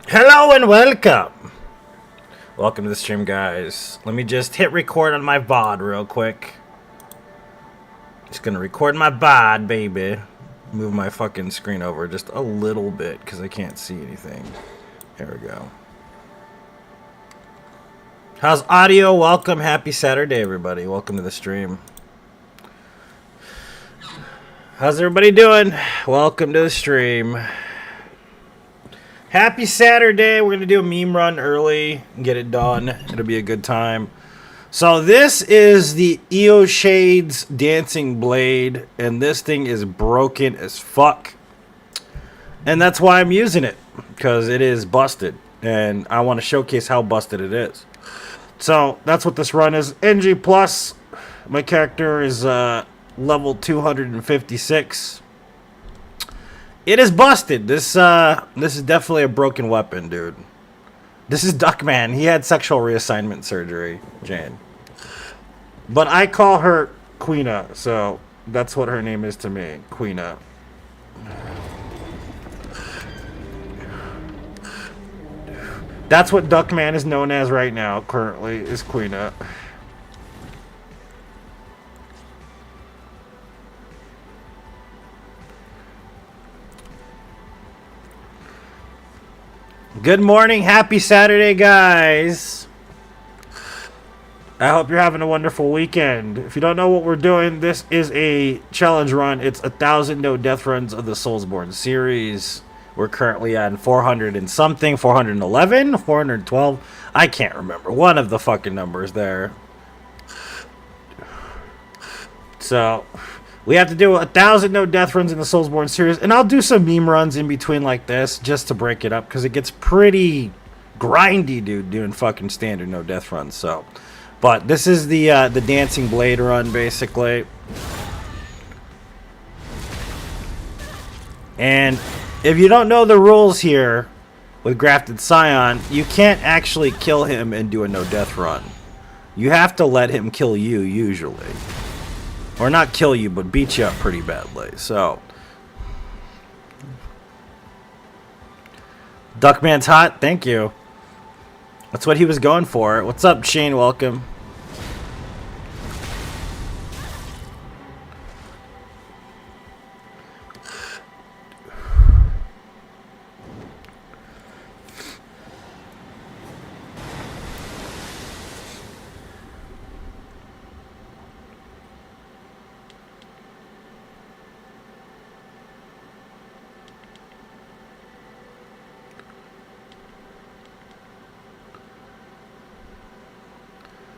Hello and welcome. Welcome to the stream, guys. Let me just hit record on my VOD real quick. Just gonna record my VOD, baby. Move my fucking screen over just a little bit because I can't see anything. There we go. How's audio? Welcome. Happy Saturday, everybody. Welcome to the stream. How's everybody doing? Welcome to the stream. Happy Saturday. We're going to do a meme run early and get it done. It'll be a good time. So this is the EO Shades Dancing Blade, and this thing is broken as fuck. And that's why I'm using it, because it is busted, and I want to showcase how busted it is. So that's what this run is. NG+. My character is level 256. It is busted. This is definitely a broken weapon, dude. This is Duckman. He had sexual reassignment surgery, Jane. But I call her Queena, so that's what her name is to me, Queena. That's what Duckman is known as right now, currently, is Queena. Good morning. Happy Saturday, guys. I hope you're having a wonderful weekend. If you don't know what we're doing, this is a challenge run. It's 1,000 no death runs of the Soulsborne series. We're currently on 400 and something, 411, 412. I can't remember. One of the fucking numbers there. So we have to do 1,000 no death runs in the Soulsborne series, and I'll do some meme runs in between like this just to break it up because it gets pretty grindy, dude, doing fucking standard no death runs. So But this is the Dancing Blade run, basically. And if you don't know the rules here with Grafted Scion, you can't actually kill him and do a no-death run. You have to let him kill you, usually. Or not kill you, but beat you up pretty badly. So, Duckman's hot. Thank you. That's what he was going for. What's up, Shane? Welcome.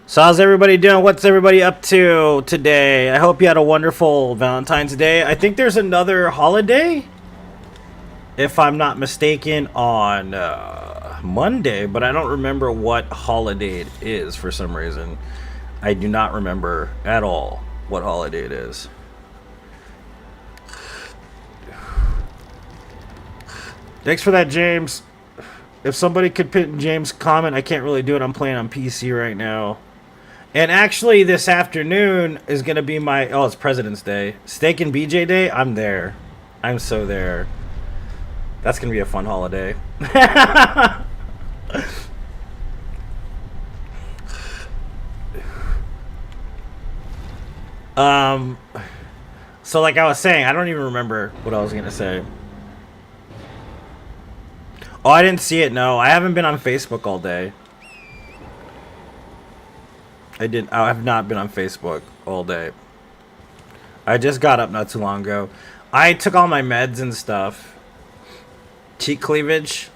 So how's everybody doing? What's everybody up to today? I hope you had a wonderful Valentine's Day. I think there's another holiday, if I'm not mistaken, on Monday, but I don't remember what holiday it is for some reason. I do not remember at all what holiday it is. Thanks for that, James. If somebody could pin James' comment, I can't really do it. I'm playing on PC right now. And actually, this afternoon is going to be my... Oh, it's President's Day. Steak and BJ Day? I'm there. I'm so there. That's going to be a fun holiday. So like I was saying, I don't even remember what I was going to say. Oh, I didn't see it. No, I haven't been on Facebook all day. I have not been on Facebook all day. I just got up not too long ago. I took all my meds and stuff. Cheek cleavage.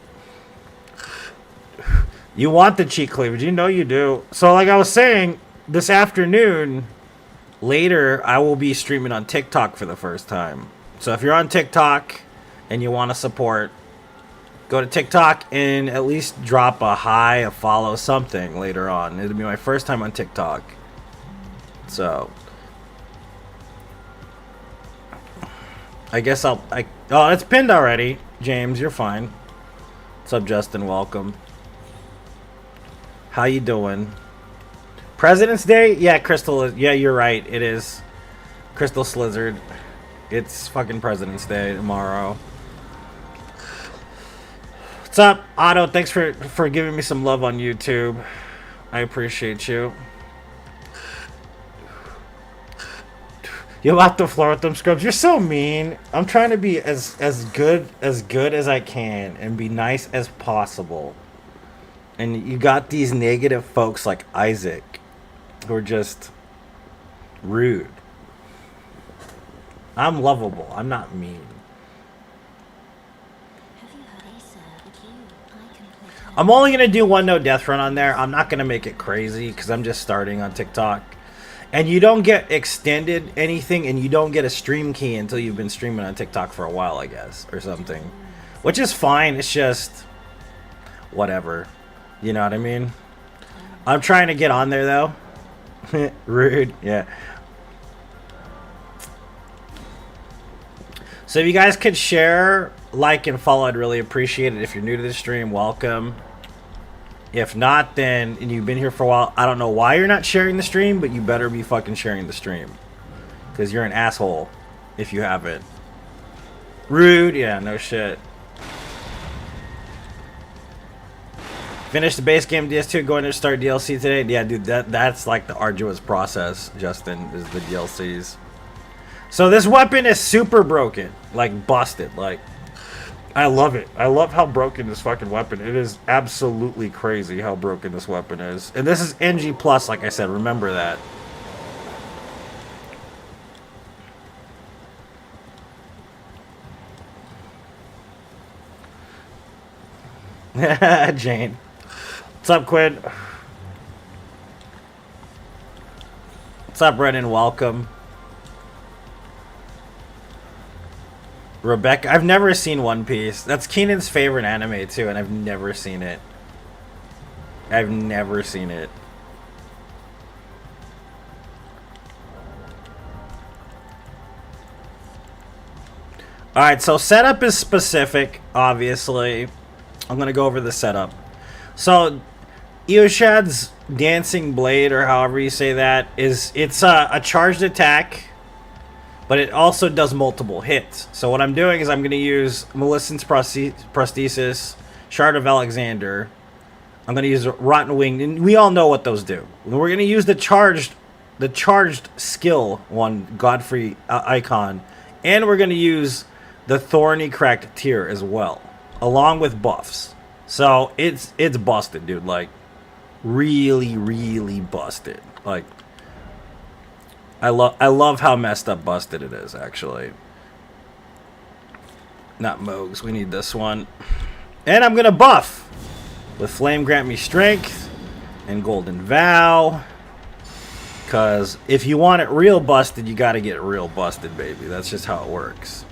You want the cheek cleavage. You know you do. So like I was saying, this afternoon, later, I will be streaming on TikTok for the first time. So if you're on TikTok and you want to support, go to TikTok and at least drop a hi, a follow, something later on. It'll be my first time on TikTok. So, I guess oh, it's pinned already. James, you're fine. What's up, Justin? Welcome. How you doing? President's Day? Yeah, Crystal. Yeah, you're right. It is. Crystal Slizzard. It's fucking President's Day tomorrow. What's up, Otto? Thanks for giving me some love on YouTube. I appreciate you. You left the floor with them scrubs. You're so mean. I'm trying to be as good as I can and be nice as possible. And you got these negative folks like Isaac who are just rude. I'm lovable. I'm not mean. I'm only going to do one no death run on there. I'm not going to make it crazy because I'm just starting on TikTok. And you don't get extended anything and you don't get a stream key until you've been streaming on TikTok for a while, I guess, or something. Which is fine. It's just whatever. You know what I mean? I'm trying to get on there, though. Rude. Yeah. So if you guys could share, like, and follow, I'd really appreciate it. If you're new to the stream, welcome. If not, then, and you've been here for a while, I don't know why you're not sharing the stream, but you better be fucking sharing the stream. Because you're an asshole if you haven't. Rude? Yeah, no shit. Finished the base game DS2, going to start DLC today. Yeah, dude, that's like the arduous process, Justin, is the DLCs. So this weapon is super broken. Like, busted. Like, I love it. I love how broken this fucking weapon. It is absolutely crazy how broken this weapon is. And this is NG+, like I said. Remember that. Jane. What's up, Quinn? What's up, Brennan? Welcome. Rebecca, I've never seen One Piece. That's Keenan's favorite anime too, and I've never seen it. I've never seen it. Alright, so setup is specific, obviously. I'm going to go over the setup. So, Eoshad's Dancing Blade, or however you say that, it's a charged attack, but it also does multiple hits. So what I'm doing is I'm going to use Millicent's Prosthesis, Shard of Alexander. I'm going to use Rotten Wing, and we all know what those do. We're going to use the charged skill one, Godfrey icon, and we're going to use the Thorny Cracked Tear as well, along with buffs. So it's busted, dude. Like, really, really busted. Like, I love how messed up busted it is, actually. Not Mogs. We need this one. And I'm going to buff with Flame Grant Me Strength and Golden Vow. Because if you want it real busted, you got to get it real busted, baby. That's just how it works.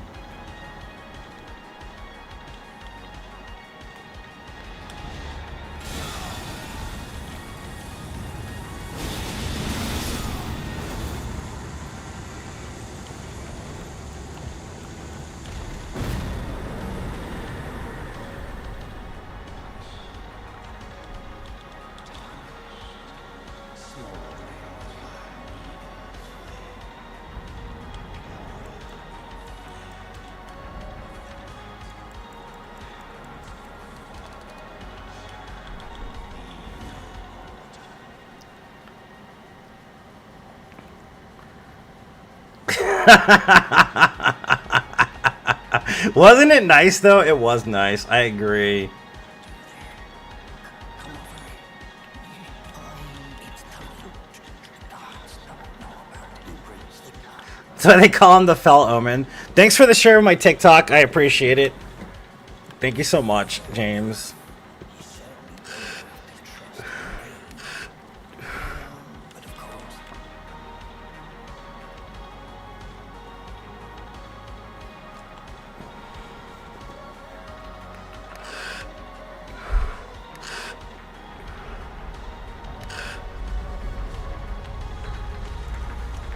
Wasn't it nice, though? It was nice. I agree. That's why they call him the Fell Omen. Thanks for the share of my TikTok. I appreciate it. Thank you so much, James.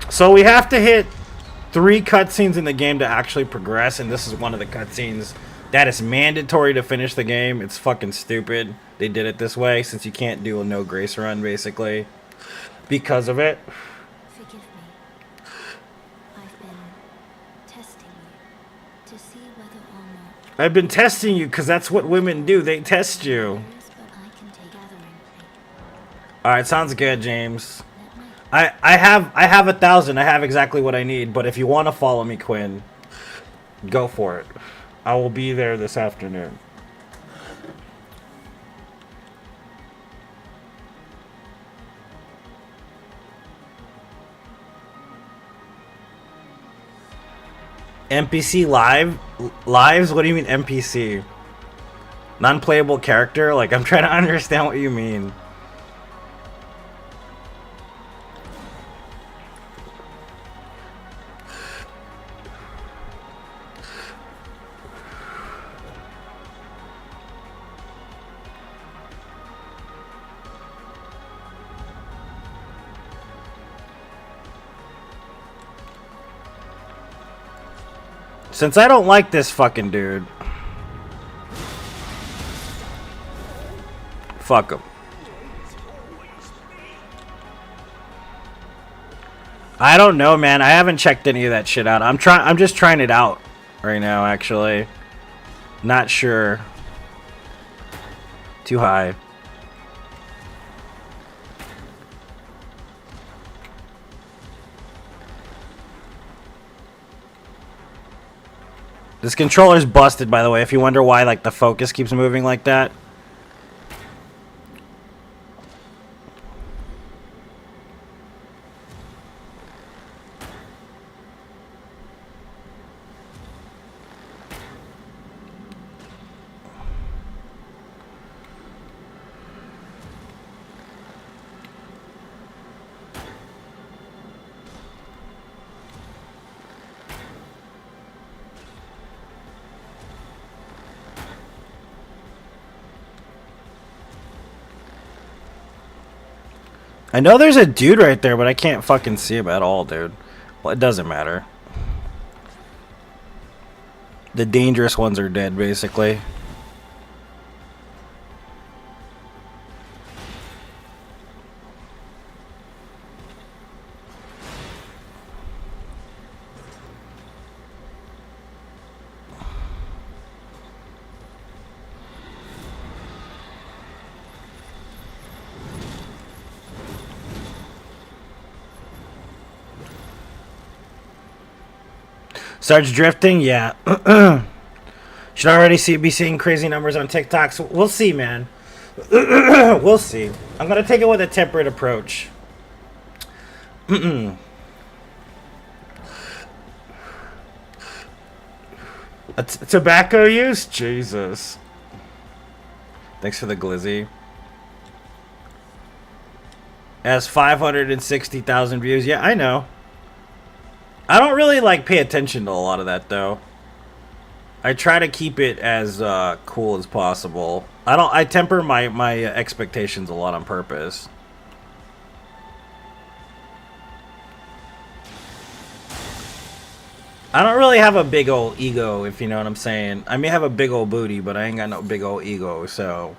So we have to hit 3 cutscenes in the game to actually progress, and this is one of the cutscenes that is mandatory to finish the game. It's fucking stupid. They did it this way since you can't do a no grace run, basically, because of it. Forgive me. I've been testing you to see whether or not. I've been testing you because that's what women do. They test you. But I can take gathering. All right, sounds good, James. I have 1,000. I have exactly what I need. But if you want to follow me, Quinn, go for it. I will be there this afternoon. NPC lives? What do you mean NPC? Non-playable character? Like, I'm trying to understand what you mean. Since I don't like this fucking dude. Fuck him. I don't know, man. I haven't checked any of that shit out. I'm just trying it out right now, actually. Not sure. Too high. This controller's busted, by the way, if you wonder why, like, the focus keeps moving like that. I know there's a dude right there, but I can't fucking see him at all, dude. Well, it doesn't matter. The dangerous ones are dead, basically. Starts drifting, yeah. Should already be seeing crazy numbers on TikTok. So we'll see, man. We'll see. I'm gonna take it with a temperate approach. Tobacco use? Jesus. Thanks for the glizzy. Has 560,000 views. Yeah, I know. I don't really like pay attention to a lot of that though. I try to keep it as cool as possible. I temper my expectations a lot on purpose. I don't really have a big old ego, if you know what I'm saying. I may have a big old booty, but I ain't got no big old ego, so.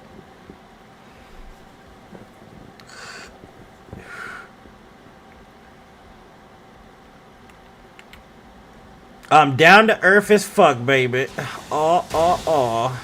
I'm down to earth as fuck, baby. Oh.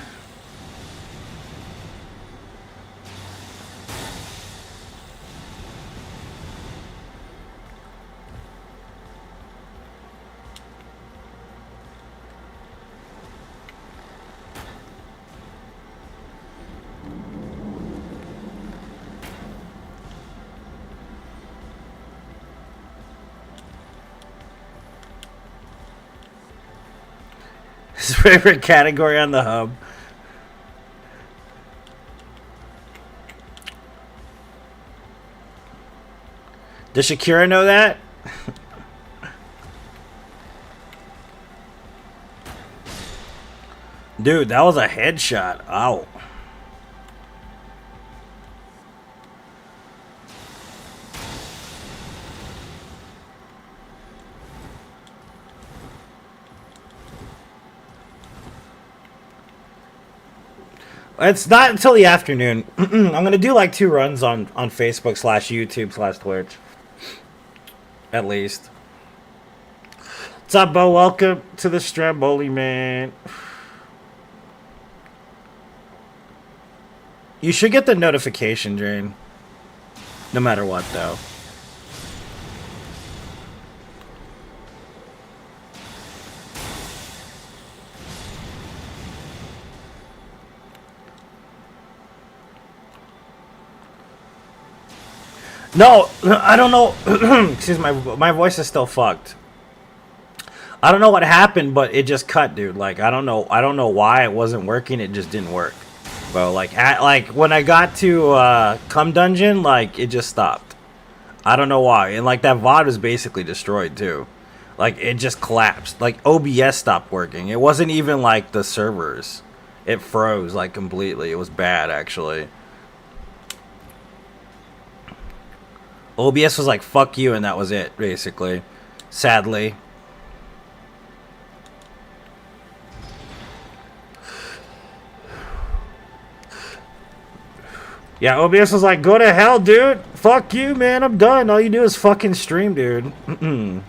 His favorite category on the hub. Does Shakira know that? Dude, that was a headshot. Ow. It's not until the afternoon. I'm gonna do like 2 runs on Facebook /YouTube /Twitch. At least. What's up, Bo? Welcome to the Stramboli, man. You should get the notification, Jane. No matter what, though. No, I don't know. Excuse my voice is still fucked. I don't know what happened, but it just cut, dude. Like I don't know why it wasn't working. It just didn't work. Bro, like when I got to Cum Dungeon, like it just stopped. I don't know why. And like that VOD was basically destroyed too. Like it just collapsed. Like OBS stopped working. It wasn't even like the servers. It froze like completely. It was bad actually. OBS was like, fuck you, and that was it, basically. Sadly. Yeah, OBS was like, go to hell, dude. Fuck you, man. I'm done. All you do is fucking stream, dude. And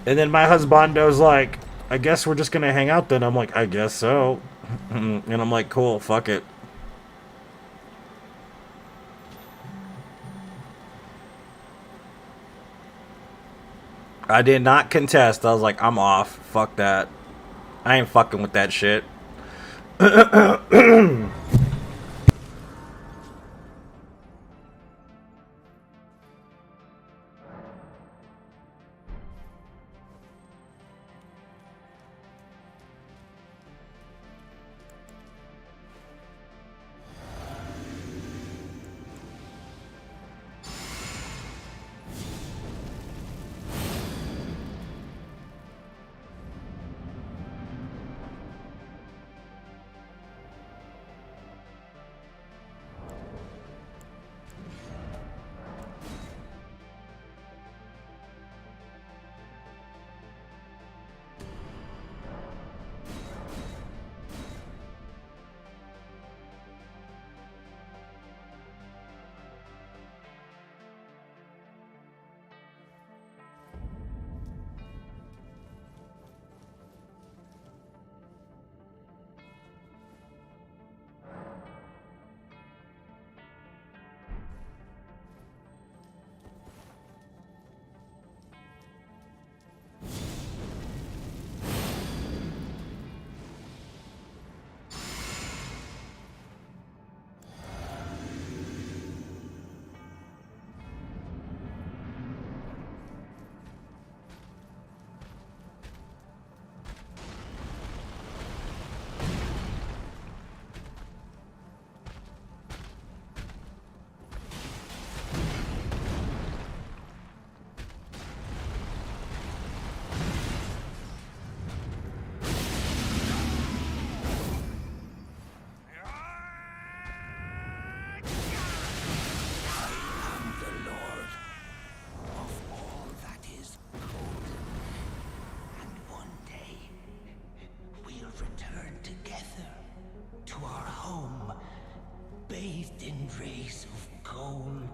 then my husbando's like, I guess we're just gonna hang out then. I'm like, I guess so. And I'm like, cool, fuck it. I did not contest. I was like, I'm off. Fuck that. I ain't fucking with that shit. race of gold.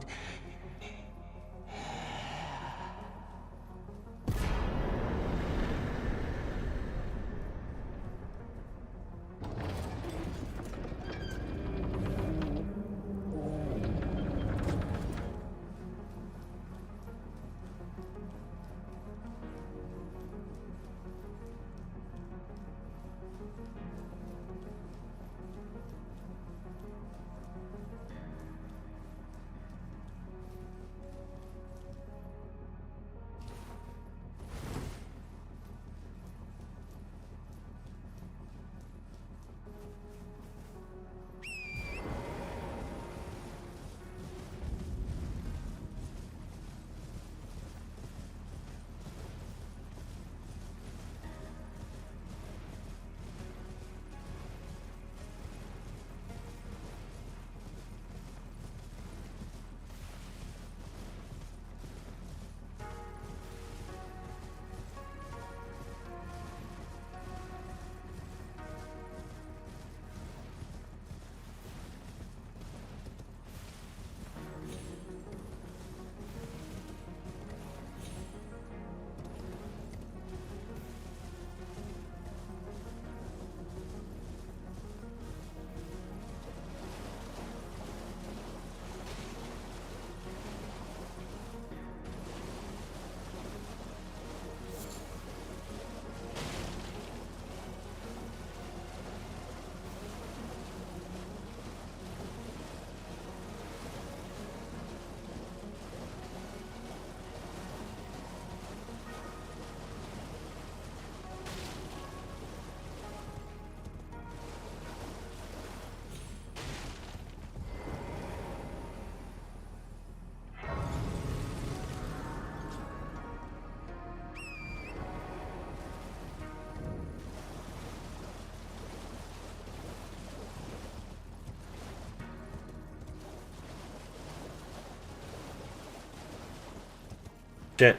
Shit.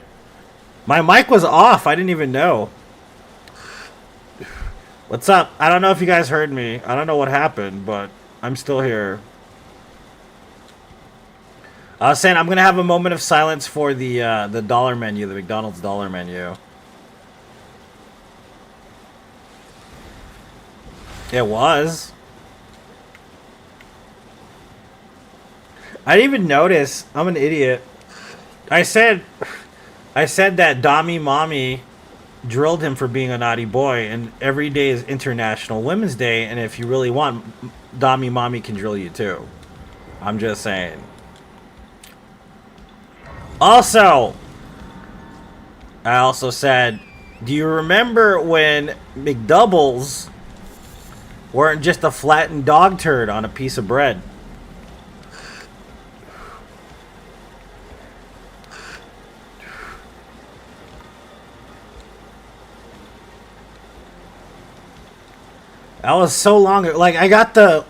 My mic was off. I didn't even know. What's up? I don't know if you guys heard me. I don't know what happened, but I'm still here. I was saying I'm gonna have a moment of silence for the dollar menu, the McDonald's dollar menu. It was. I didn't even notice. I'm an idiot. I said that Dami Mommy drilled him for being a naughty boy, and every day is International Women's Day, and if you really want, Dami Mommy can drill you too. I'm just saying. Also, I also said, do you remember when McDoubles weren't just a flattened dog turd on a piece of bread? That was so long ago. Like, I got the...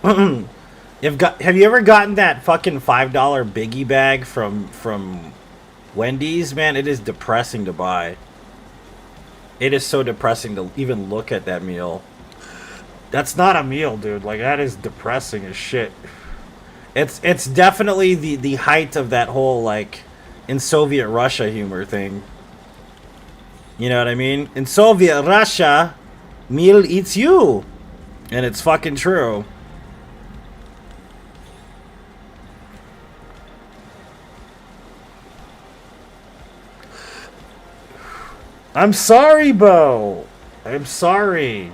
have you ever gotten that fucking $5 biggie bag from Wendy's? Man, it is depressing to buy. It is so depressing to even look at that meal. That's not a meal, dude. Like, that is depressing as shit. It's definitely the height of that whole, like, in Soviet Russia humor thing. You know what I mean? In Soviet Russia, meal eats you. And it's fucking true. I'm sorry, Bo. I'm sorry.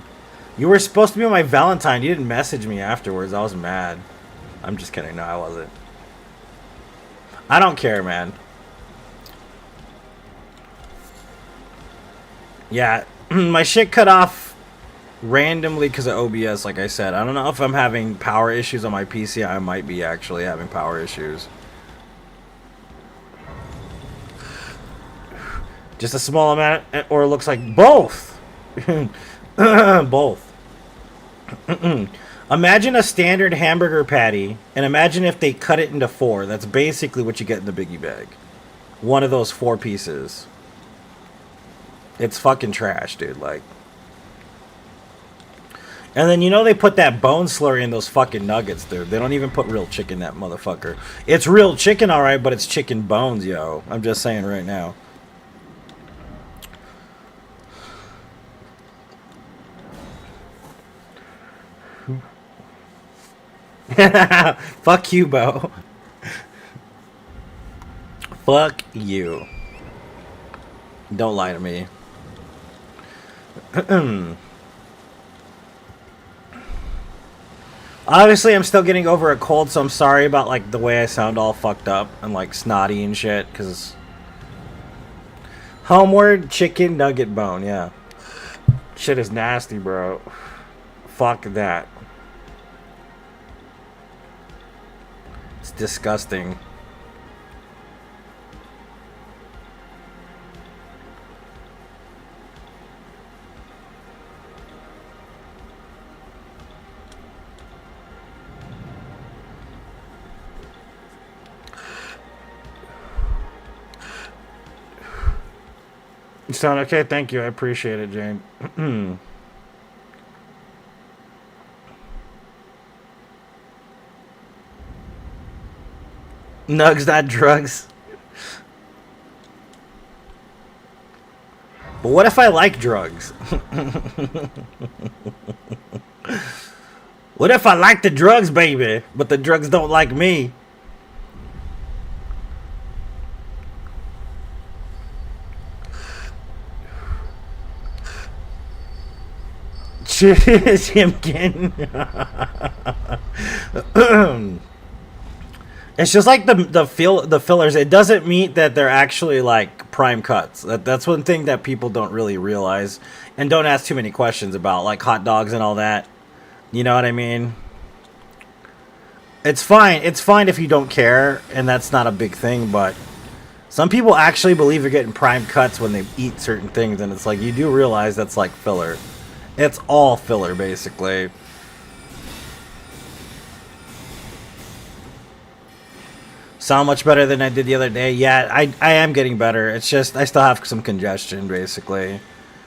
You were supposed to be my Valentine. You didn't message me afterwards. I was mad. I'm just kidding. No, I wasn't. I don't care, man. Yeah, my shit cut off randomly because of OBS, like I said. I don't know if I'm having power issues on my PC. I might be actually having power issues. Just a small amount, or it looks like both. Both. Imagine a standard hamburger patty, and imagine if they cut it into 4. That's basically what you get in the biggie bag. One of those 4 pieces. It's fucking trash, dude. Like, And then you know they put that bone slurry in those fucking nuggets, dude. They don't even put real chicken in that motherfucker. It's real chicken, alright, but it's chicken bones, yo. I'm just saying right now. Fuck you, Bo. Fuck you. Don't lie to me. Obviously, I'm still getting over a cold, so I'm sorry about like the way I sound all fucked up and like snotty and shit. Cause homeward chicken nugget bone, yeah. Shit is nasty, bro. Fuck that. It's disgusting. You sound okay? Thank you. I appreciate it, Jane. Nugs, not drugs. But what if I like drugs? What if I like the drugs, baby, but the drugs don't like me? Chimkin. It's just like the fillers. It doesn't mean that they're actually like prime cuts. That's one thing that people don't really realize and don't ask too many questions about, like hot dogs and all that. You know what I mean? It's fine. It's fine if you don't care, and that's not a big thing. But some people actually believe you're getting prime cuts when they eat certain things, and it's like you do realize that's like filler. It's all filler, basically. Sound much better than I did the other day. Yeah, I am getting better. It's just I still have some congestion, basically.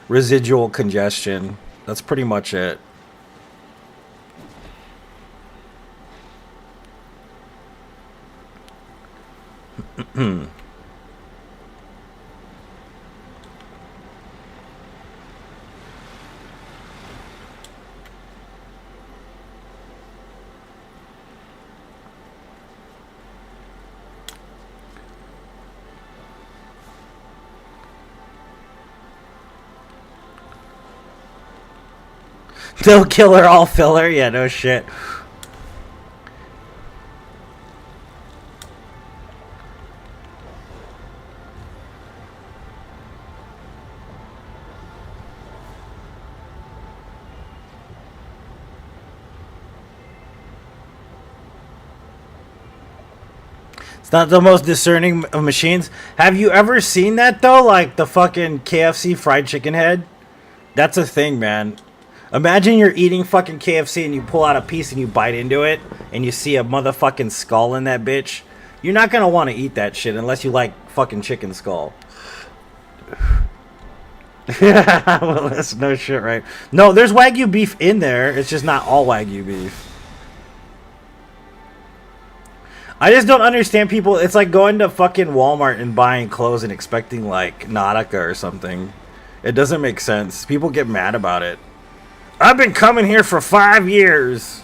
Residual congestion. That's pretty much it. No killer, all filler? Yeah, no shit. It's not the most discerning of machines. Have you ever seen that, though? Like the fucking KFC fried chicken head? That's a thing, man. Imagine you're eating fucking KFC and you pull out a piece and you bite into it and you see a motherfucking skull in that bitch. You're not gonna want to eat that shit unless you like fucking chicken skull. Well, that's no shit, right? No, there's Wagyu beef in there. It's just not all Wagyu beef. I just don't understand people. It's like going to fucking Walmart and buying clothes and expecting like Nautica or something. It doesn't make sense. People get mad about it. I've been coming here for 5 years.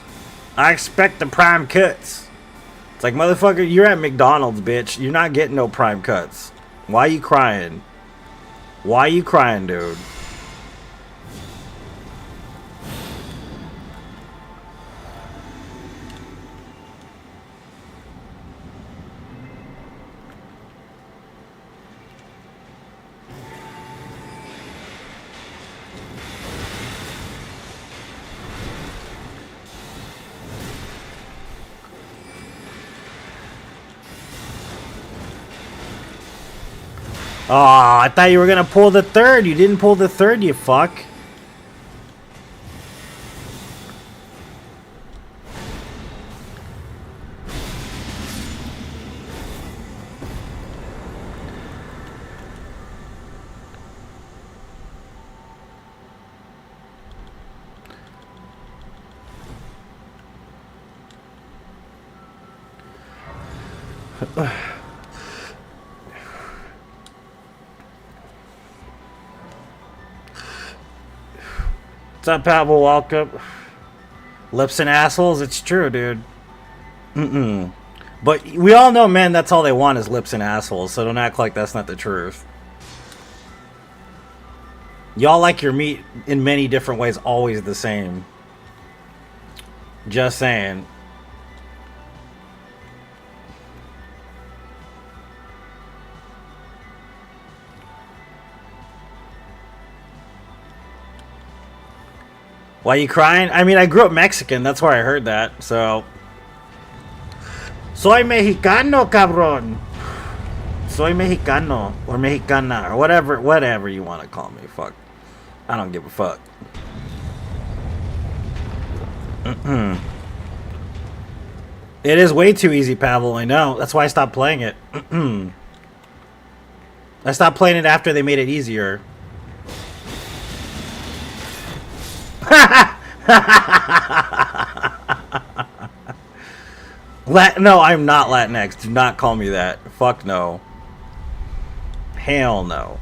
I expect the prime cuts. It's like, motherfucker, you're at McDonald's, bitch. You're not getting no prime cuts. Why you crying? Why you crying, dude? Oh, I thought you were gonna pull the third. You didn't pull the third, you fuck. What's up, Pavel? Welcome. Lips and assholes? It's true, dude. But we all know men, that's all they want is lips and assholes, so don't act like that's not the truth. Y'all like your meat in many different ways, always the same. Just saying. Why you crying? I mean, I grew up Mexican. That's where I heard that. So, soy mexicano, cabrón. Soy mexicano or mexicana or whatever you want to call me. Fuck. I don't give a fuck. It is way too easy, Pavel. I know. That's why I stopped playing it. I stopped playing it after they made it easier. No, I'm not Latinx. Do not call me that. Fuck no. Hell no.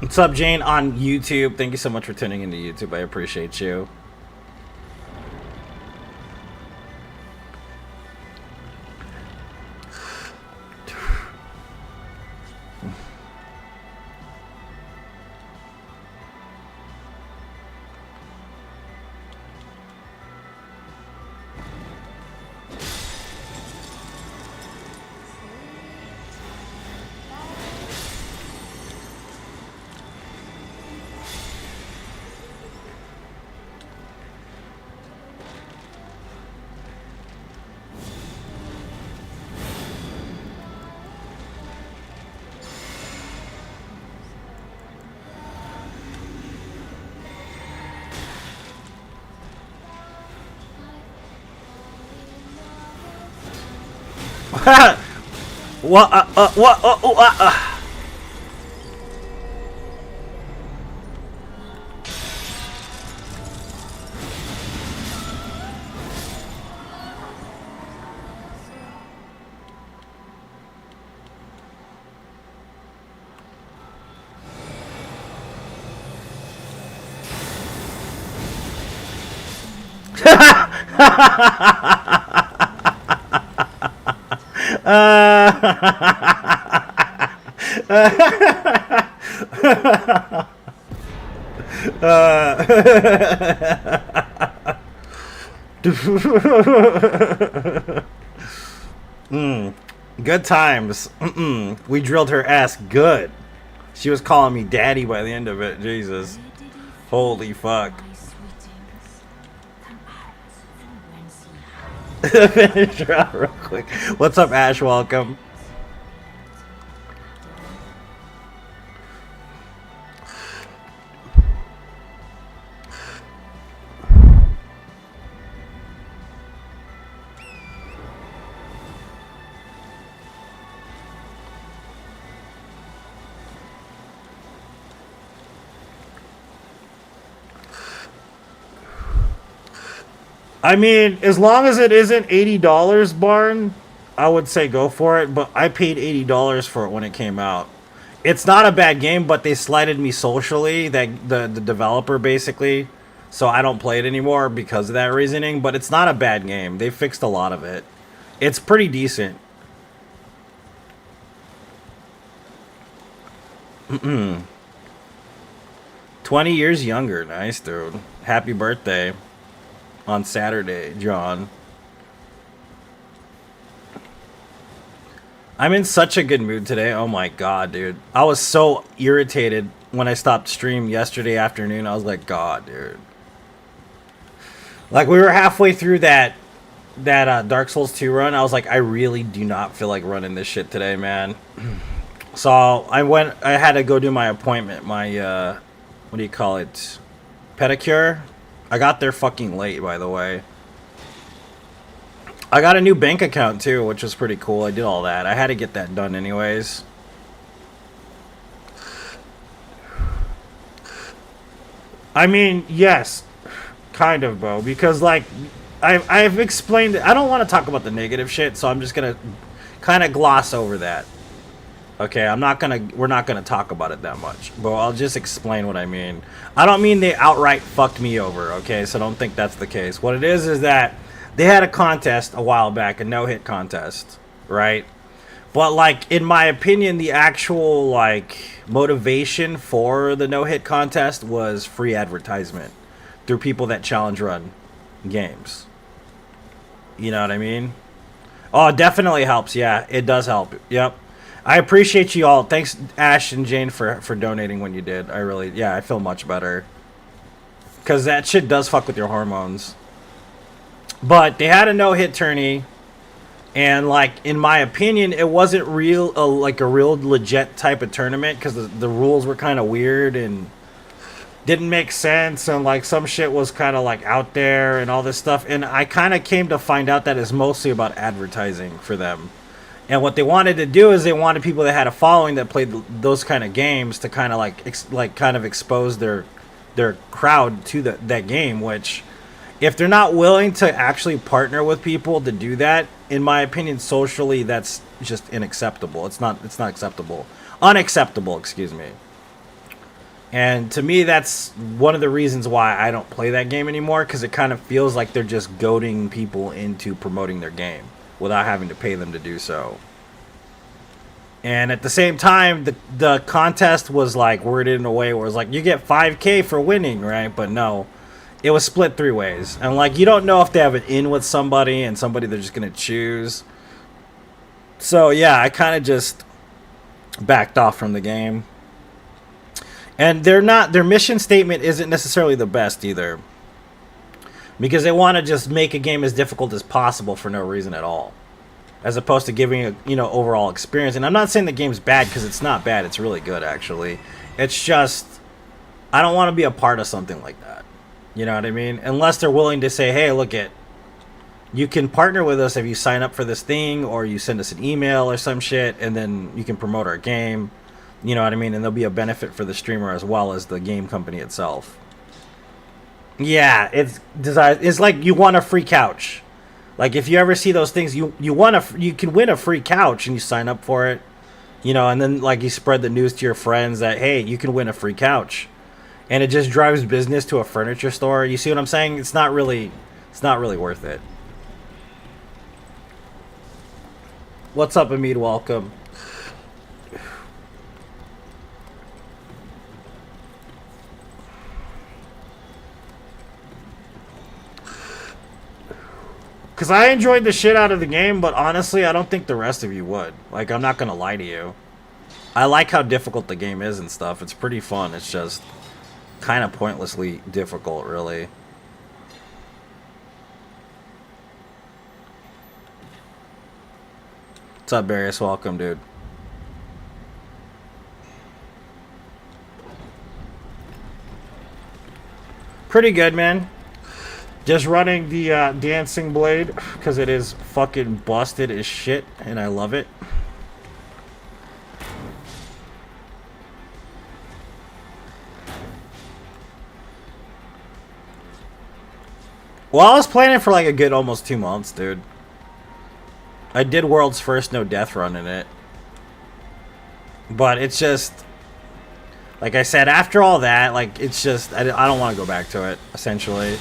What's up, Jane, on YouTube? Thank you so much for tuning into YouTube. I appreciate you. What? Good times. We drilled her ass good. She was calling me daddy by the end of it. Jesus. Holy fuck. Finish her out real quick. What's up, Ash? Welcome. I mean, as long as it isn't $80, Barn, I would say go for it. But I paid $80 for it when it came out. It's not a bad game, but they slighted me socially, that the developer basically. So I don't play it anymore because of that reasoning. But it's not a bad game. They fixed a lot of it. It's pretty decent. 20 years younger. Nice, dude. Happy birthday. On Saturday, John. I'm in such a good mood today. Oh my god, dude. I was so irritated when I stopped stream yesterday afternoon. I was like, God, dude. Like, we were halfway through that Dark Souls 2 run. I was like, I really do not feel like running this shit today, man. So I had to go do my appointment. My, what do you call it? Pedicure? I got there fucking late, by the way. I got a new bank account, too, which was pretty cool. I did all that. I had to get that done anyways. I mean, yes. kind of, Bo, because like I've explained it. I don't want to talk about the negative shit, so I'm just gonna kind of gloss over that. Okay, we're not gonna talk about it that much, but I'll just explain what I mean. I don't mean they outright fucked me over, okay? So don't think that's the case. What it is that they had a contest a while back, a no-hit contest, right? But like in my opinion, the actual like motivation for the no-hit contest was free advertisement through people that challenge run games. You know what I mean? Oh, it definitely helps. Yeah, it does help. Yep. I appreciate you all. Thanks, Ash and Jane, for donating when you did. I feel much better. Because that shit does fuck with your hormones. But they had a no-hit tourney. And, like, in my opinion, it wasn't like a real legit type of tournament. Because the rules were kind of weird and didn't make sense. And, like, some shit was kind of, like, out there and all this stuff. And I kind of came to find out that it's mostly about advertising for them. And what they wanted to do is they wanted people that had a following that played those kind of games to kind of kind of expose their crowd to that game. Which, if they're not willing to actually partner with people to do that, in my opinion, socially, that's just unacceptable. It's not acceptable. Unacceptable, excuse me. And to me, that's one of the reasons why I don't play that game anymore, because it kind of feels like they're just goading people into promoting their game without having to pay them to do so. And at the same time, the contest was like worded in a way where it was like, you get 5K for winning, right? But no, it was split 3 ways. And like, you don't know if they have an in with somebody and somebody they're just going to choose. So yeah, I kind of just backed off from the game. And their mission statement isn't necessarily the best either. Because they want to just make a game as difficult as possible for no reason at all. As opposed to giving a, overall experience. And I'm not saying the game's bad, because it's not bad. It's really good, actually. It's just, I don't want to be a part of something like that. You know what I mean? Unless they're willing to say, hey, look you can partner with us if you sign up for this thing, or you send us an email or some shit, and then you can promote our game. You know what I mean? And there'll be a benefit for the streamer as well as the game company itself. Yeah, it's designed. It's like you want a free couch. Like if you ever see those things, you can win a free couch and you sign up for it, and then like you spread the news to your friends that hey, you can win a free couch, and it just drives business to a furniture store. You see what I'm saying? It's not really worth it. What's up, Amid? Welcome. Because I enjoyed the shit out of the game, but honestly, I don't think the rest of you would. Like, I'm not going to lie to you. I like how difficult the game is and stuff. It's pretty fun. It's just kind of pointlessly difficult, really. What's up, Barrius? Welcome, dude. Pretty good, man. Just running the dancing blade because it is fucking busted as shit and I love it. Well, I was planning for like a good almost 2 months, dude. I did world's first no death run in it. But it's just, like I said, after all that, like it's just, I don't want to go back to it, essentially.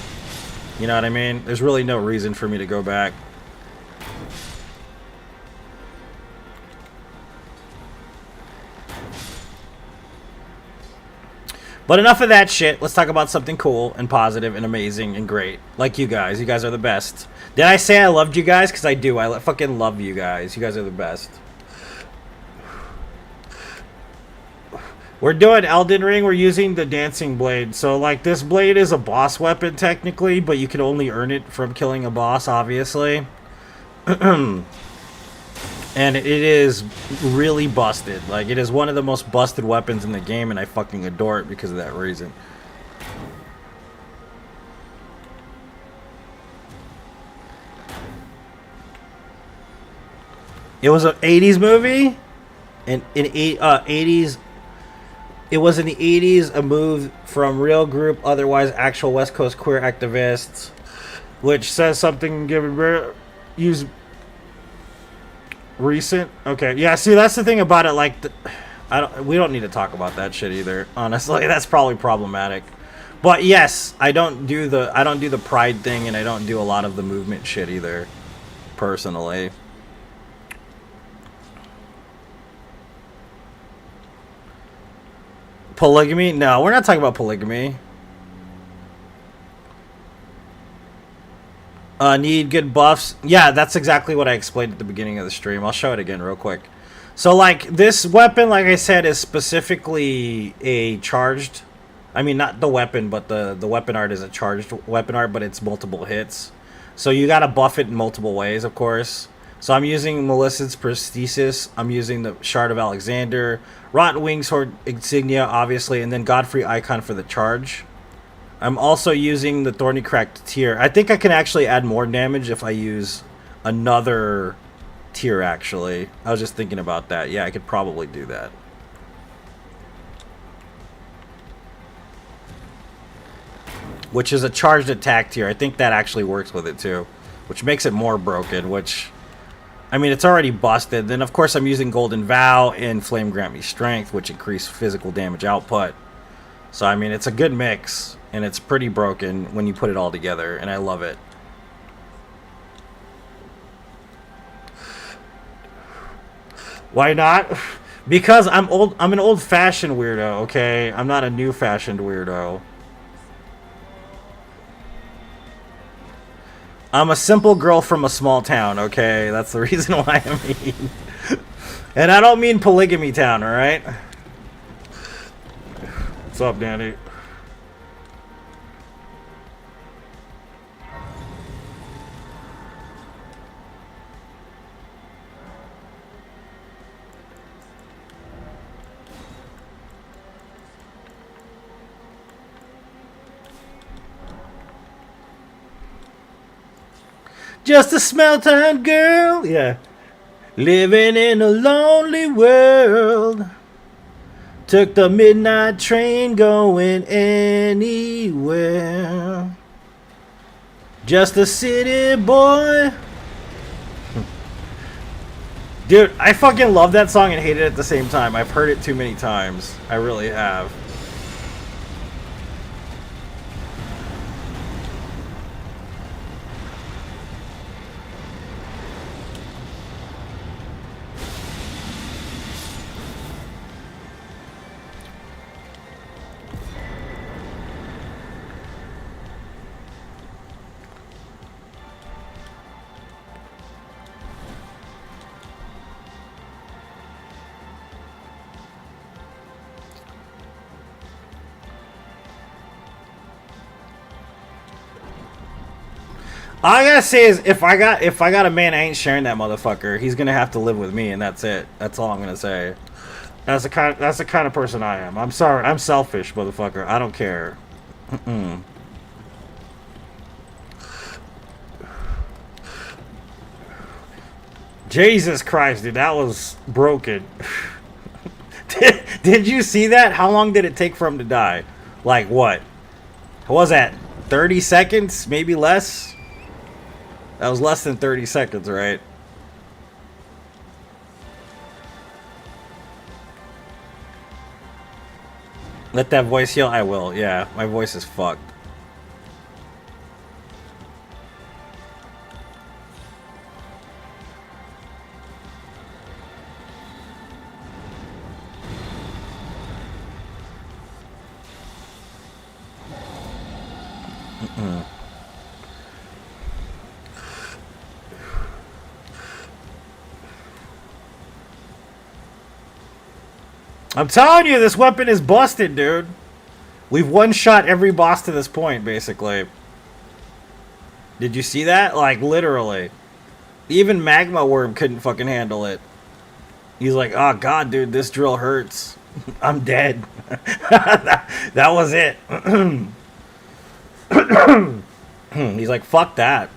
You know what I mean? There's really no reason for me to go back. But enough of that shit. Let's talk about something cool and positive and amazing and great. Like you guys. You guys are the best. Did I say I loved you guys? Because I do. I fucking love you guys. You guys are the best. We're doing Elden Ring. We're using the dancing blade. So, like, this blade is a boss weapon, technically, but you can only earn it from killing a boss, obviously. And it is really busted. Like, it is one of the most busted weapons in the game, and I fucking adore it because of that reason. It was an 80s movie? An 80s... It was in the 80s, a move from real group, otherwise actual West Coast queer activists, which says something given use recent. Okay, yeah. See, that's the thing about it. Like, we don't need to talk about that shit either. Honestly, that's probably problematic. But yes, I don't do the pride thing, and I don't do a lot of the movement shit either, personally. Polygamy? No, we're not talking about polygamy. Need good buffs. Yeah, that's exactly what I explained at the beginning of the stream. I'll show it again real quick. So, like, this weapon, like I said, is specifically a charged... I mean, not the weapon, but the weapon art is a charged weapon art, but it's multiple hits. So you gotta buff it in multiple ways, of course. So I'm using Melissa's Prosthesis. I'm using the Shard of Alexander. Rotten Wingsword Insignia, obviously, and then Godfrey Icon for the charge. I'm also using the Thorny Cracked Tear. I think I can actually add more damage if I use another tier, actually. I was just thinking about that. Yeah, I could probably do that. Which is a charged attack tier. I think that actually works with it, too. Which makes it more broken, which... I mean, it's already busted. Then, of course, I'm using Golden Vow and Flame Grant Me Strength, which increase physical damage output. So, I mean, it's a good mix, and it's pretty broken when you put it all together, and I love it. Why not? Because I'm old. I'm an old-fashioned weirdo, okay? I'm not a new-fashioned weirdo. I'm a simple girl from a small town, okay? That's the reason why I mean. And I don't mean polygamy town, alright? What's up, Danny? Just a small town girl, yeah. Living in a lonely world. Took the midnight train going anywhere. Just a city boy. Dude, I fucking love that song and hate it at the same time. I've heard it too many times. I really have. All I gotta say is, if I got a man, I ain't sharing that motherfucker. He's gonna have to live with me, and that's it. That's all I'm gonna say. That's the kind of person I am. I'm sorry. I'm selfish, motherfucker. I don't care. Jesus Christ, dude, that was broken. Did you see that? How long did it take for him to die? Like what? What was that? 30 seconds? Maybe less? That was less than 30 seconds, right? Let that voice heal? I will, yeah. My voice is fucked. I'm telling you, this weapon is busted, dude. We've one-shot every boss to this point, basically. Did you see that? Like, literally. Even Magma Worm couldn't fucking handle it. He's like, oh, God, dude, this drill hurts. I'm dead. that was it. He's like, fuck that.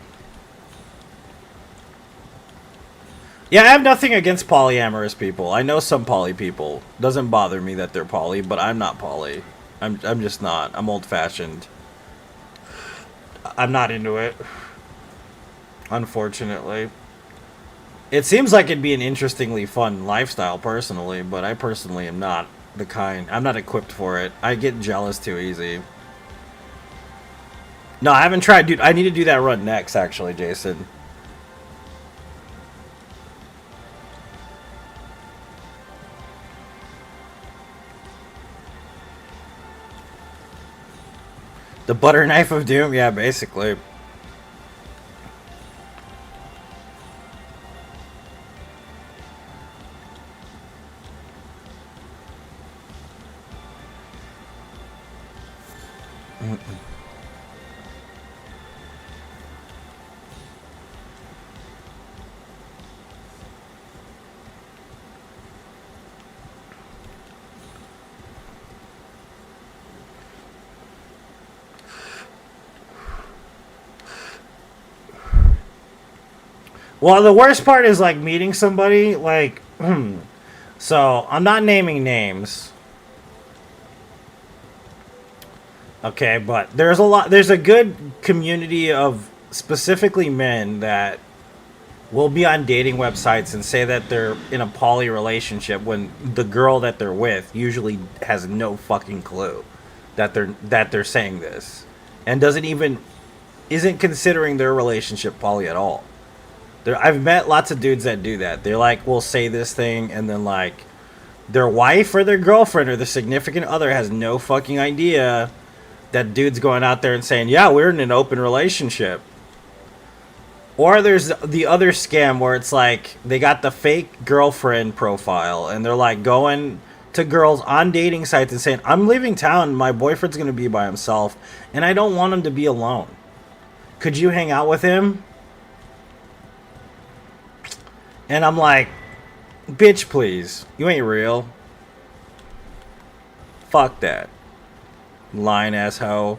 Yeah, I have nothing against polyamorous people. I know some poly people. Doesn't bother me that they're poly, but I'm not poly. I'm just not. I'm old fashioned. I'm not into it. Unfortunately. It seems like it'd be an interestingly fun lifestyle personally, but I personally am not the kind. I'm not equipped for it. I get jealous too easy. No, I haven't tried, dude. I need to do that run next, actually, Jason. The butter knife of doom? Yeah, basically. Well, the worst part is like meeting somebody, like, so I'm not naming names. Okay, but there's a good community of specifically men that will be on dating websites and say that they're in a poly relationship when the girl that they're with usually has no fucking clue that they're saying this and isn't considering their relationship poly at all. I've met lots of dudes that do that. They're like, will say this thing, and then like their wife or their girlfriend or the significant other has no fucking idea that dude's going out there and saying, yeah, we're in an open relationship. Or there's the other scam where it's like they got the fake girlfriend profile and they're like going to girls on dating sites and saying, I'm leaving town, my boyfriend's going to be by himself, and I don't want him to be alone. Could you hang out with him? And I'm like, bitch, please. You ain't real. Fuck that. Lying ass hoe.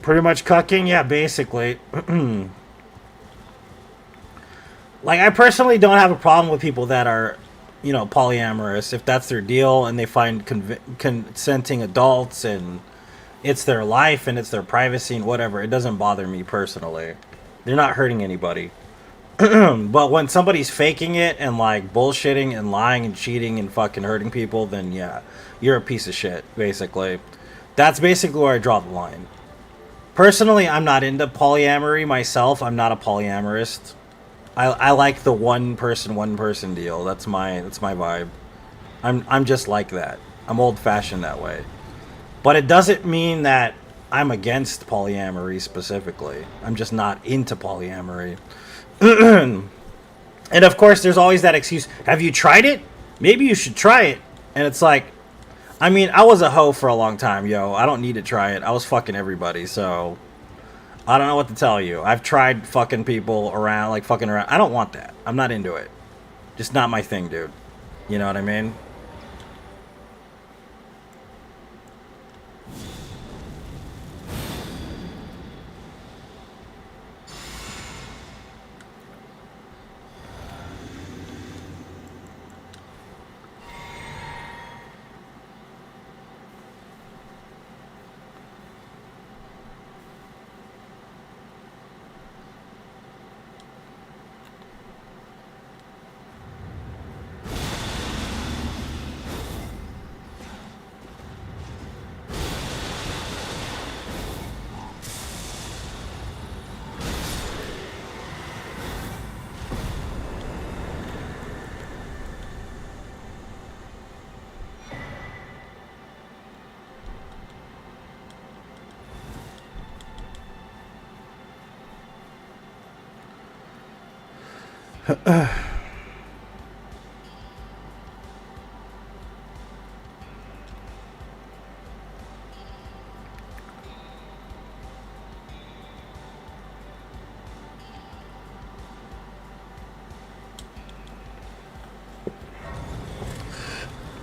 Pretty much cucking? Yeah, basically. Like, I personally don't have a problem with people that are, polyamorous, if that's their deal and they find consenting adults and it's their life and it's their privacy and whatever. It doesn't bother me personally. They're not hurting anybody. But when somebody's faking it and, like, bullshitting and lying and cheating and fucking hurting people, then, yeah, you're a piece of shit, basically. That's basically where I draw the line. Personally, I'm not into polyamory myself. I'm not a polyamorist. I like the one person deal. That's my vibe. I'm just like that. I'm old fashioned that way. But it doesn't mean that I'm against polyamory specifically. I'm just not into polyamory. And of course there's always that excuse, have you tried it? Maybe you should try it. And it's like, I mean, I was a hoe for a long time, yo. I don't need to try it. I was fucking everybody, so I don't know what to tell you. I've tried fucking people around, like fucking around. I don't want that. I'm not into it. Just not my thing, dude. You know what I mean?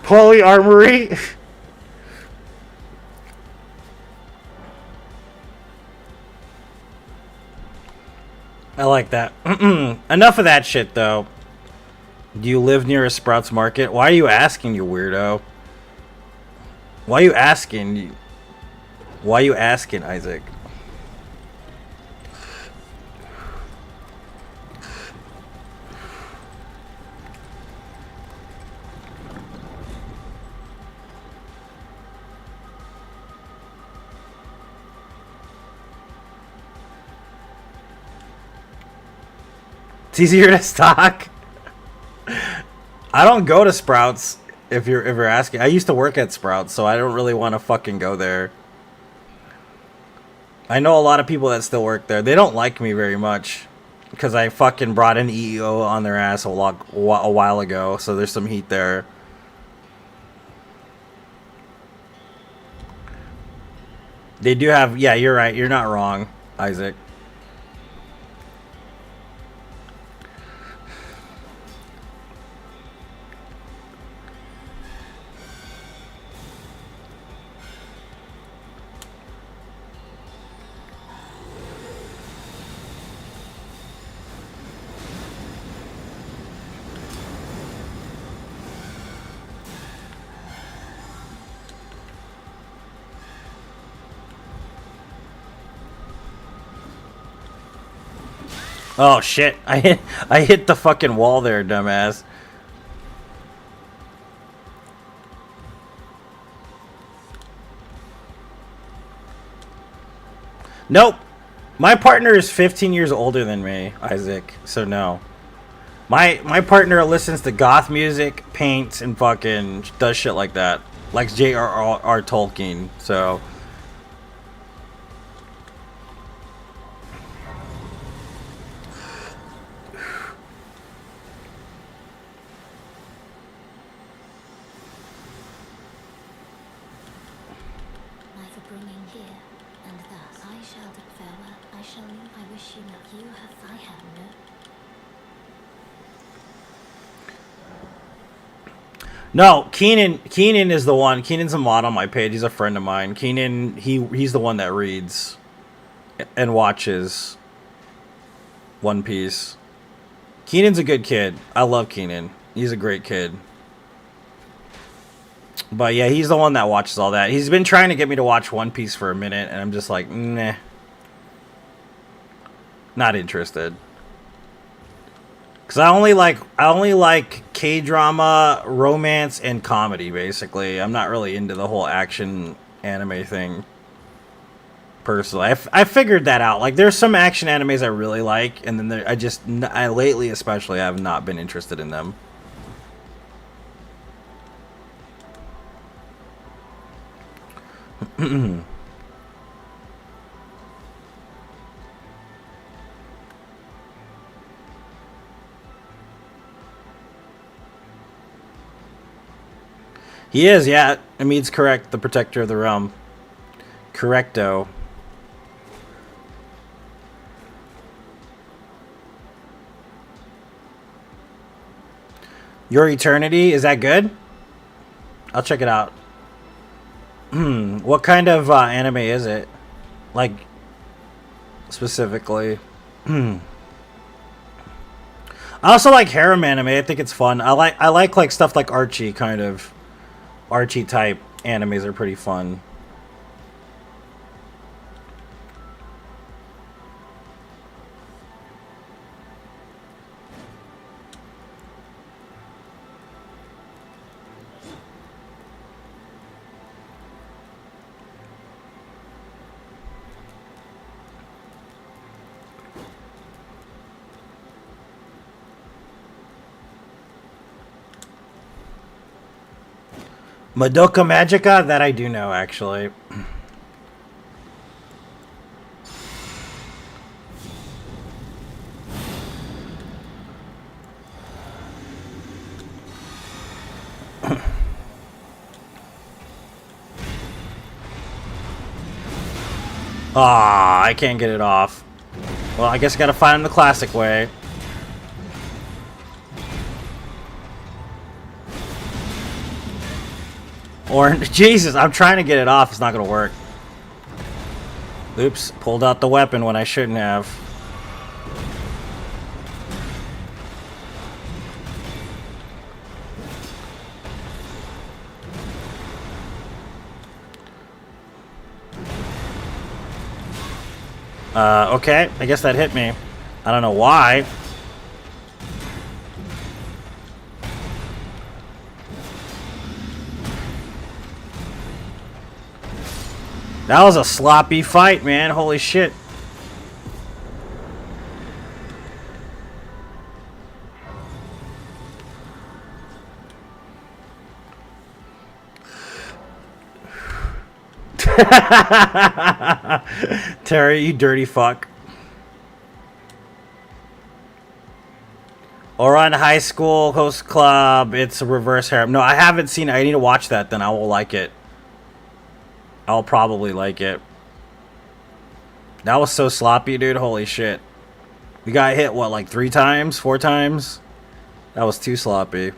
Poly Armory. I like that. Enough of that shit, though. Do you live near a Sprouts Market? Why are you asking, you weirdo? Why are you asking? Why are you asking, Isaac? It's easier to stock. I don't go to Sprouts if you're ever asking. I used to work at Sprouts, so I don't really want to fucking go there. I know a lot of people that still work there. They don't like me very much because I fucking brought an EEO on their ass a while ago, so there's some heat there. They do have... Yeah, you're right. You're not wrong, Isaac. Oh shit! I hit the fucking wall there, dumbass. Nope. My partner is 15 years older than me, Isaac. So no. My partner listens to goth music, paints, and fucking does shit like that. Likes J.R.R. Tolkien. So. No, Keenan is the one. Keenan's a mod on my page. He's a friend of mine. Keenan, he's the one that reads and watches One Piece. Keenan's a good kid. I love Keenan. He's a great kid. But yeah, he's the one that watches all that. He's been trying to get me to watch One Piece for a minute, and I'm just like, nah. Not interested. Cause I only like K-drama, romance, and comedy. Basically, I'm not really into the whole action anime thing. Personally, I figured that out. Like, there's some action animes I really like, and then I lately especially have not been interested in them. He is, yeah. Amid's correct. The protector of the realm. Correcto. Your Eternity, is that good? I'll check it out. What kind of anime is it? Like, specifically. I also like harem anime. I think it's fun. I like stuff like Archie, kind of. Archie type animes are pretty fun. Madoka Magica? That I do know, actually. Ah, I can't get it off. Well, I guess I gotta find him the classic way. Or, Jesus, I'm trying to get it off. It's not gonna work. Oops, pulled out the weapon when I shouldn't have. Okay, I guess that hit me. I don't know why. That was a sloppy fight, man. Holy shit. Terry, you dirty fuck. Orion High School Host Club. It's a reverse harem. No, I haven't seen it. I need to watch that, then I will like it. I'll probably like it. That was so sloppy, dude. Holy shit. We got hit, what, like 3 times? 4 times? That was too sloppy.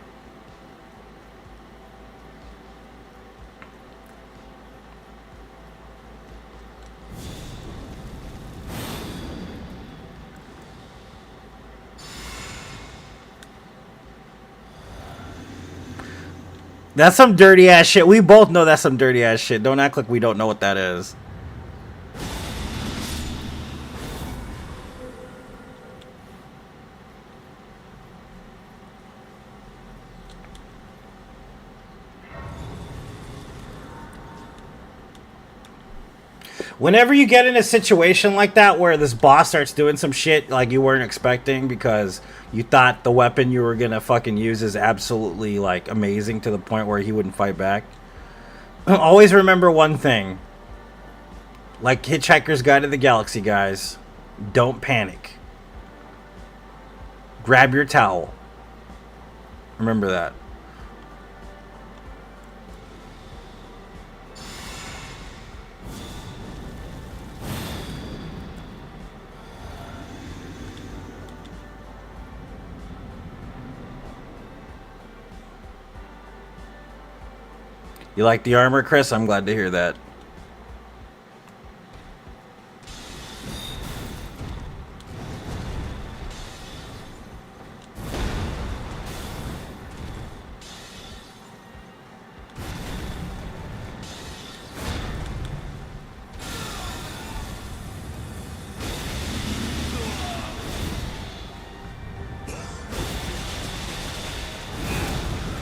That's some dirty ass shit. We both know that's some dirty ass shit. Don't act like we don't know what that is. Whenever you get in a situation like that where this boss starts doing some shit like you weren't expecting because you thought the weapon you were gonna fucking use is absolutely like amazing to the point where he wouldn't fight back, always remember one thing. Like Hitchhiker's Guide to the Galaxy, guys. Don't panic. Grab your towel. Remember that. You like the armor, Chris? I'm glad to hear that.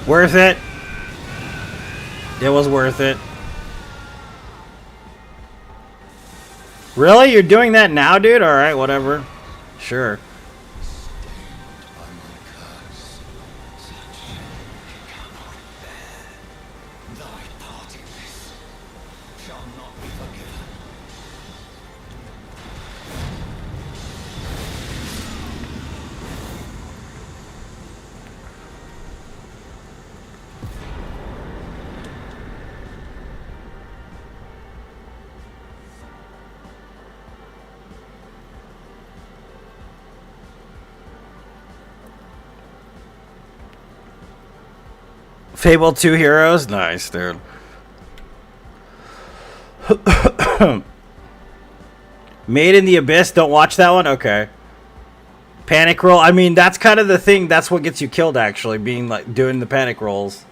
Worth it. It was worth it. Really? You're doing that now, dude? Alright, whatever. Sure. Fable 2 Heroes? Nice, dude. Made in the Abyss? Don't watch that one? Okay. Panic roll? I mean, that's kind of the thing. That's what gets you killed, actually. Being like, doing the panic rolls.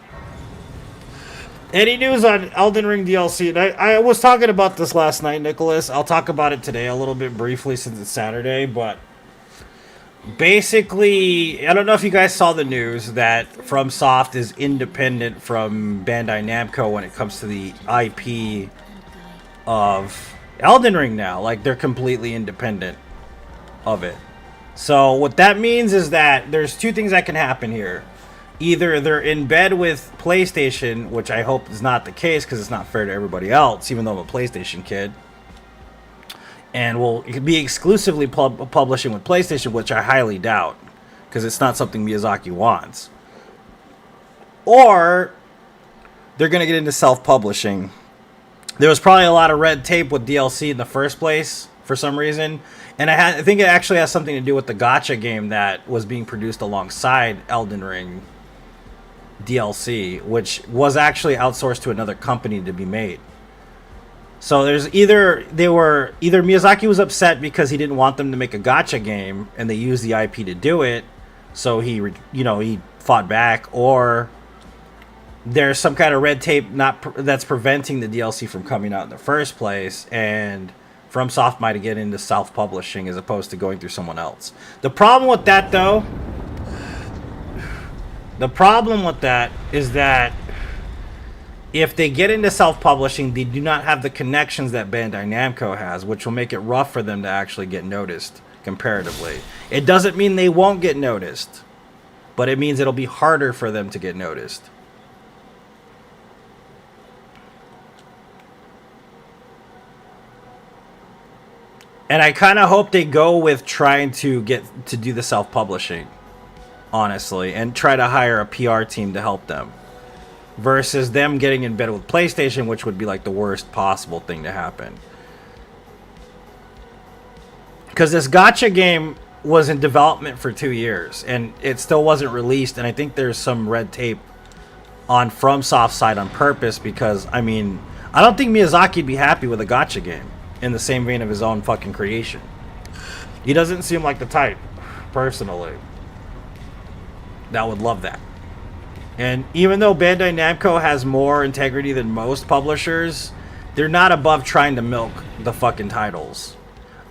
Any news on Elden Ring DLC? And I was talking about this last night, Nicholas. I'll talk about it today a little bit briefly since it's Saturday, but basically, I don't know if you guys saw the news that FromSoft is independent from Bandai Namco when it comes to the IP of Elden Ring now. Like, they're completely independent of it. So what that means is that there's 2 things that can happen here. Either they're in bed with PlayStation, which I hope is not the case because it's not fair to everybody else, even though I'm a PlayStation kid, and will be exclusively publishing with PlayStation, which I highly doubt, because it's not something Miyazaki wants. Or they're going to get into self-publishing. There was probably a lot of red tape with DLC in the first place for some reason. And I think it actually has something to do with the gacha game that was being produced alongside Elden Ring DLC, which was actually outsourced to another company to be made. So there's either Miyazaki was upset because he didn't want them to make a gacha game and they used the IP to do it, so he fought back, or there's some kind of red tape that's preventing the DLC from coming out in the first place, and FromSoft might get into self-publishing as opposed to going through someone else. The problem with that is that if they get into self-publishing, they do not have the connections that Bandai Namco has, which will make it rough for them to actually get noticed comparatively. It doesn't mean they won't get noticed, but it means it'll be harder for them to get noticed. And I kind of hope they go with trying to get to do the self-publishing, honestly, and try to hire a PR team to help them, versus them getting in bed with PlayStation, which would be like the worst possible thing to happen. Because this gacha game was in development for 2 years, and it still wasn't released, and I think there's some red tape on FromSoft's side on purpose, because, I mean, I don't think Miyazaki'd be happy with a gacha game in the same vein of his own fucking creation. He doesn't seem like the type, personally, that would love that. And even though Bandai Namco has more integrity than most publishers, they're not above trying to milk the fucking titles.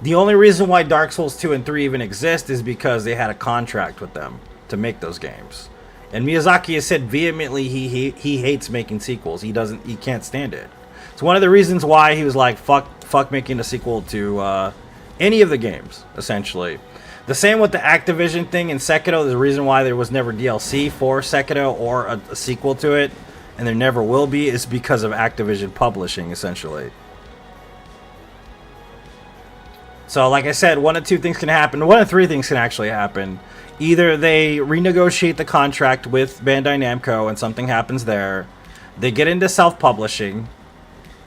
The only reason why Dark Souls 2 and 3 even exist is because they had a contract with them to make those games. And Miyazaki has said vehemently he hates making sequels. He can't stand it. It's one of the reasons why he was like, fuck making a sequel to any of the games, essentially. The same with the Activision thing in Sekiro. The reason why there was never DLC for Sekiro or a sequel to it, and there never will be, is because of Activision publishing, essentially. So, like I said, one of two things can happen. One of three things can actually happen. Either they renegotiate the contract with Bandai Namco and something happens there, they get into self-publishing,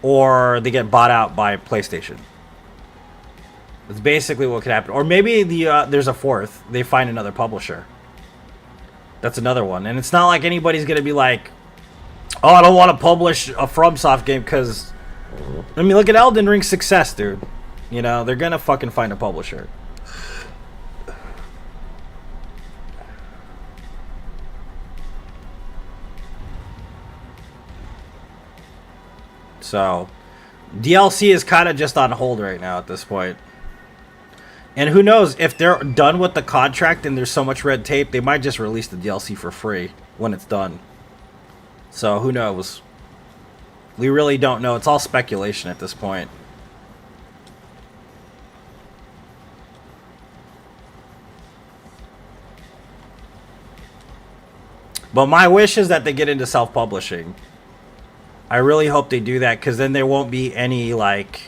or they get bought out by PlayStation. That's basically what could happen. Or maybe there's a fourth. They find another publisher. That's another one. And it's not like anybody's going to be like, oh, I don't want to publish a FromSoft game because, I mean, look at Elden Ring's success, dude. You know, they're going to fucking find a publisher. So, DLC is kind of just on hold right now at this point. And who knows, if they're done with the contract and there's so much red tape, they might just release the DLC for free when it's done. So, who knows? We really don't know. It's all speculation at this point. But my wish is that they get into self-publishing. I really hope they do that, because then there won't be any, like,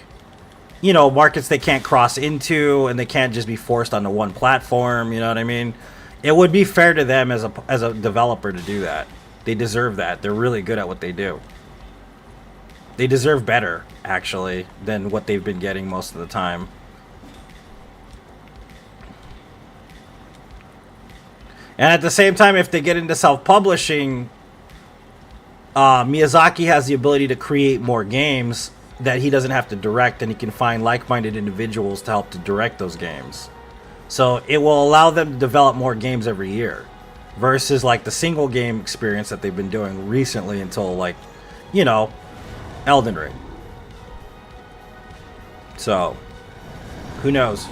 you know, markets they can't cross into, and they can't just be forced onto one platform, you know what I mean? It would be fair to them as a developer to do that. They deserve that. They're really good at what they do. They deserve better, actually, than what they've been getting most of the time. And at the same time, if they get into self-publishing, Miyazaki has the ability to create more games that he doesn't have to direct, and he can find like-minded individuals to help to direct those games. So it will allow them to develop more games every year, versus like the single game experience that they've been doing recently until, like, you know, Elden Ring. So, who knows?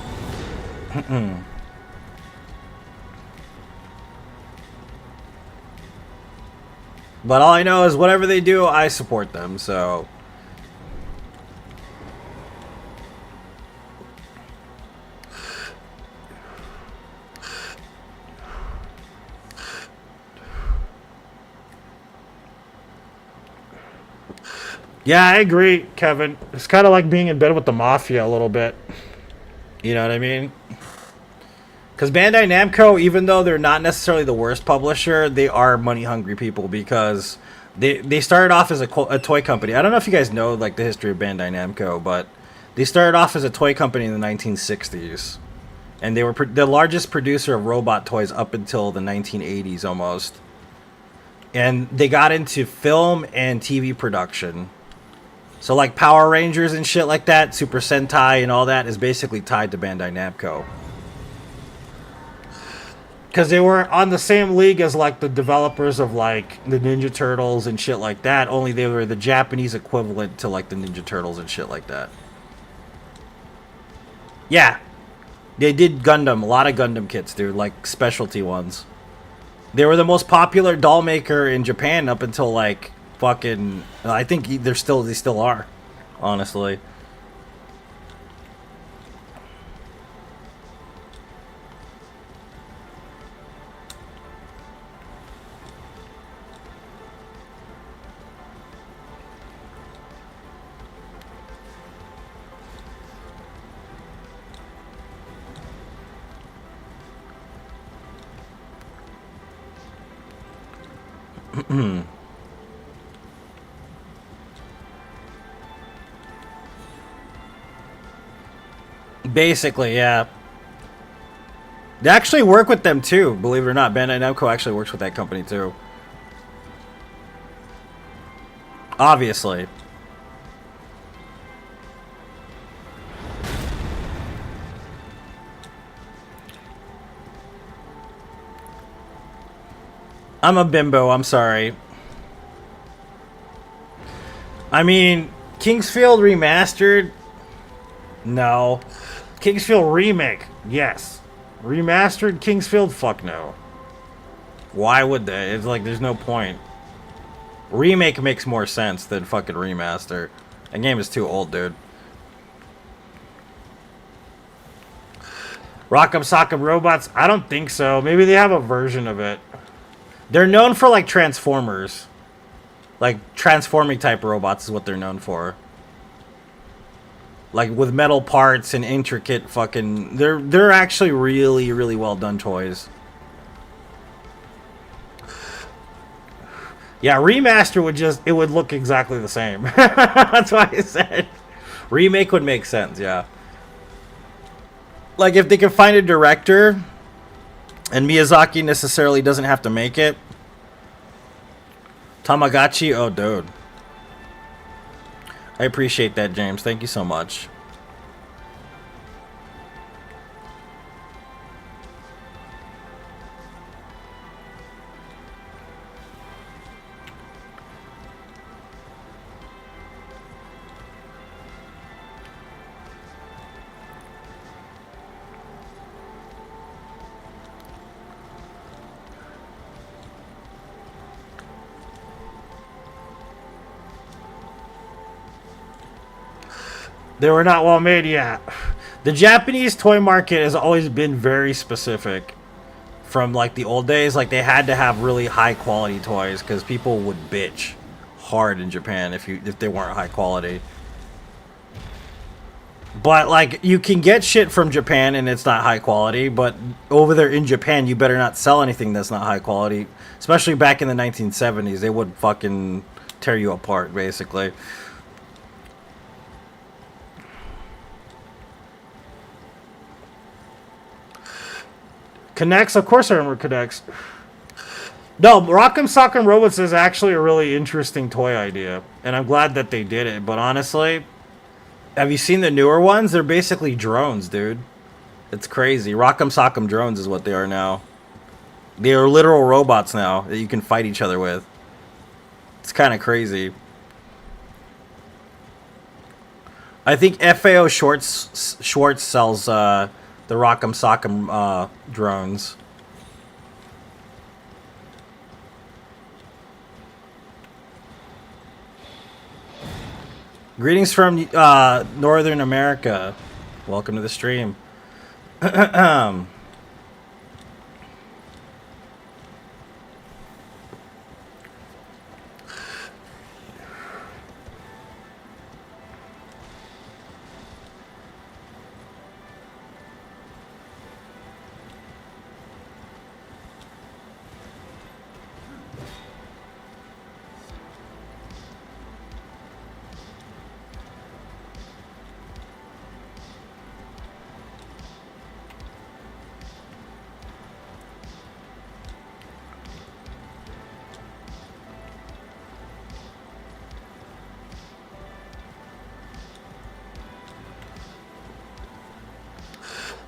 But all I know is whatever they do, I support them, so. Yeah, I agree, Kevin. It's kind of like being in bed with the mafia a little bit. You know what I mean? Because Bandai Namco, even though they're not necessarily the worst publisher, they are money-hungry people, because They started off as a toy company. I don't know if you guys know like the history of Bandai Namco, but they started off as a toy company in the 1960s, and they were the largest producer of robot toys up until the 1980s almost. And they got into film and TV production. So like Power Rangers and shit like that, Super Sentai and all that is basically tied to Bandai Namco. Because they were on the same league as like the developers of like the Ninja Turtles and shit like that, only they were the Japanese equivalent to like the Ninja Turtles and shit like that. Yeah. They did Gundam, a lot of Gundam kits, dude, like specialty ones. They were the most popular doll maker in Japan up until like fucking. I think they still are, honestly. Basically, yeah. They actually work with them too, believe it or not. Bandai Namco actually works with that company too. Obviously. I'm a bimbo, I'm sorry. I mean, Kingsfield Remastered? No. Kingsfield Remake? Yes. Remastered Kingsfield? Fuck no. Why would they? It's like, there's no point. Remake makes more sense than fucking remaster. That game is too old, dude. Rock'em Sock'em Robots? I don't think so. Maybe they have a version of it. They're known for like Transformers. Like transforming type robots is what they're known for. Like with metal parts and intricate fucking they're actually really, really well done toys. Yeah, remaster would look exactly the same. That's why I said remake would make sense, yeah. Like if they can find a director and Miyazaki necessarily doesn't have to make it. Tamagotchi, oh dude. I appreciate that, James. Thank you so much. They were not well made yet. The Japanese toy market has always been very specific. From like the old days, like they had to have really high quality toys because people would bitch hard in Japan if they weren't high quality. But like you can get shit from Japan and it's not high quality, but over there in Japan you better not sell anything that's not high quality. Especially back in the 1970s, they would fucking tear you apart basically. Connects? Of course I remember Connects. No, Rock'em Sock'em Robots is actually a really interesting toy idea. And I'm glad that they did it. But honestly, have you seen the newer ones? They're basically drones, dude. It's crazy. Rock'em Sock'em drones is what they are now. They are literal robots now that you can fight each other with. It's kind of crazy. I think FAO Schwartz sells... the Rock'em Sock'em drones. Greetings from Northern America. Welcome to the stream.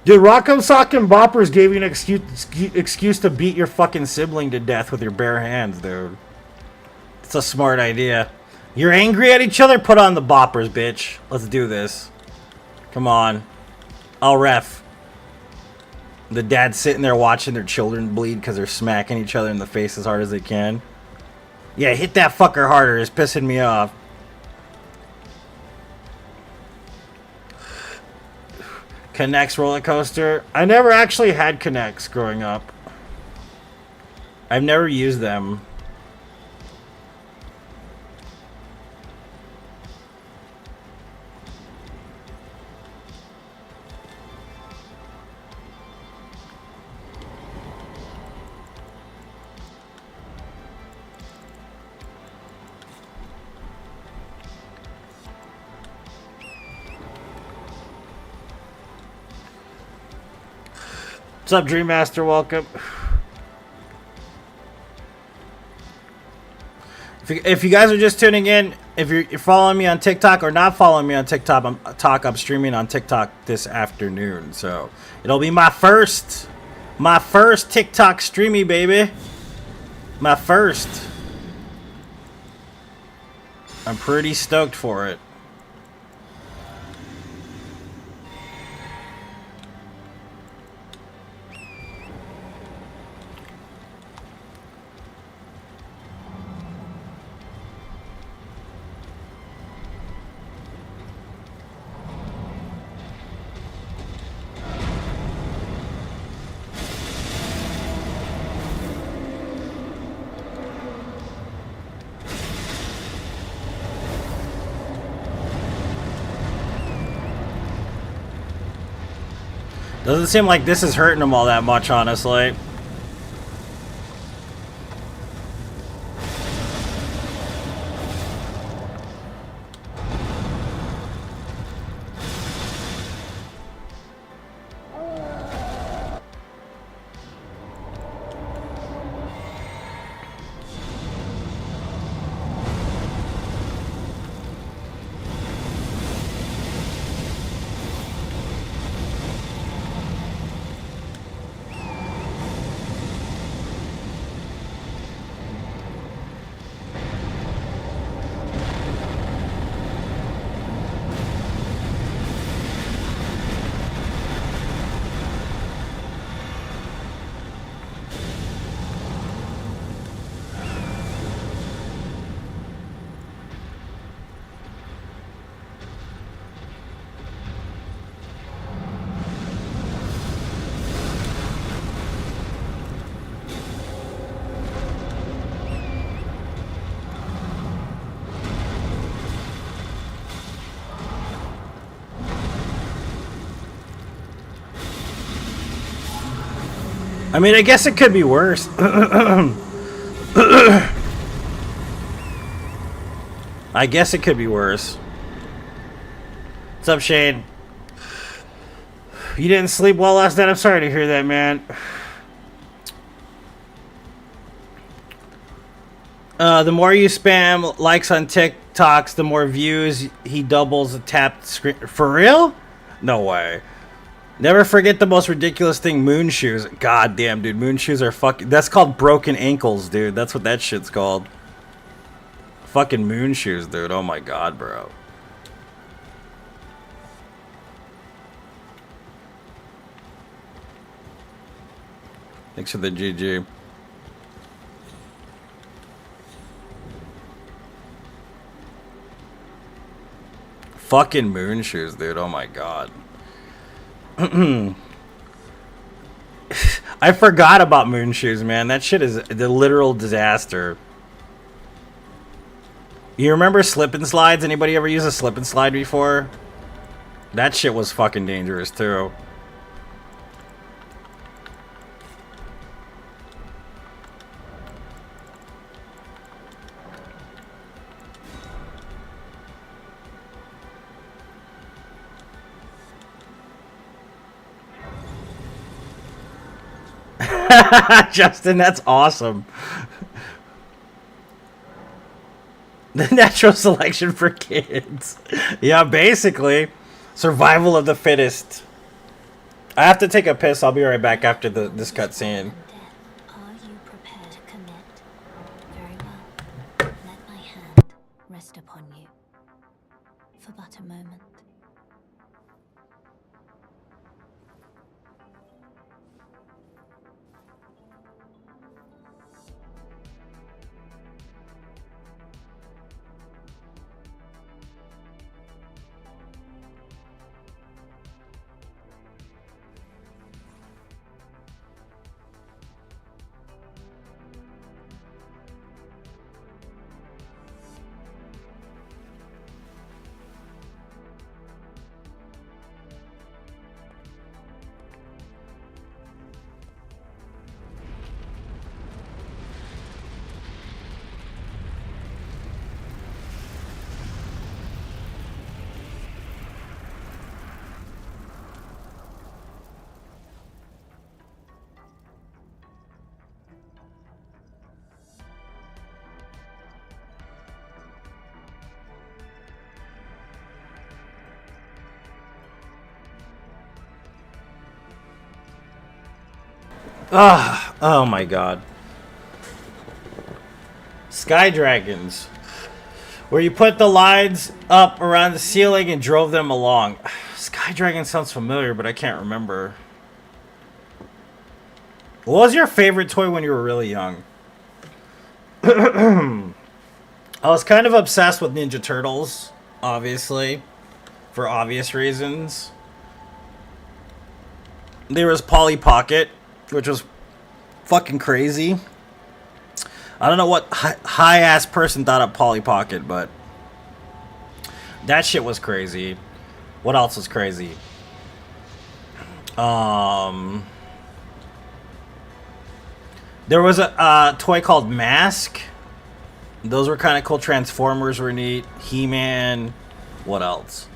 Dude, Rock'em Sock'em Boppers gave you an excuse to beat your fucking sibling to death with your bare hands, dude. It's a smart idea. You're angry at each other? Put on the boppers, bitch. Let's do this. Come on. I'll ref. The dad's sitting there watching their children bleed because they're smacking each other in the face as hard as they can. Yeah, hit that fucker harder. It's pissing me off. Connects roller coaster. I never actually had Connects growing up. I've never used them. What's up, Dream Master? Welcome. If you guys are just tuning in, if you're following me on TikTok or not following me on TikTok, I'm streaming on TikTok this afternoon. So it'll be my first TikTok streamy, baby. My first. I'm pretty stoked for it. Doesn't seem like this is hurting them all that much, honestly. I mean, I guess it could be worse. I guess it could be worse. What's up, Shane? You didn't sleep well last night? I'm sorry to hear that, man. The more you spam likes on TikToks, the more views. He doubles the tapped screen. For real? No way. Never forget the most ridiculous thing, moon shoes. God damn, dude, moon shoes are fucking... That's called broken ankles, dude. That's what that shit's called. Fucking moon shoes, dude. Oh my god, bro. Thanks for the GG. Fucking moon shoes, dude. Oh my god. I forgot about moon shoes, man. That shit is the literal disaster. You remember slip and slides? Anybody ever use a slip and slide before? That shit was fucking dangerous too. Justin, that's awesome. The natural selection for kids. Yeah, basically. Survival of the fittest. I have to take a piss. I'll be right back after this cutscene. And death, are you prepared to commit? Very well. Let my hand rest upon you for but a moment. Ah, oh my god. Sky Dragons. Where you put the lines up around the ceiling and drove them along. Sky Dragon sounds familiar, but I can't remember. What was your favorite toy when you were really young? I was kind of obsessed with Ninja Turtles, obviously, for obvious reasons. There was Polly Pocket, which was fucking crazy. I don't know what high-ass person thought of Polly Pocket, but that shit was crazy. What else was crazy? There was a toy called Mask. Those were kind of cool. Transformers were neat. He-Man. What else?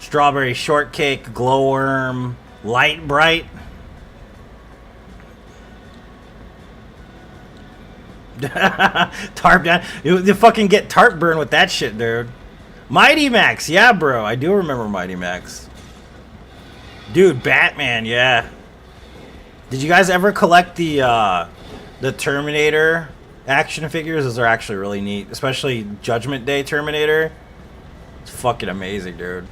Strawberry Shortcake, Glowworm, Light Bright. Tarp down. You fucking get tarp burn with that shit, dude. Mighty Max. Yeah, bro. I do remember Mighty Max. Dude, Batman. Yeah. Did you guys ever collect the Terminator action figures? Those are actually really neat. Especially Judgment Day Terminator. It's fucking amazing, dude.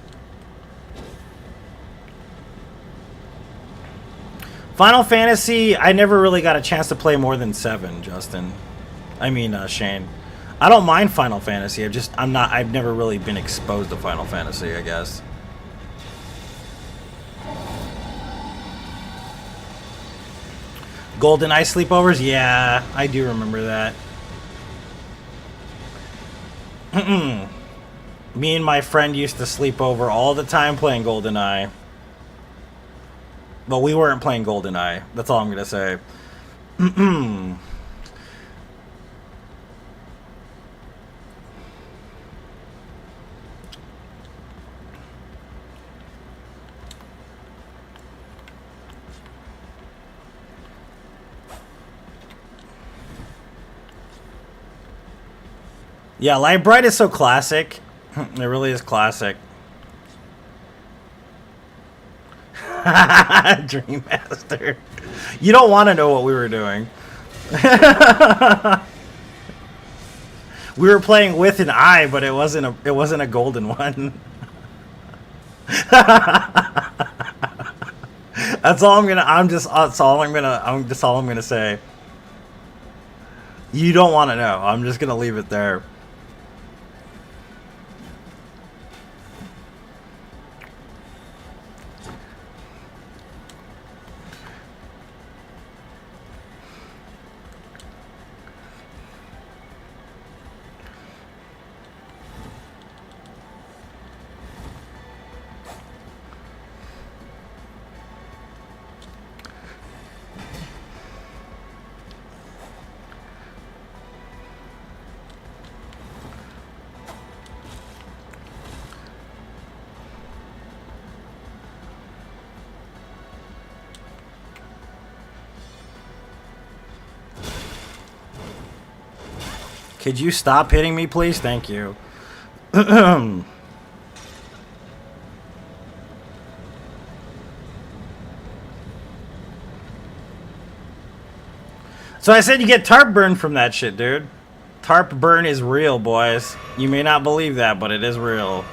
Final Fantasy, I never really got a chance to play more than 7, Justin. I mean, Shane. I don't mind Final Fantasy. I've never really been exposed to Final Fantasy, I guess. GoldenEye sleepovers? Yeah, I do remember that. Me and my friend used to sleep over all the time playing GoldenEye. But we weren't playing GoldenEye. That's all I'm going to say. Yeah, Light Bright is so classic. It really is classic. Dream Master. You don't want to know what we were doing. We were playing with an eye, but it wasn't a golden one. That's all I'm gonna say. You don't want to know. I'm just gonna leave it there. Could you stop hitting me, please? Thank you. So I said you get tarp burn from that shit, dude. Tarp burn is real, boys. You may not believe that, but it is real.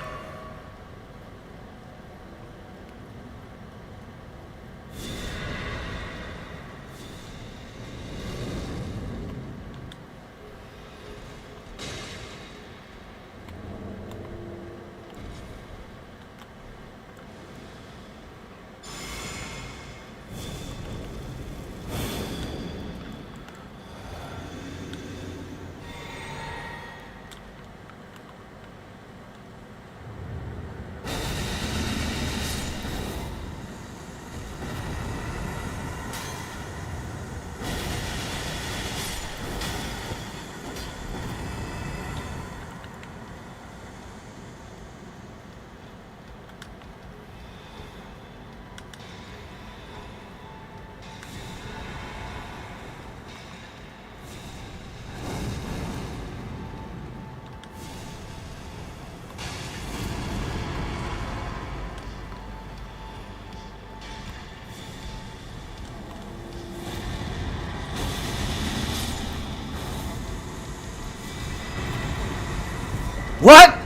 What?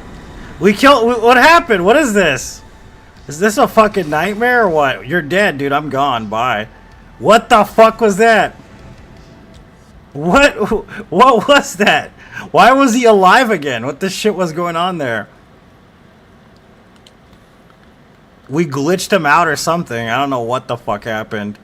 We killed. What happened? What is this? Is this a fucking nightmare or what? You're dead, dude. I'm gone. Bye. What the fuck was that? What? What was that? Why was he alive again? What the shit was going on there? We glitched him out or something. I don't know what the fuck happened.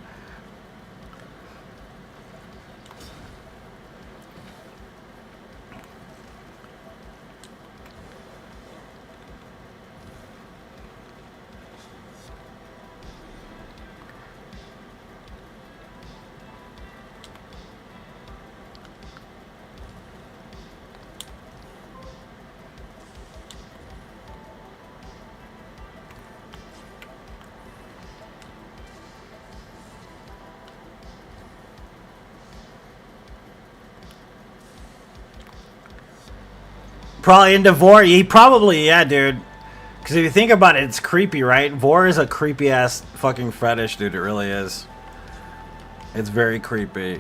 Probably into Vor. He probably, yeah, dude. Because if you think about it, it's creepy, right? Vor is a creepy ass fucking fetish, dude. It really is. It's very creepy.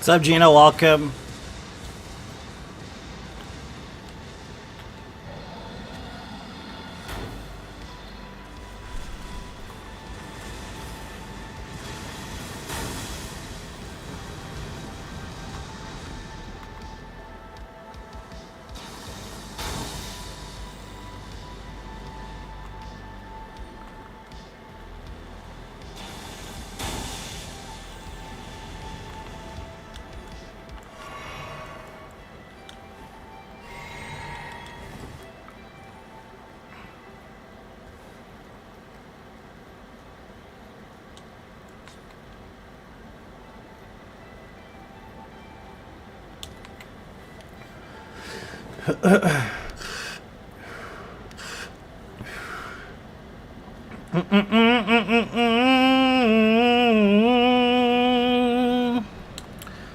What's up, Gina? Welcome.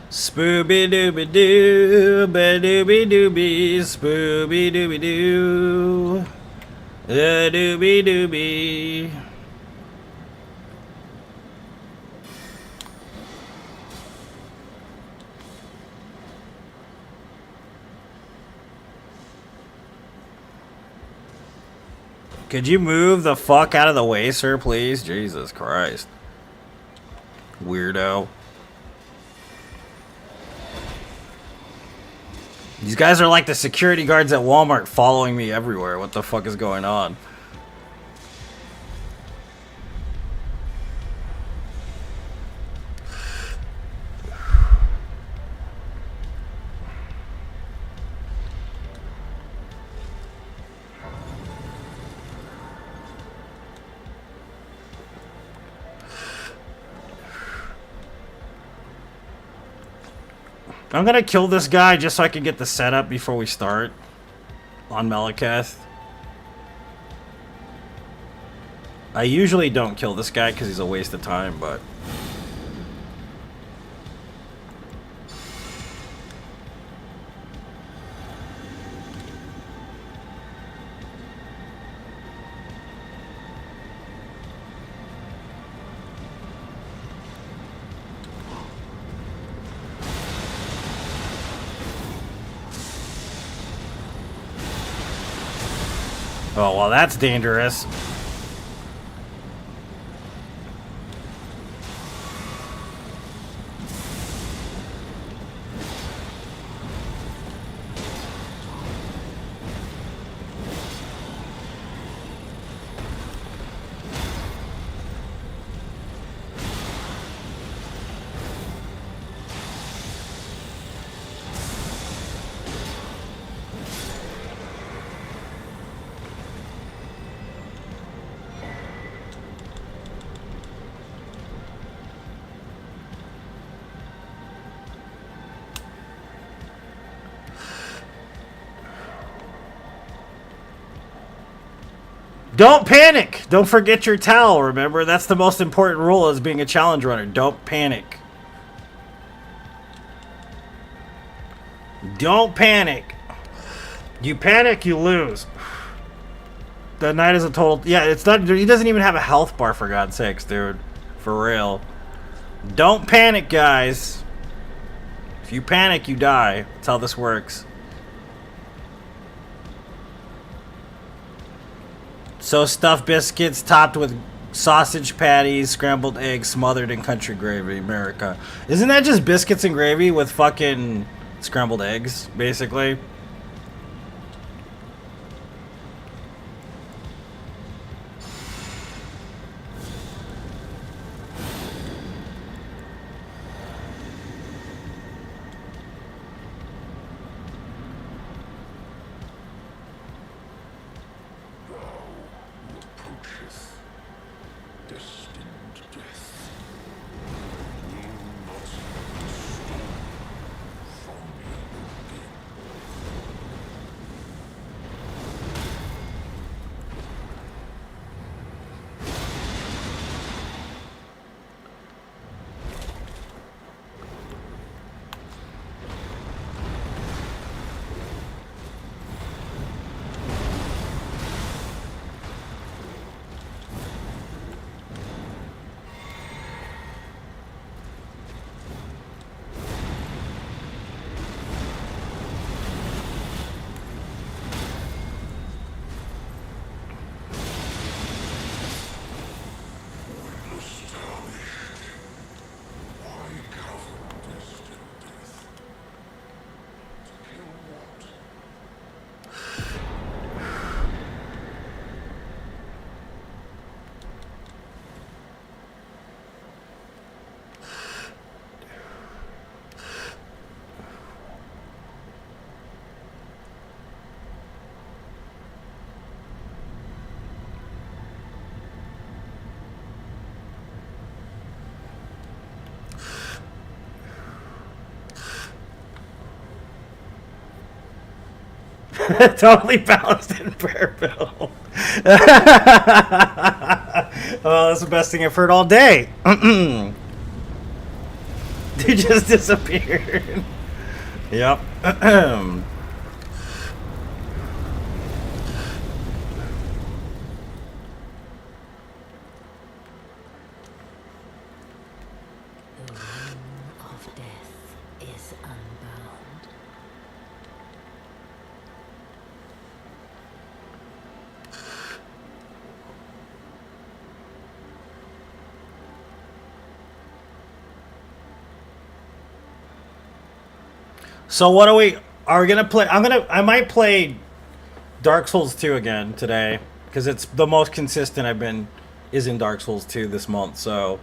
Spooby dooby doo, ba dooby dooby, spooby dooby doo, dooby dooby. Could you move the fuck out of the way, sir, please? Jesus Christ. Weirdo. These guys are like the security guards at Walmart following me everywhere. What the fuck is going on? I'm gonna kill this guy just so I can get the setup before we start on Malekith. I usually don't kill this guy because he's a waste of time, but... Oh, well, that's dangerous. Don't panic! Don't forget your towel, remember? That's the most important rule as being a challenge runner. Don't panic. Don't panic. You panic, you lose. The knight is a total... Yeah, it's not... He doesn't even have a health bar, for God's sakes, dude. For real. Don't panic, guys. If you panic, you die. That's how this works. So stuffed biscuits topped with sausage patties, scrambled eggs, smothered in country gravy, America. Isn't that just biscuits and gravy with fucking scrambled eggs, basically? Totally balanced in prayer bill. Oh, that's the best thing I've heard all day. They just disappeared. Yep. Of death is unbound. So what are we Are we gonna play? I might play Dark Souls 2 again today because it's the most consistent I've been is in Dark Souls 2 this month. So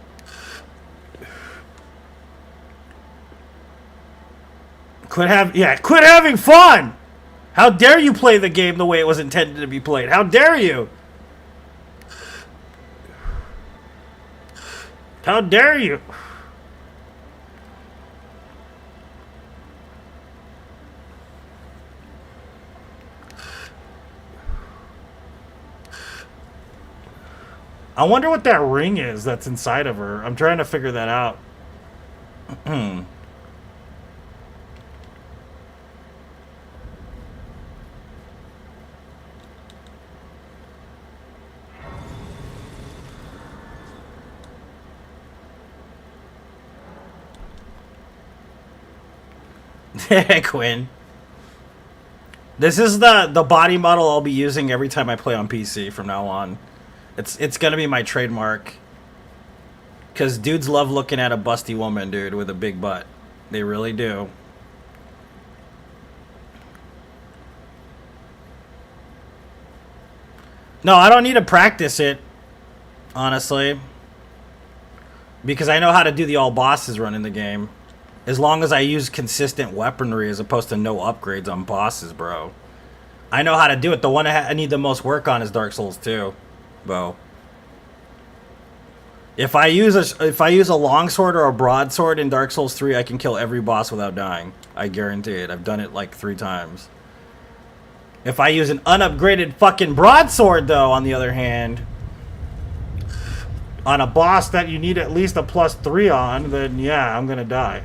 quit having fun. How dare you play the game the way it was intended to be played? How dare you? How dare you? I wonder what that ring is that's inside of her. I'm trying to figure that out. Quinn. This is the body model I'll be using every time I play on PC from now on. It's gonna be my trademark. Cause dudes love looking at a busty woman, dude, with a big butt. They really do. No, I don't need to practice it, honestly. Because I know how to do the all bosses run in the game. As long as I use consistent weaponry as opposed to no upgrades on bosses, bro. I know how to do it. The one I need the most work on is Dark Souls 2. Bo. If I use a longsword or a broadsword in Dark Souls 3, I can kill every boss without dying. I guarantee it. I've done it like 3 times. If I use an unupgraded fucking broadsword, though, on the other hand, on a boss that you need at least a +3 on, then yeah, I'm gonna die.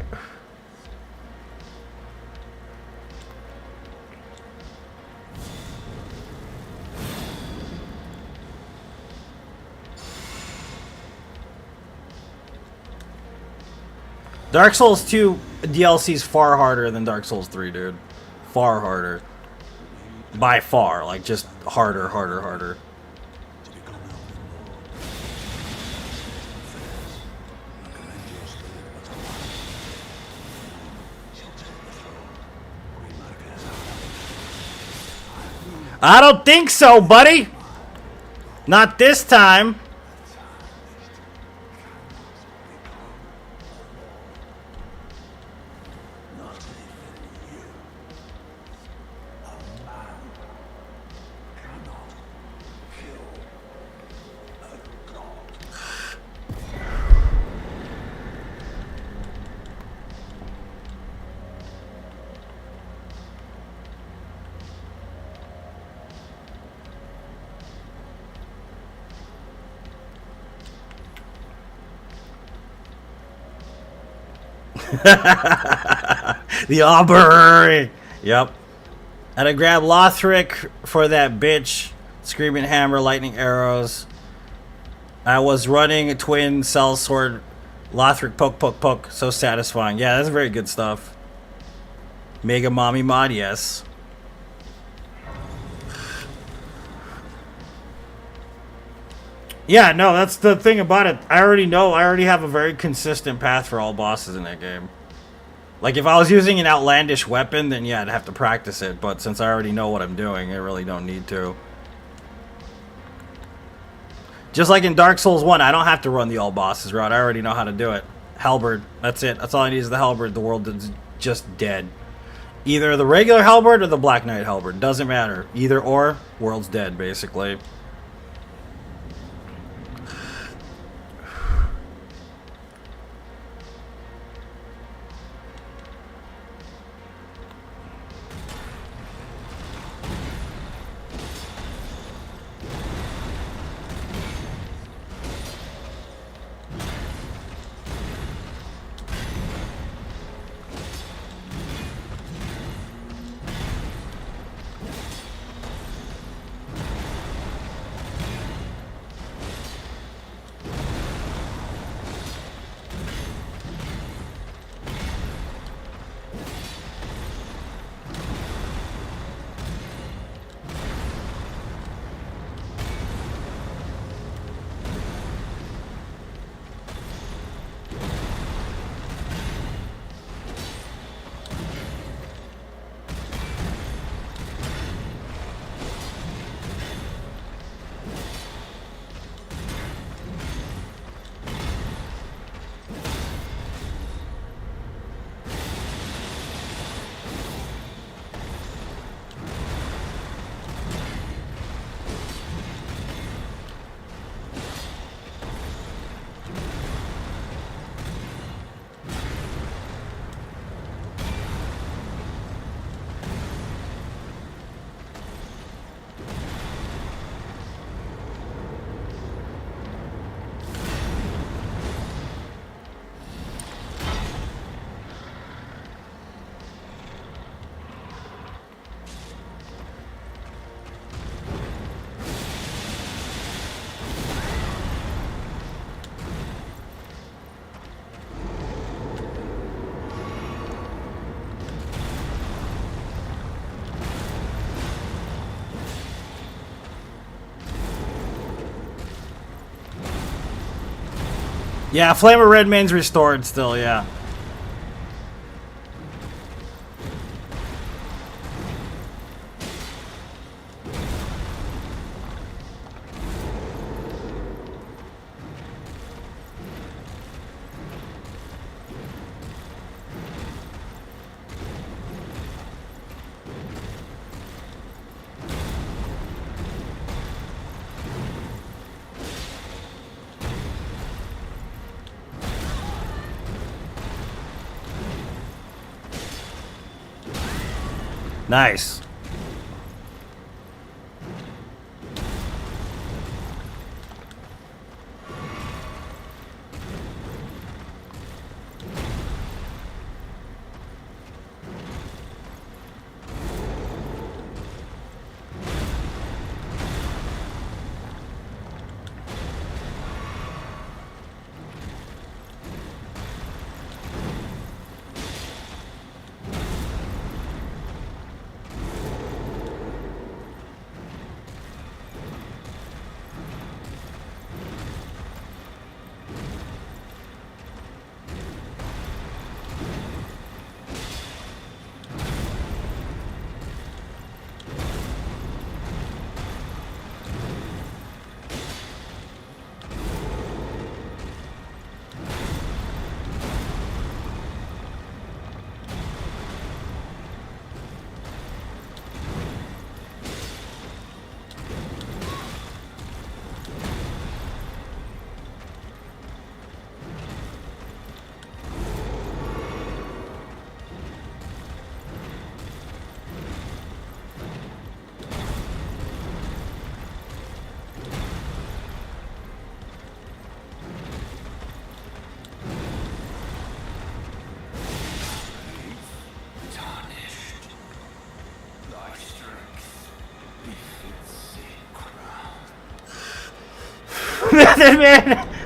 Dark Souls 2 DLC is far harder than Dark Souls 3, dude. Far harder. By far. Like, just harder, harder, harder. I don't think so, buddy. Not this time. The Aubrey. Yep. And I grabbed Lothric for that bitch. Screaming hammer, lightning arrows. I was running a twin cell sword. Lothric poke, poke, poke. So satisfying. Yeah, that's very good stuff. Mega Mommy Mod, yes. Yeah, no, that's the thing about it. I already know. I already have a very consistent path for all bosses in that game. Like, if I was using an outlandish weapon, then yeah, I'd have to practice it. But since I already know what I'm doing, I really don't need to. Just like in Dark Souls 1, I don't have to run the all bosses route. I already know how to do it. Halberd. That's it. That's all I need is the halberd. The world is just dead. Either the regular halberd or the Black Knight halberd. Doesn't matter. Either or, world's dead, basically. Yeah, Flame of Red Mane's restored still, yeah. Nice. Tarnished. Thy strength befits a crown.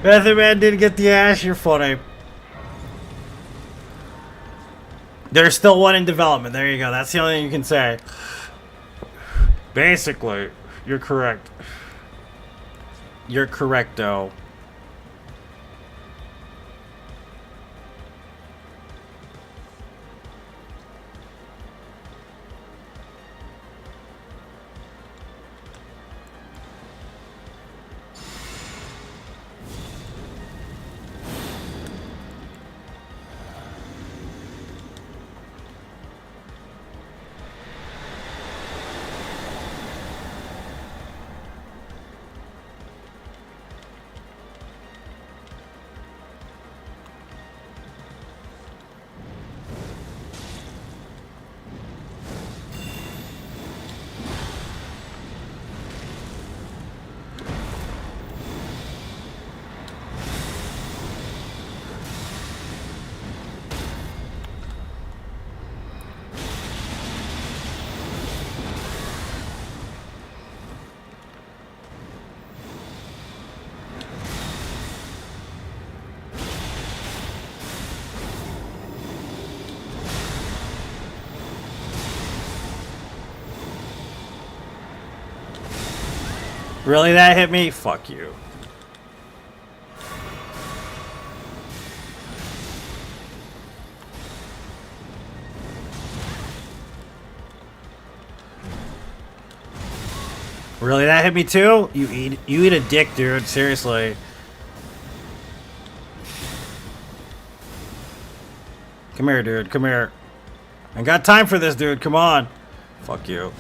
Method Man didn't get the ash. You're funny. There's still one in development. There you go. That's the only thing you can say. Basically, you're correct. You're correcto. Really, that hit me? Fuck you. Really, that hit me too? You eat a dick, dude. Seriously. Come here, dude. Come here. I got time for this, dude. Come on. Fuck you.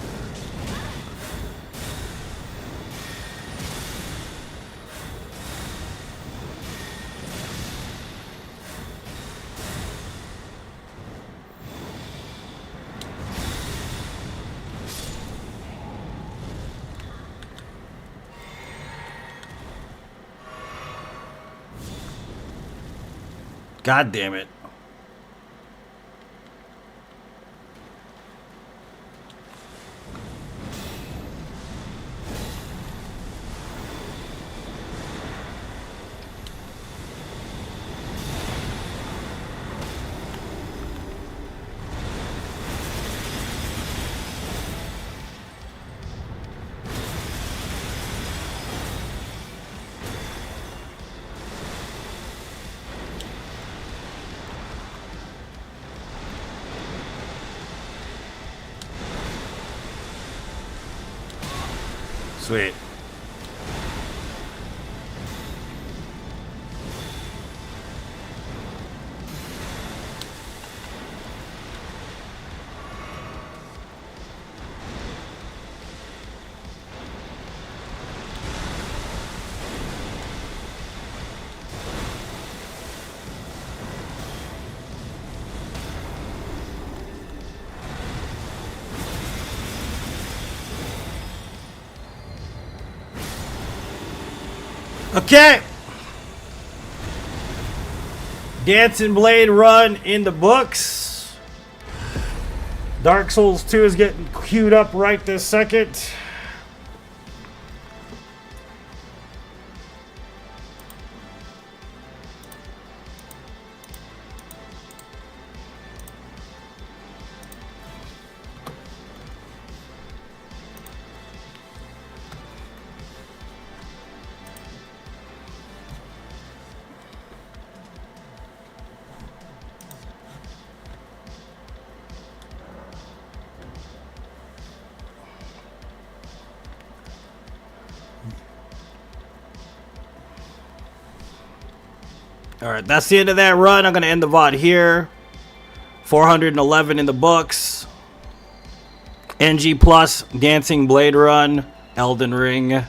God damn it. Sweet. Okay. Dancing Blade run in the books. Dark Souls 2 is getting queued up right this second. Alright, that's the end of that run. I'm going to end the VOD here. 411 in the books. NG Plus, Dancing Blade Run, Elden Ring.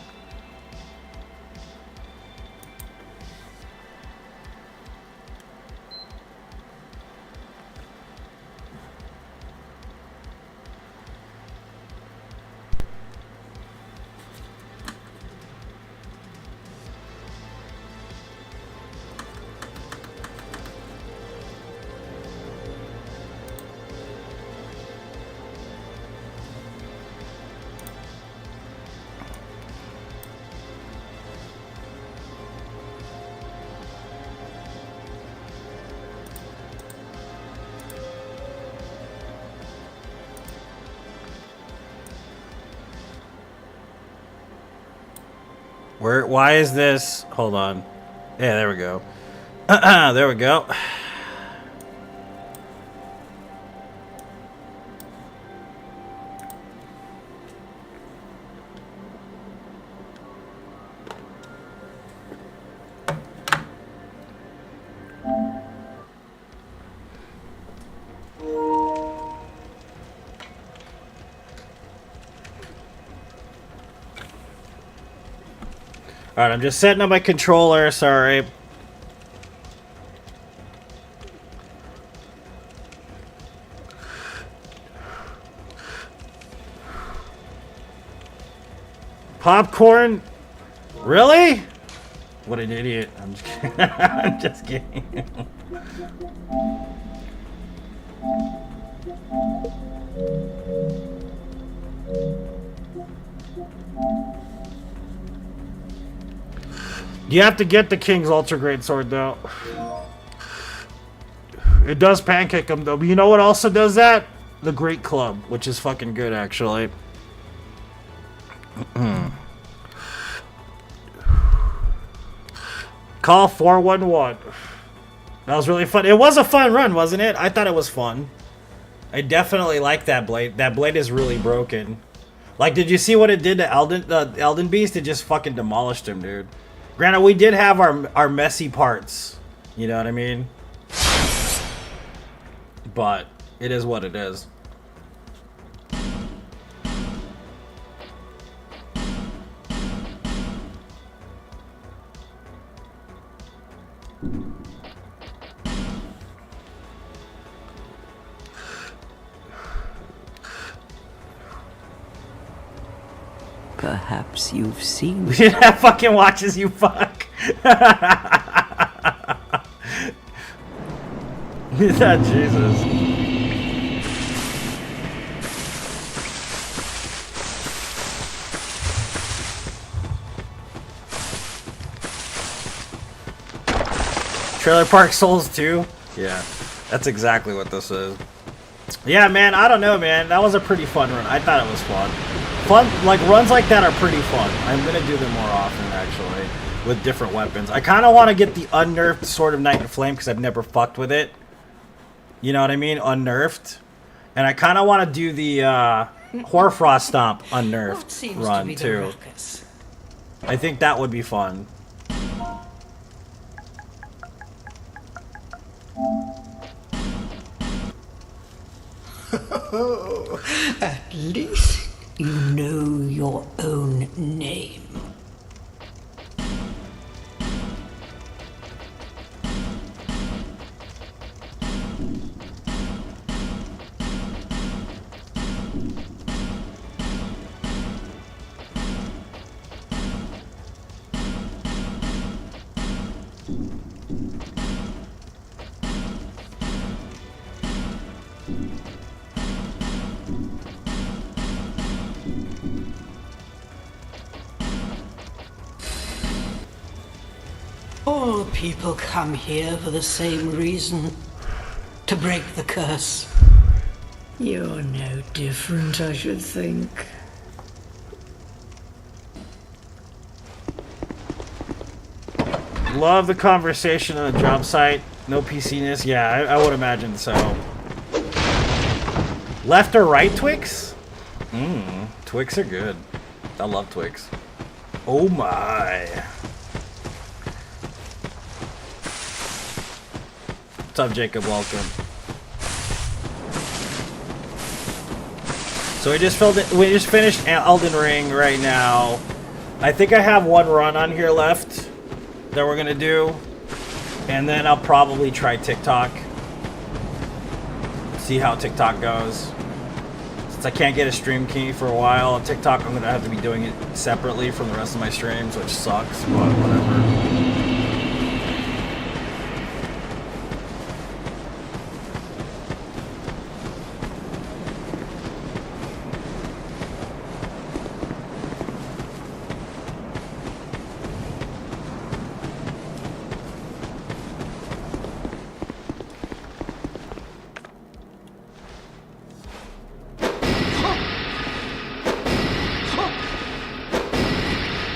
Why is this? Hold on. Yeah, there we go. There we go. Alright, I'm just setting up my controller, sorry. Popcorn? Really? What an idiot. I'm just kidding. I'm just kidding. You have to get the King's Ultra Great Sword, though. It does pancake them, though. But you know what also does that? The Great Club, which is fucking good, actually. Call 411. That was really fun. It was a fun run, wasn't it? I thought it was fun. I definitely like that blade. That blade is really broken. Like, did you see what it did to Elden Beast? It just fucking demolished him, dude. Granted, we did have our messy parts. You know what I mean? But it is what it is. Perhaps you've seen That fucking watches you fuck. Jesus. Trailer Park Souls 2? Yeah, that's exactly what this is. Yeah, man, I don't know, man. That was a pretty fun run. I thought it was fun. Like, runs like that are pretty fun. I'm gonna do them more often, actually, with different weapons. I kind of want to get the unnerfed Sword of Night and Flame, because I've never fucked with it. You know what I mean? Unnerfed. And I kind of want to do the Hoarfrost Stomp What unnerfed seems to run be the too. ruckus? I think that would be fun. At least you know your own name. All people come here for the same reason. To break the curse. You're no different, I should think. Love the conversation on the job site. No PC-ness. Yeah, I would imagine so. Left or right Twix? Twix are good. I love Twix. Oh my. What's up, Jacob? Welcome. So we just finished Elden Ring right now. I think I have one run on here left that we're gonna do, and then I'll probably try TikTok. See how TikTok goes. Since I can't get a stream key for a while on TikTok, I'm gonna have to be doing it separately from the rest of my streams, which sucks, but whatever.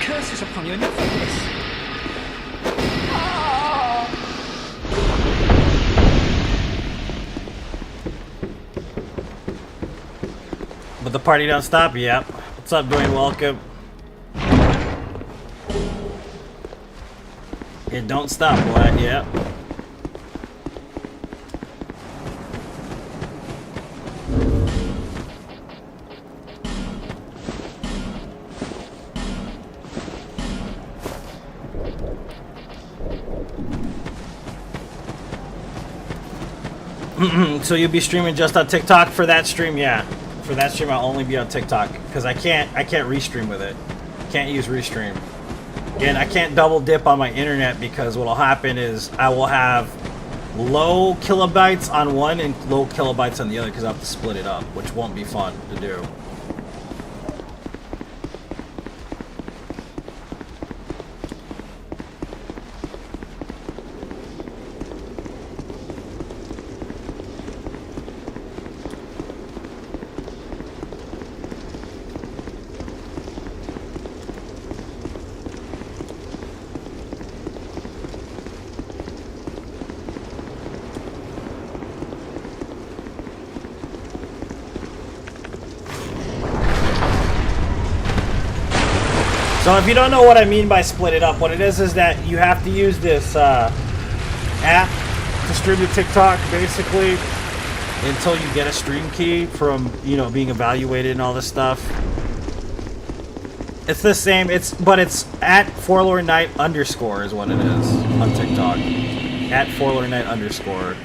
Curses upon you, enough of this. But the party don't stop. Yep. What's up, Dwayne? Welcome. It don't stop, boy. Yep. So you'll be streaming just on TikTok for that stream? Yeah. For that stream, I'll only be on TikTok because I can't restream with it. Can't use restream. Again, I can't double dip on my internet because what'll happen is I will have low kilobytes on one and low kilobytes on the other because I have to split it up, which won't be fun to do. So if you don't know what I mean by split it up, what it is that you have to use this app to stream to TikTok, basically, until you get a stream key from, you know, being evaluated and all this stuff. It's the same, but it's at forlornknight_ is what it is on TikTok. At forlornknight_.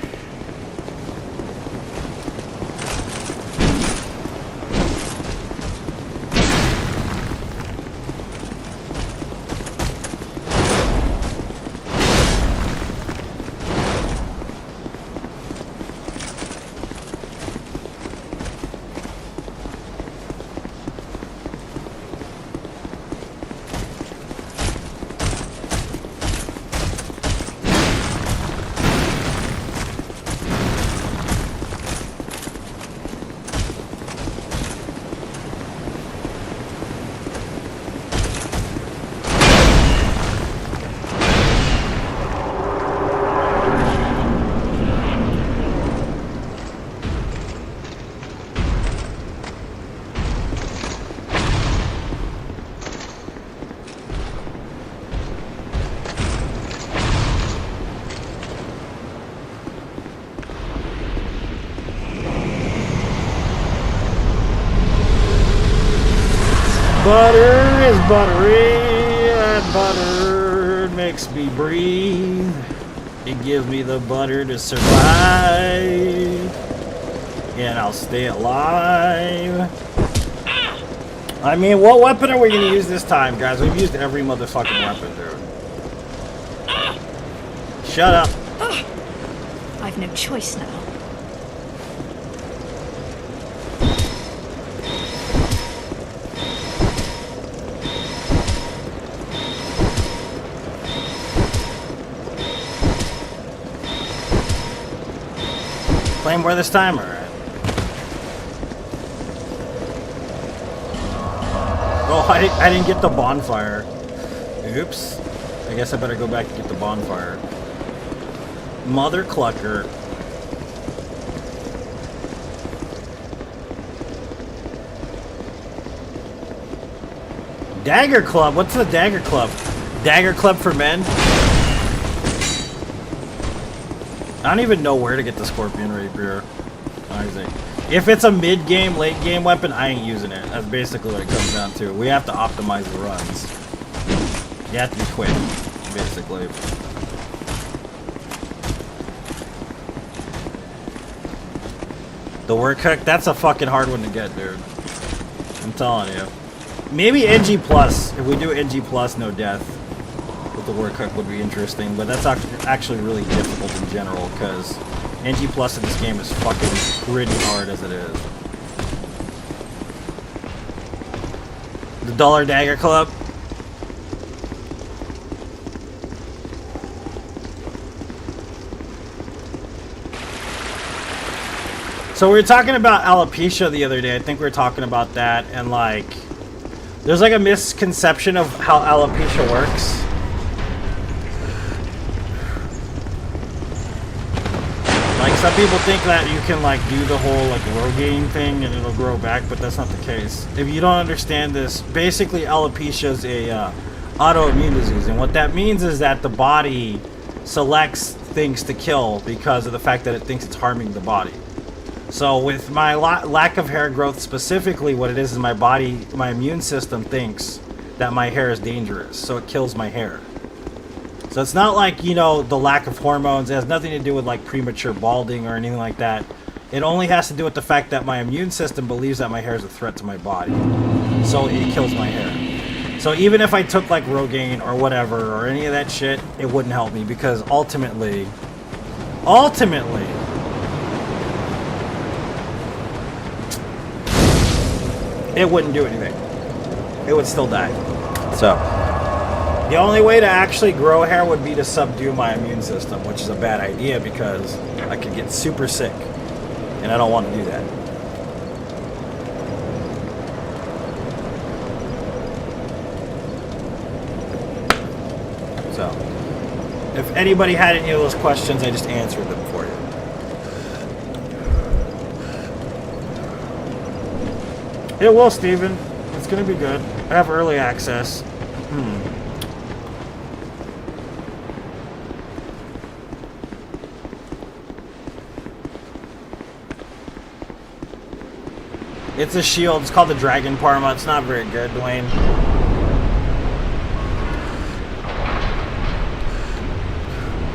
butter is buttery, and butter makes me breathe. It gives me the butter to survive, and I'll stay alive. I mean, what weapon are we gonna use this time, guys? We've used every motherfucking weapon, dude. Shut up. I've no choice now. Flame where this time, alright. Oh, I didn't get the bonfire. Oops. I guess I better go back and get the bonfire. Mother clucker. Dagger Club? What's the Dagger Club? Dagger Club for men? I don't even know where to get the Scorpion Rapier. Honestly. If it's a mid-game, late-game weapon, I ain't using it. That's basically what it comes down to. We have to optimize the runs. You have to be quick, basically. The work hook, that's a fucking hard one to get, dude. I'm telling you. Maybe NG Plus. If we do NG Plus, no death with the work hook would be interesting, but that's actually really difficult in general because NG Plus in this game is fucking pretty hard as it is. The Dollar Dagger Club. So we were talking about alopecia the other day. I think we were talking about that, and like, there's like a misconception of how alopecia works. Like, some people think that you can like do the whole like Rogaine thing and it'll grow back, but that's not the case. If you don't understand this, basically alopecia is a autoimmune disease, and what that means is that the body selects things to kill because of the fact that it thinks it's harming the body. So with my lack of hair growth specifically, what it is my body, my immune system thinks that my hair is dangerous, so it kills my hair. So it's not like, you know, the lack of hormones. It has nothing to do with like premature balding or anything like that. It only has to do with the fact that my immune system believes that my hair is a threat to my body. So it kills my hair. So even if I took like Rogaine or whatever or any of that shit, it wouldn't help me because ultimately, it wouldn't do anything. It would still die. So the only way to actually grow hair would be to subdue my immune system, which is a bad idea because I could get super sick, and I don't want to do that. So, if anybody had any of those questions, I just answered them for you. It will, Steven. It's going to be good. I have early access. It's a shield. It's called the Dragon Parma. It's not very good, Dwayne.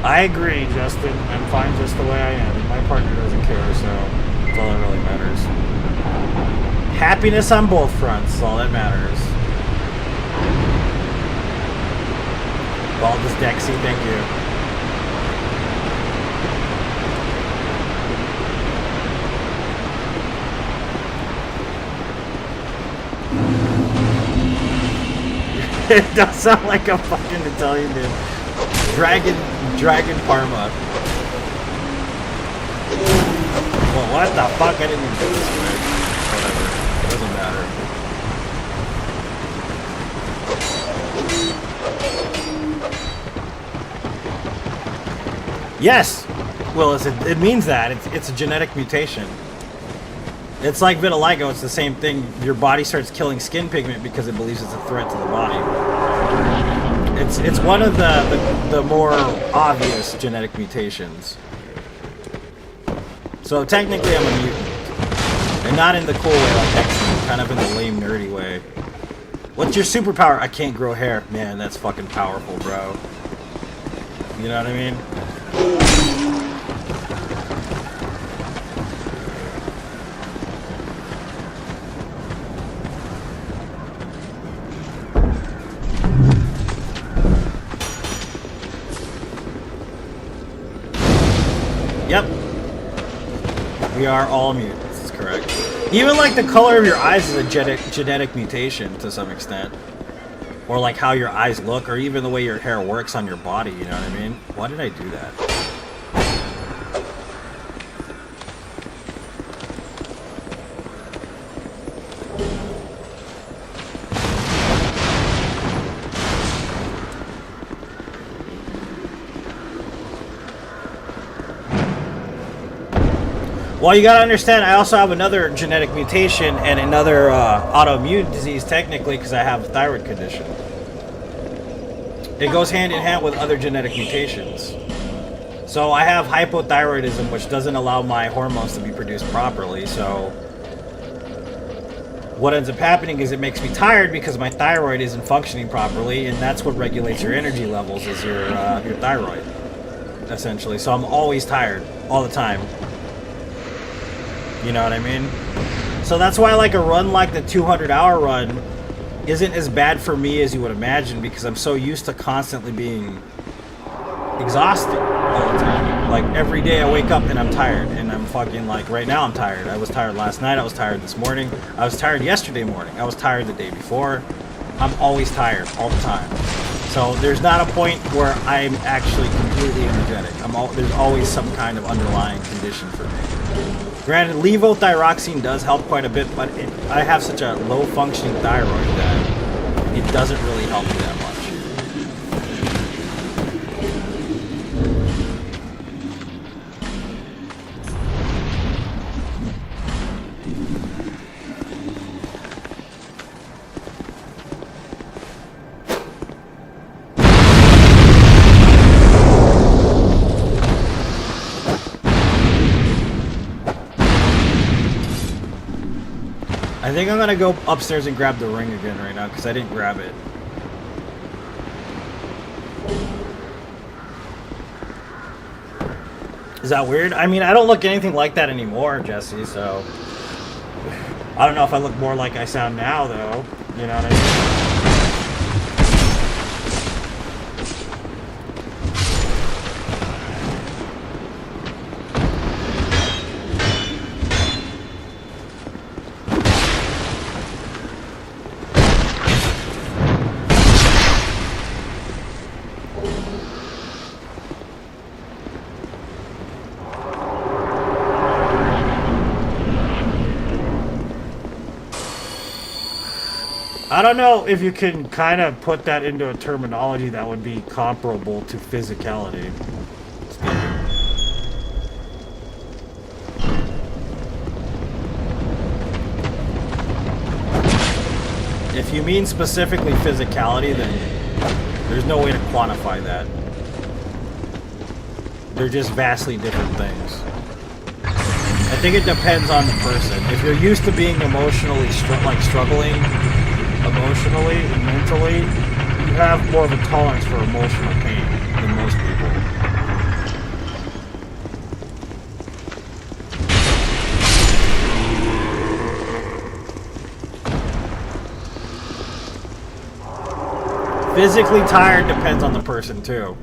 I agree, Justin. I'm fine just the way I am. My partner doesn't care, so that's all that really matters. Happiness on both fronts is all that matters. Baldus Dexy, thank you. It does sound like a fucking Italian dude. Dragon Parma. Well, what the fuck? I didn't even do this right. Whatever. It doesn't matter. Yes! Well, it means that. It's a genetic mutation. It's like vitiligo. It's the same thing. Your body starts killing skin pigment because it believes it's a threat to the body. It's one of the more obvious genetic mutations. So technically I'm a mutant. And not in the cool way like X-Men, kind of in the lame nerdy way. What's your superpower? I can't grow hair. Man, that's fucking powerful, bro. You know what I mean? Yep. We are all mutants, that's correct. Even like the color of your eyes is a genetic mutation to some extent. Or like how your eyes look, or even the way your hair works on your body, you know what I mean? Why did I do that? Well, you gotta understand, I also have another genetic mutation and another autoimmune disease, technically, because I have a thyroid condition. It goes hand in hand with other genetic mutations. So I have hypothyroidism, which doesn't allow my hormones to be produced properly, so what ends up happening is it makes me tired because my thyroid isn't functioning properly, and that's what regulates your energy levels, is your thyroid, essentially. So I'm always tired, all the time. You know what I mean? So that's why like a run like the 200-hour run isn't as bad for me as you would imagine, because I'm so used to constantly being exhausted all the time. Like every day I wake up and I'm tired, and I'm fucking like, right now I'm tired. I was tired last night, I was tired this morning, I was tired yesterday morning, I was tired the day before. I'm always tired all the time. So there's not a point where I'm actually completely energetic. There's always some kind of underlying condition for me. Granted, levothyroxine does help quite a bit, but I have such a low-functioning thyroid that it doesn't really help me that much. I think I'm gonna go upstairs and grab the ring again right now, because I didn't grab it. Is that weird? I mean, I don't look anything like that anymore, Jesse, so... I don't know if I look more like I sound now, though. You know what I mean? I don't know if you can kind of put that into a terminology that would be comparable to physicality. If you mean specifically physicality, then there's no way to quantify that. They're just vastly different things. I think it depends on the person. If you're used to being emotionally struggling emotionally and mentally, you have more of a tolerance for emotional pain than most people. Physically tired depends on the person too.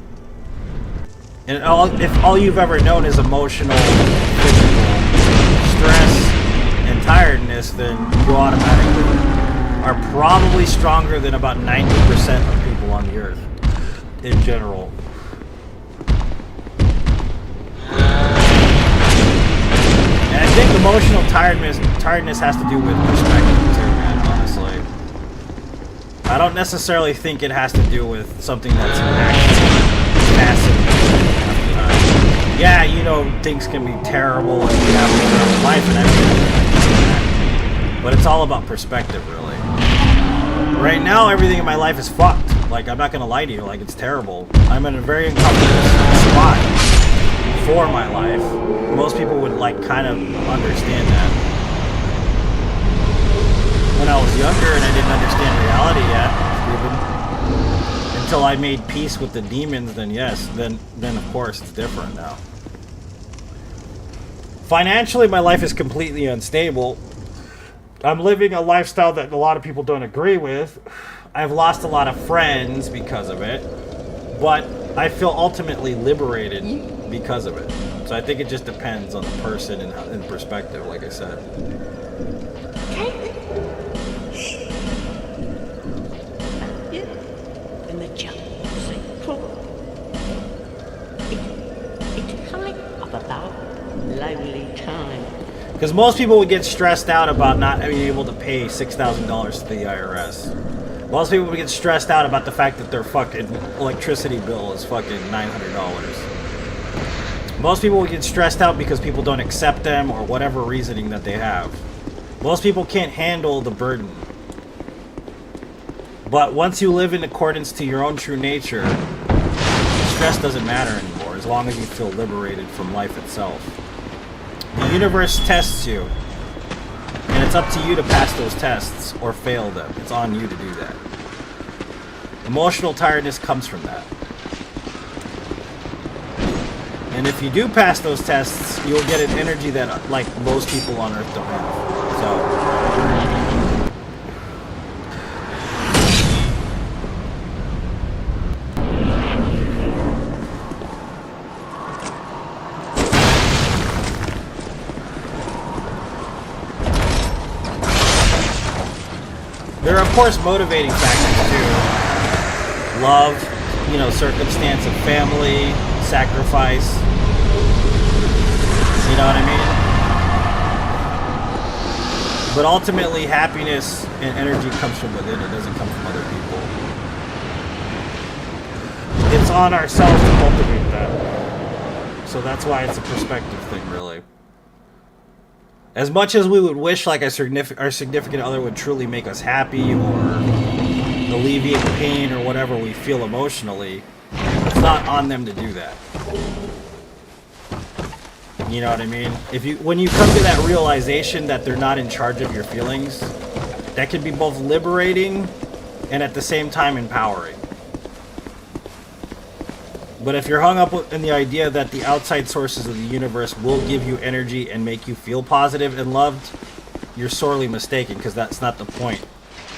And if all you've ever known is emotional, physical stress and tiredness, then you automatically are probably stronger than about 90% of people on the earth in general. And I think emotional tiredness has to do with perspective too, man, honestly. I don't necessarily think it has to do with something that's actually passive. Yeah, you know, things can be terrible and you have a terrible life and everything, but it's all about perspective, really. Right now, everything in my life is fucked. Like, I'm not gonna lie to you, like, it's terrible. I'm in a very uncomfortable spot for my life. Most people would, like, kind of understand that. when I was younger and I didn't understand reality yet, even until I made peace with the demons, then yes, then of course it's different now. Financially, my life is completely unstable. I'm living a lifestyle that a lot of people don't agree with. I've lost a lot of friends because of it, but I feel ultimately liberated because of it. So I think it just depends on the person and perspective, like I said. In the jungles they crawl. It's coming up about lonely time. Because most people would get stressed out about not being able to pay $6,000 to the IRS. Most people would get stressed out about the fact that their fucking electricity bill is fucking $900. Most people would get stressed out because people don't accept them or whatever reasoning that they have. Most people can't handle the burden. But once you live in accordance to your own true nature, stress doesn't matter anymore as long as you feel liberated from life itself. The universe tests you, and it's up to you to pass those tests or fail them. It's on you to do that. Emotional tiredness comes from that. And if you do pass those tests, you'll get an energy that like most people on Earth don't have. So there are, of course, motivating factors too. Love, circumstance of family, sacrifice. You know what I mean? But ultimately, happiness and energy comes from within. It doesn't come from other people. It's on ourselves to cultivate that. So that's why it's a perspective thing, really. As much as we would wish like our significant other would truly make us happy or alleviate pain or whatever we feel emotionally, it's not on them to do that. You know what I mean? When you come to that realization that they're not in charge of your feelings, that can be both liberating and at the same time empowering. But if you're hung up in the idea that the outside sources of the universe will give you energy and make you feel positive and loved, you're sorely mistaken, because that's not the point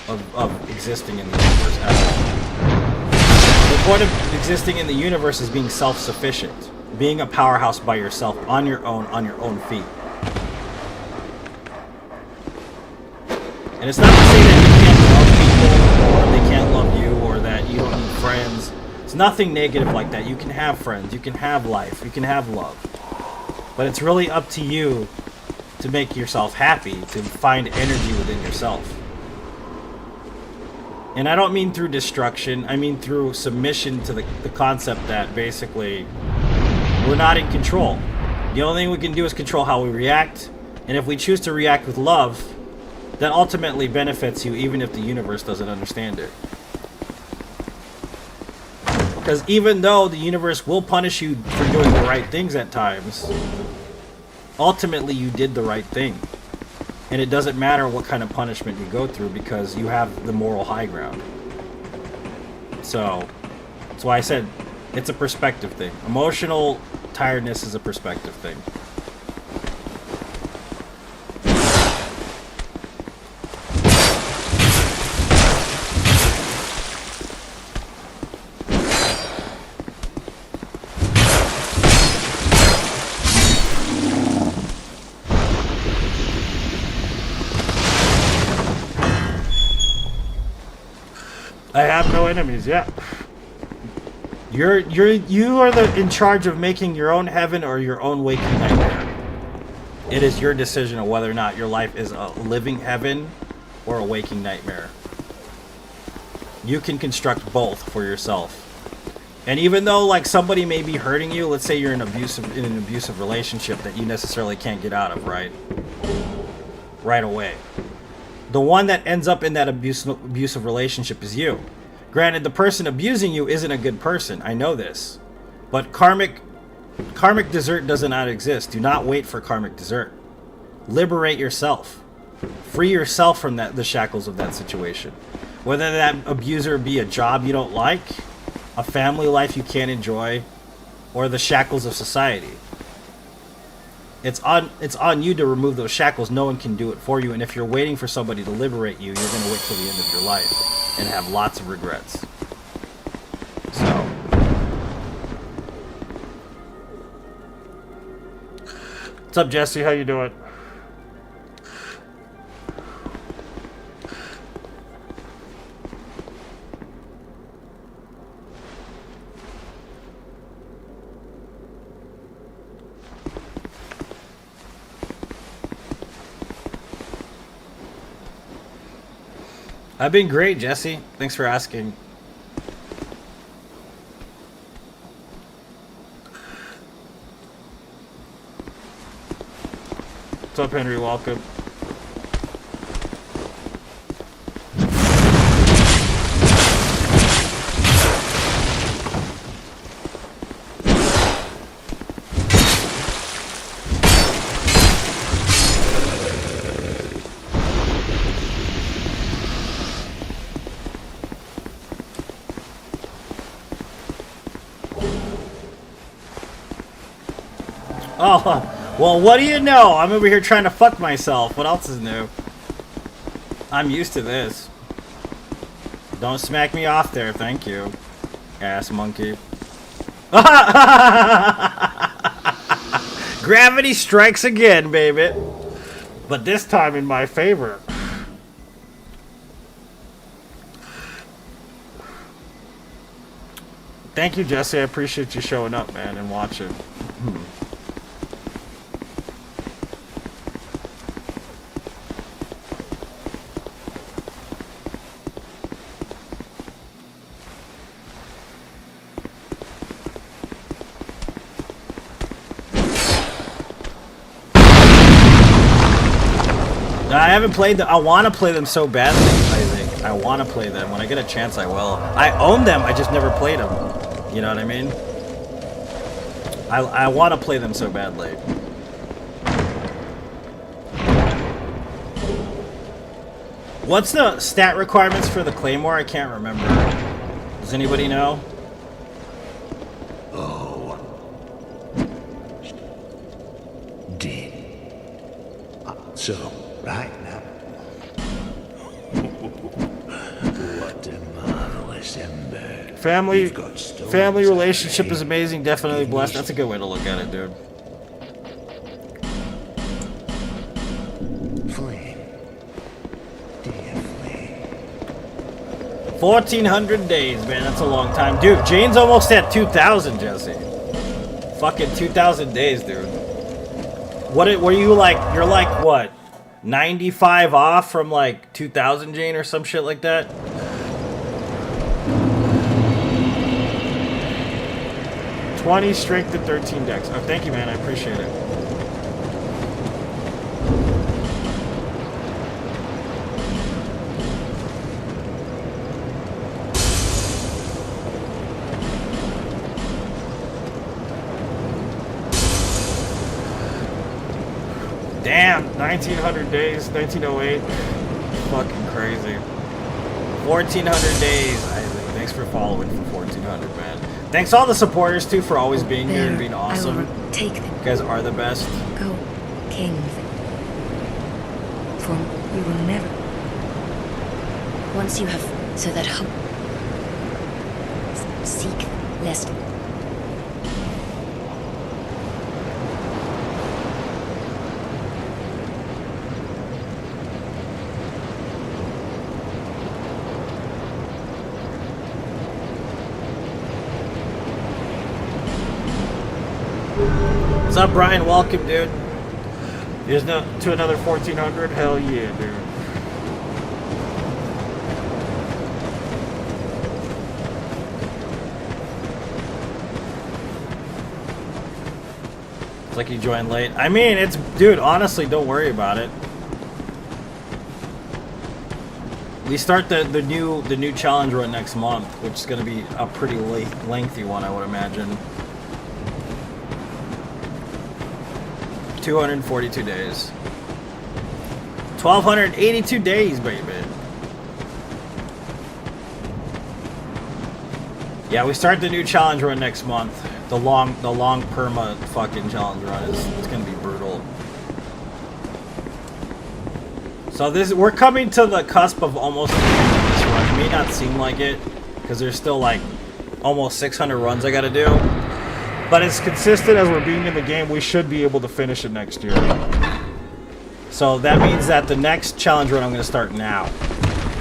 of existing in the universe at all. The point of existing in the universe is being self-sufficient, being a powerhouse by yourself, on your own feet. And it's not to say that you can't love people, or they can't love you, or that you don't need friends. It's nothing negative like that. You can have friends, you can have life, you can have love. But it's really up to you to make yourself happy, to find energy within yourself. And I don't mean through destruction, I mean through submission to the concept that basically we're not in control. The only thing we can do is control how we react, and if we choose to react with love, that ultimately benefits you even if the universe doesn't understand it. Because even though the universe will punish you for doing the right things at times, ultimately you did the right thing. And it doesn't matter what kind of punishment you go through because you have the moral high ground. So, that's why I said it's a perspective thing. Emotional tiredness is a perspective thing. I have no enemies, yeah. You are in charge of making your own heaven or your own waking nightmare. It is your decision of whether or not your life is a living heaven or a waking nightmare. You can construct both for yourself. And even though like somebody may be hurting you, let's say you're in an abusive relationship that you necessarily can't get out of right away. The one that ends up in that abusive relationship is you. Granted, the person abusing you isn't a good person. I know this. But karmic dessert does not exist. Do not wait for karmic dessert. Liberate yourself. Free yourself from the shackles of that situation. Whether that abuser be a job you don't like, a family life you can't enjoy, or the shackles of society. It's on you to remove those shackles. No one can do it for you. And if you're waiting for somebody to liberate you, you're going to wait till the end of your life and have lots of regrets. So, what's up, Jesse? How you doing? I've been great, Jesse. Thanks for asking. What's up, Henry? Welcome. Oh, well, what do you know? I'm over here trying to fuck myself. What else is new? I'm used to this. Don't smack me off there, thank you. Ass monkey. Gravity strikes again, baby. But this time in my favor. Thank you, Jesse. I appreciate you showing up, man, and watching. I haven't played them. I want to play them so badly, I think. I want to play them. When I get a chance, I will. I own them, I just never played them. You know what I mean? I want to play them so badly. What's the stat requirements for the Claymore? I can't remember. Does anybody know? Oh. Dead. So, right now. What a marvelous ember. Family relationship is amazing. Definitely blessed. That's a good way to look at it, dude. Flame. Dear flame. 1,400 days, man. That's a long time. Dude, Jane's almost at 2,000, Jesse. Fucking 2,000 days, dude. What were you like? You're like, what? 95 off from like 2,000, Jane, or some shit like that? $20 strength and 13 dex. Oh, thank you, man. I appreciate it. Damn, 1,900 days, 1908. Fucking crazy. 1,400 days, Isaac. Thanks for following for 1,400, man. Thanks all the supporters, too, for always being here and being awesome. I will take them. You guys are the best. Go, kings. For we will never. Once you have, so that hope. Seek, lest. What's up, Brian? Welcome, dude. Here's to another 1,400. Hell yeah, dude. It's like you joined late. I mean, it's, dude, honestly, don't worry about it. We start the new challenge run next month, which is going to be a pretty lengthy one, I would imagine. 242 days. 1,282 days, baby. Yeah, we start the new challenge run next month. The long perma fucking challenge run it's gonna be brutal. So we're coming to the cusp of almost the end of this run. It may not seem like it, because there's still like almost 600 runs I gotta do. But as consistent as we're being in the game, we should be able to finish it next year. So that means that the next challenge run I'm gonna start now,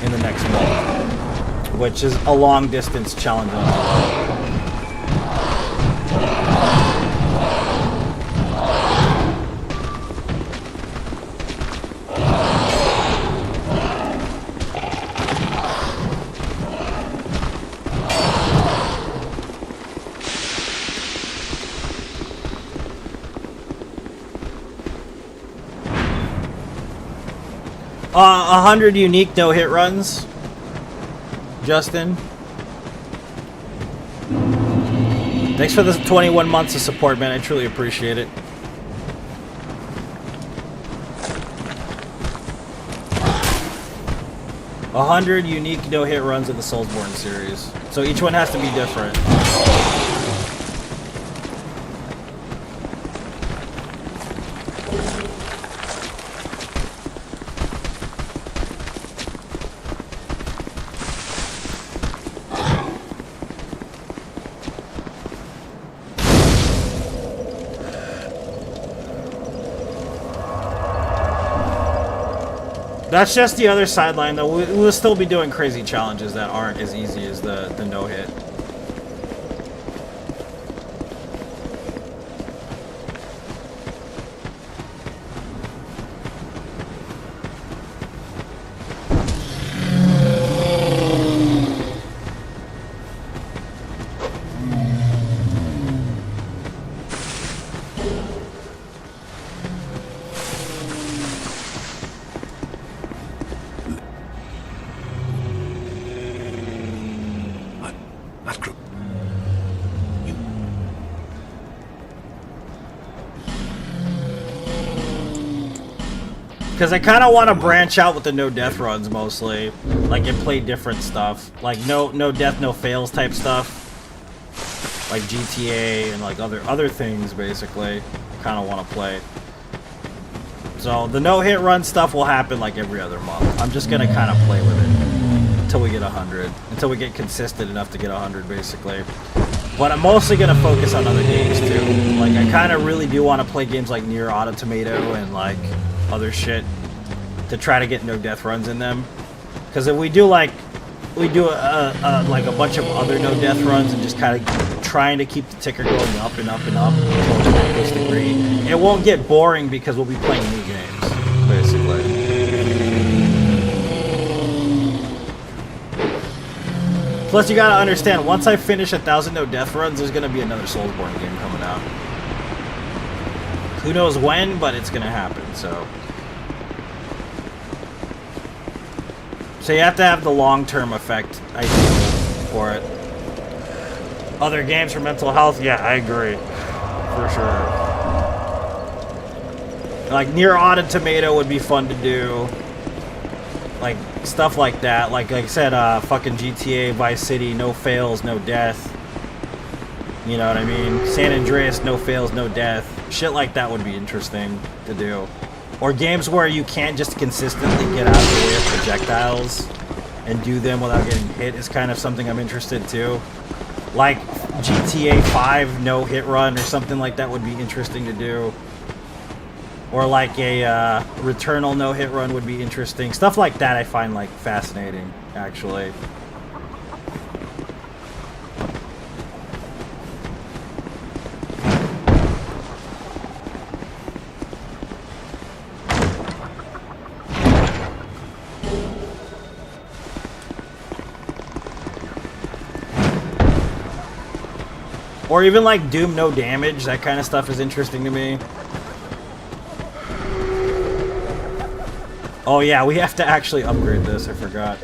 in the next month, which is a long distance challenge run. 100 unique no-hit runs, Justin. Thanks for the 21 months of support, man. I truly appreciate it. A 100 unique no-hit runs of the Soulsborne series. So each one has to be different. That's just the other sideline, though. We'll still be doing crazy challenges that aren't as easy as the no-hit. Because I kind of want to branch out with the no death runs mostly, like, and play different stuff, like no death, no fails type stuff, like GTA and like other things. Basically, kind of want to play. So the no hit run stuff will happen like every other month. I'm just gonna kind of play with it until we get 100, until we get consistent enough to get 100, basically. But I'm mostly gonna focus on other games too. Like, I kind of really do want to play games like Nier Automata and like other shit to try to get no death runs in them, because if we do like a bunch of other no death runs and just kind of trying to keep the ticker going up and up and up until it's ridiculous degree, it won't get boring because we'll be playing new games basically. Plus, you gotta understand, once I finish 1,000 no death runs, there's gonna be another Soulsborne game coming out. Who knows when, but it's gonna happen. So you have to have the long-term effect, I think, for it. Other games for mental health, yeah, I agree, for sure. Like Nier Automata would be fun to do, like stuff like that. Like I said, fucking GTA, Vice City, no fails, no death. You know what I mean? San Andreas, no fails, no death. Shit like that would be interesting to do. Or games where you can't just consistently get out of the way of projectiles and do them without getting hit is kind of something I'm interested too. Like GTA 5 no hit run or something like that would be interesting to do. Or like a Returnal no hit run would be interesting. Stuff like that I find like fascinating, actually. Or even like Doom no damage, that kind of stuff is interesting to me. Oh yeah, we have to actually upgrade this, I forgot.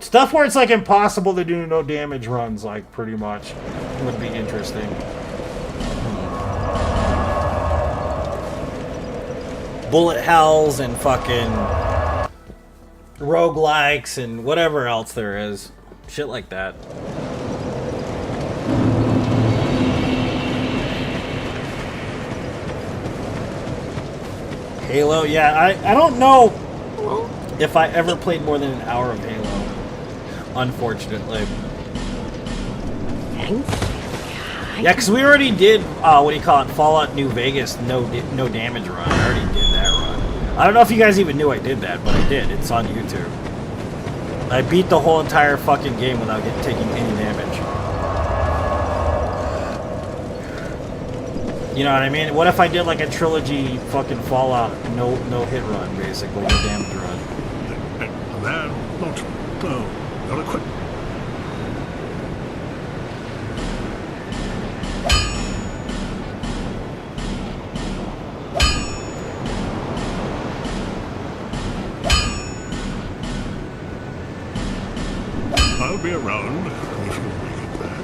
Stuff where it's like impossible to do no damage runs, like pretty much, would be interesting. Bullet hells and fucking roguelikes and whatever else there is. Shit like that. Halo, yeah, I don't know if I ever played more than an hour of Halo, unfortunately. Yeah, because we already did, what do you call it, Fallout New Vegas, no damage run. I already did that run. I don't know if you guys even knew I did that, but I did. It's on YouTube. I beat the whole entire fucking game without taking any damage. You know what I mean? What if I did like a trilogy fucking Fallout, no hit run, basically, no damage run? They're not equipped. I'll be around if you make it back.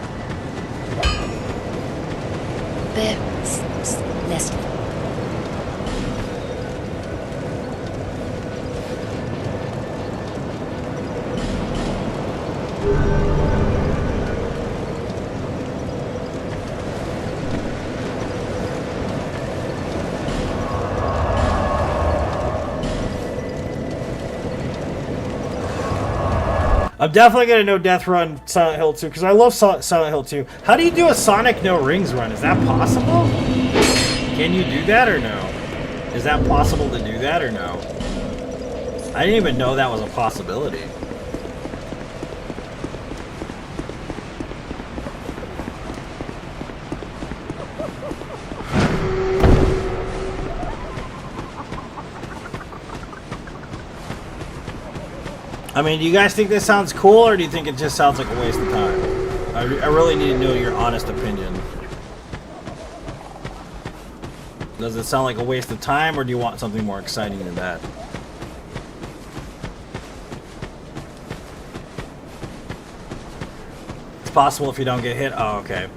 Less. I'm definitely gonna no death run Silent Hill 2 because I love Silent Hill 2. How do you do a Sonic no rings run? Is that possible? Can you do that or no? Is that possible to do that or no? I didn't even know that was a possibility. I mean, do you guys think this sounds cool, or do you think it just sounds like a waste of time? I really need to know your honest opinion. Does it sound like a waste of time, or do you want something more exciting than that? It's possible if you don't get hit. Oh, okay.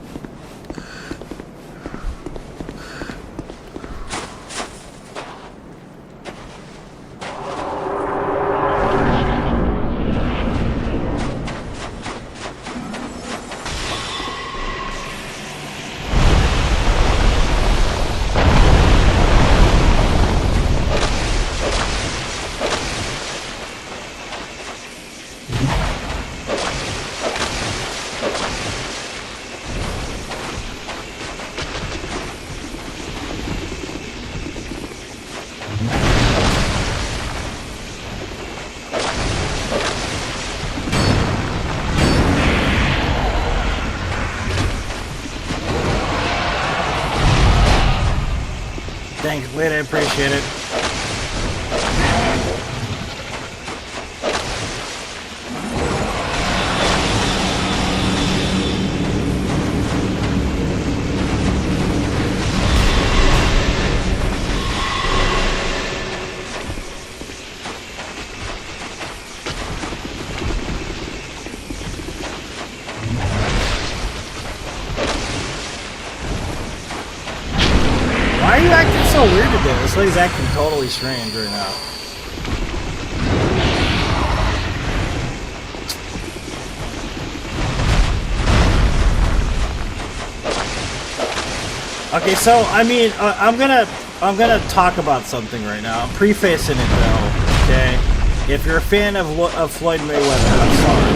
Thanks, Lid, I appreciate it. Why are you acting so weird today? This lady's acting totally strange right now. Okay, so I mean, I'm gonna talk about something right now. I'm prefacing it though. Okay, if you're a fan of Floyd Mayweather, I'm sorry.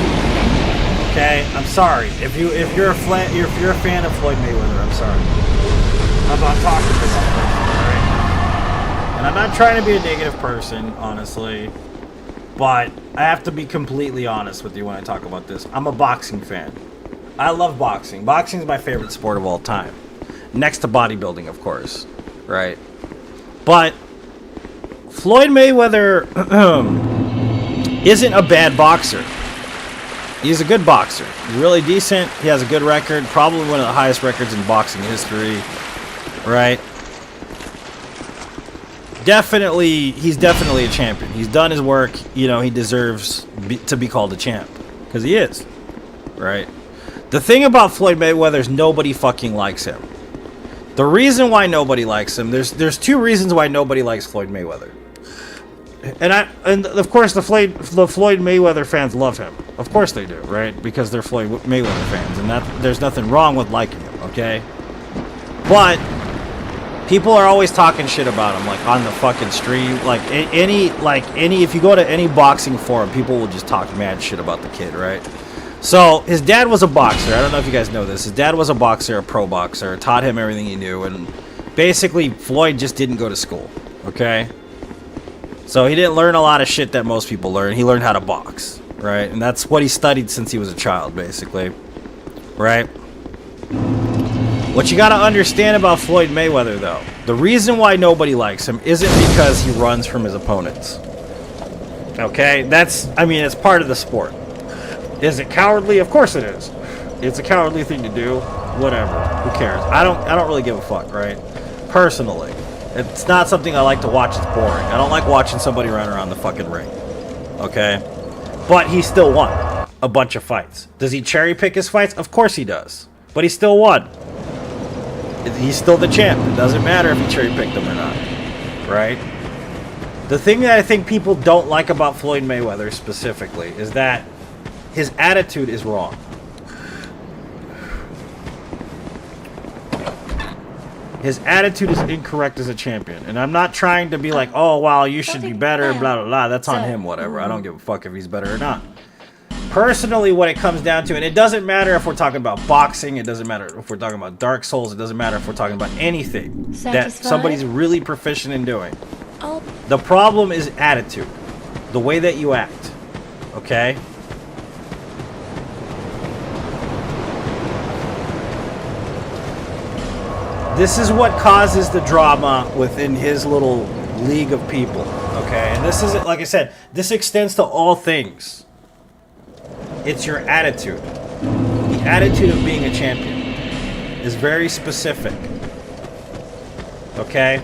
Okay, I'm sorry. If you're a fan of Floyd Mayweather, I'm sorry. I'm not talking to that person, right? And I'm not trying to be a negative person, honestly, but I have to be completely honest with you when I talk about this. I'm a boxing fan. I love boxing. Boxing is my favorite sport of all time, next to bodybuilding, of course, right? But Floyd Mayweather isn't a bad boxer. He's a good boxer. He's really decent. He has a good record, probably one of the highest records in boxing history. Right? He's definitely a champion. He's done his work. You know, he deserves to be called a champ. Because he is, right? The thing about Floyd Mayweather is nobody fucking likes him. The reason why nobody likes him, there's two reasons why nobody likes Floyd Mayweather. And of course the Floyd Mayweather fans love him. Of course they do, right? Because they're Floyd Mayweather fans, and there's nothing wrong with liking him, okay? But people are always talking shit about him, like on the fucking stream, if you go to any boxing forum, people will just talk mad shit about the kid, right? So his dad was a boxer. I don't know if you guys know this. His dad was a boxer, a pro boxer, taught him everything he knew, and basically Floyd just didn't go to school, okay? So he didn't learn a lot of shit that most people learn. He learned how to box, right? And that's what he studied since he was a child, basically, right? What you gotta understand about Floyd Mayweather, though, the reason why nobody likes him isn't because he runs from his opponents. Okay? It's part of the sport. Is it cowardly? Of course it is. It's a cowardly thing to do. Whatever. Who cares? I don't really give a fuck, right? Personally. It's not something I like to watch. It's boring. I don't like watching somebody run around the fucking ring. Okay? But he still won a bunch of fights. Does he cherry pick his fights? Of course he does. But he still won. He's still the champ. It doesn't matter if he cherry picked them or not. Right? The thing that I think people don't like about Floyd Mayweather specifically is that his attitude is wrong. His attitude is incorrect as a champion. And I'm not trying to be like, oh, wow, you should be better, blah, blah, blah. That's on him, whatever. I don't give a fuck if he's better or not. Personally, what it comes down to, and it doesn't matter if we're talking about boxing, it doesn't matter if we're talking about Dark Souls, it doesn't matter if we're talking about anything that somebody's really proficient in doing. The problem is attitude. The way that you act. Okay? This is what causes the drama within his little league of people, okay? And this is, like I said, this extends to all things. It's your attitude. The attitude of being a champion is very specific, okay?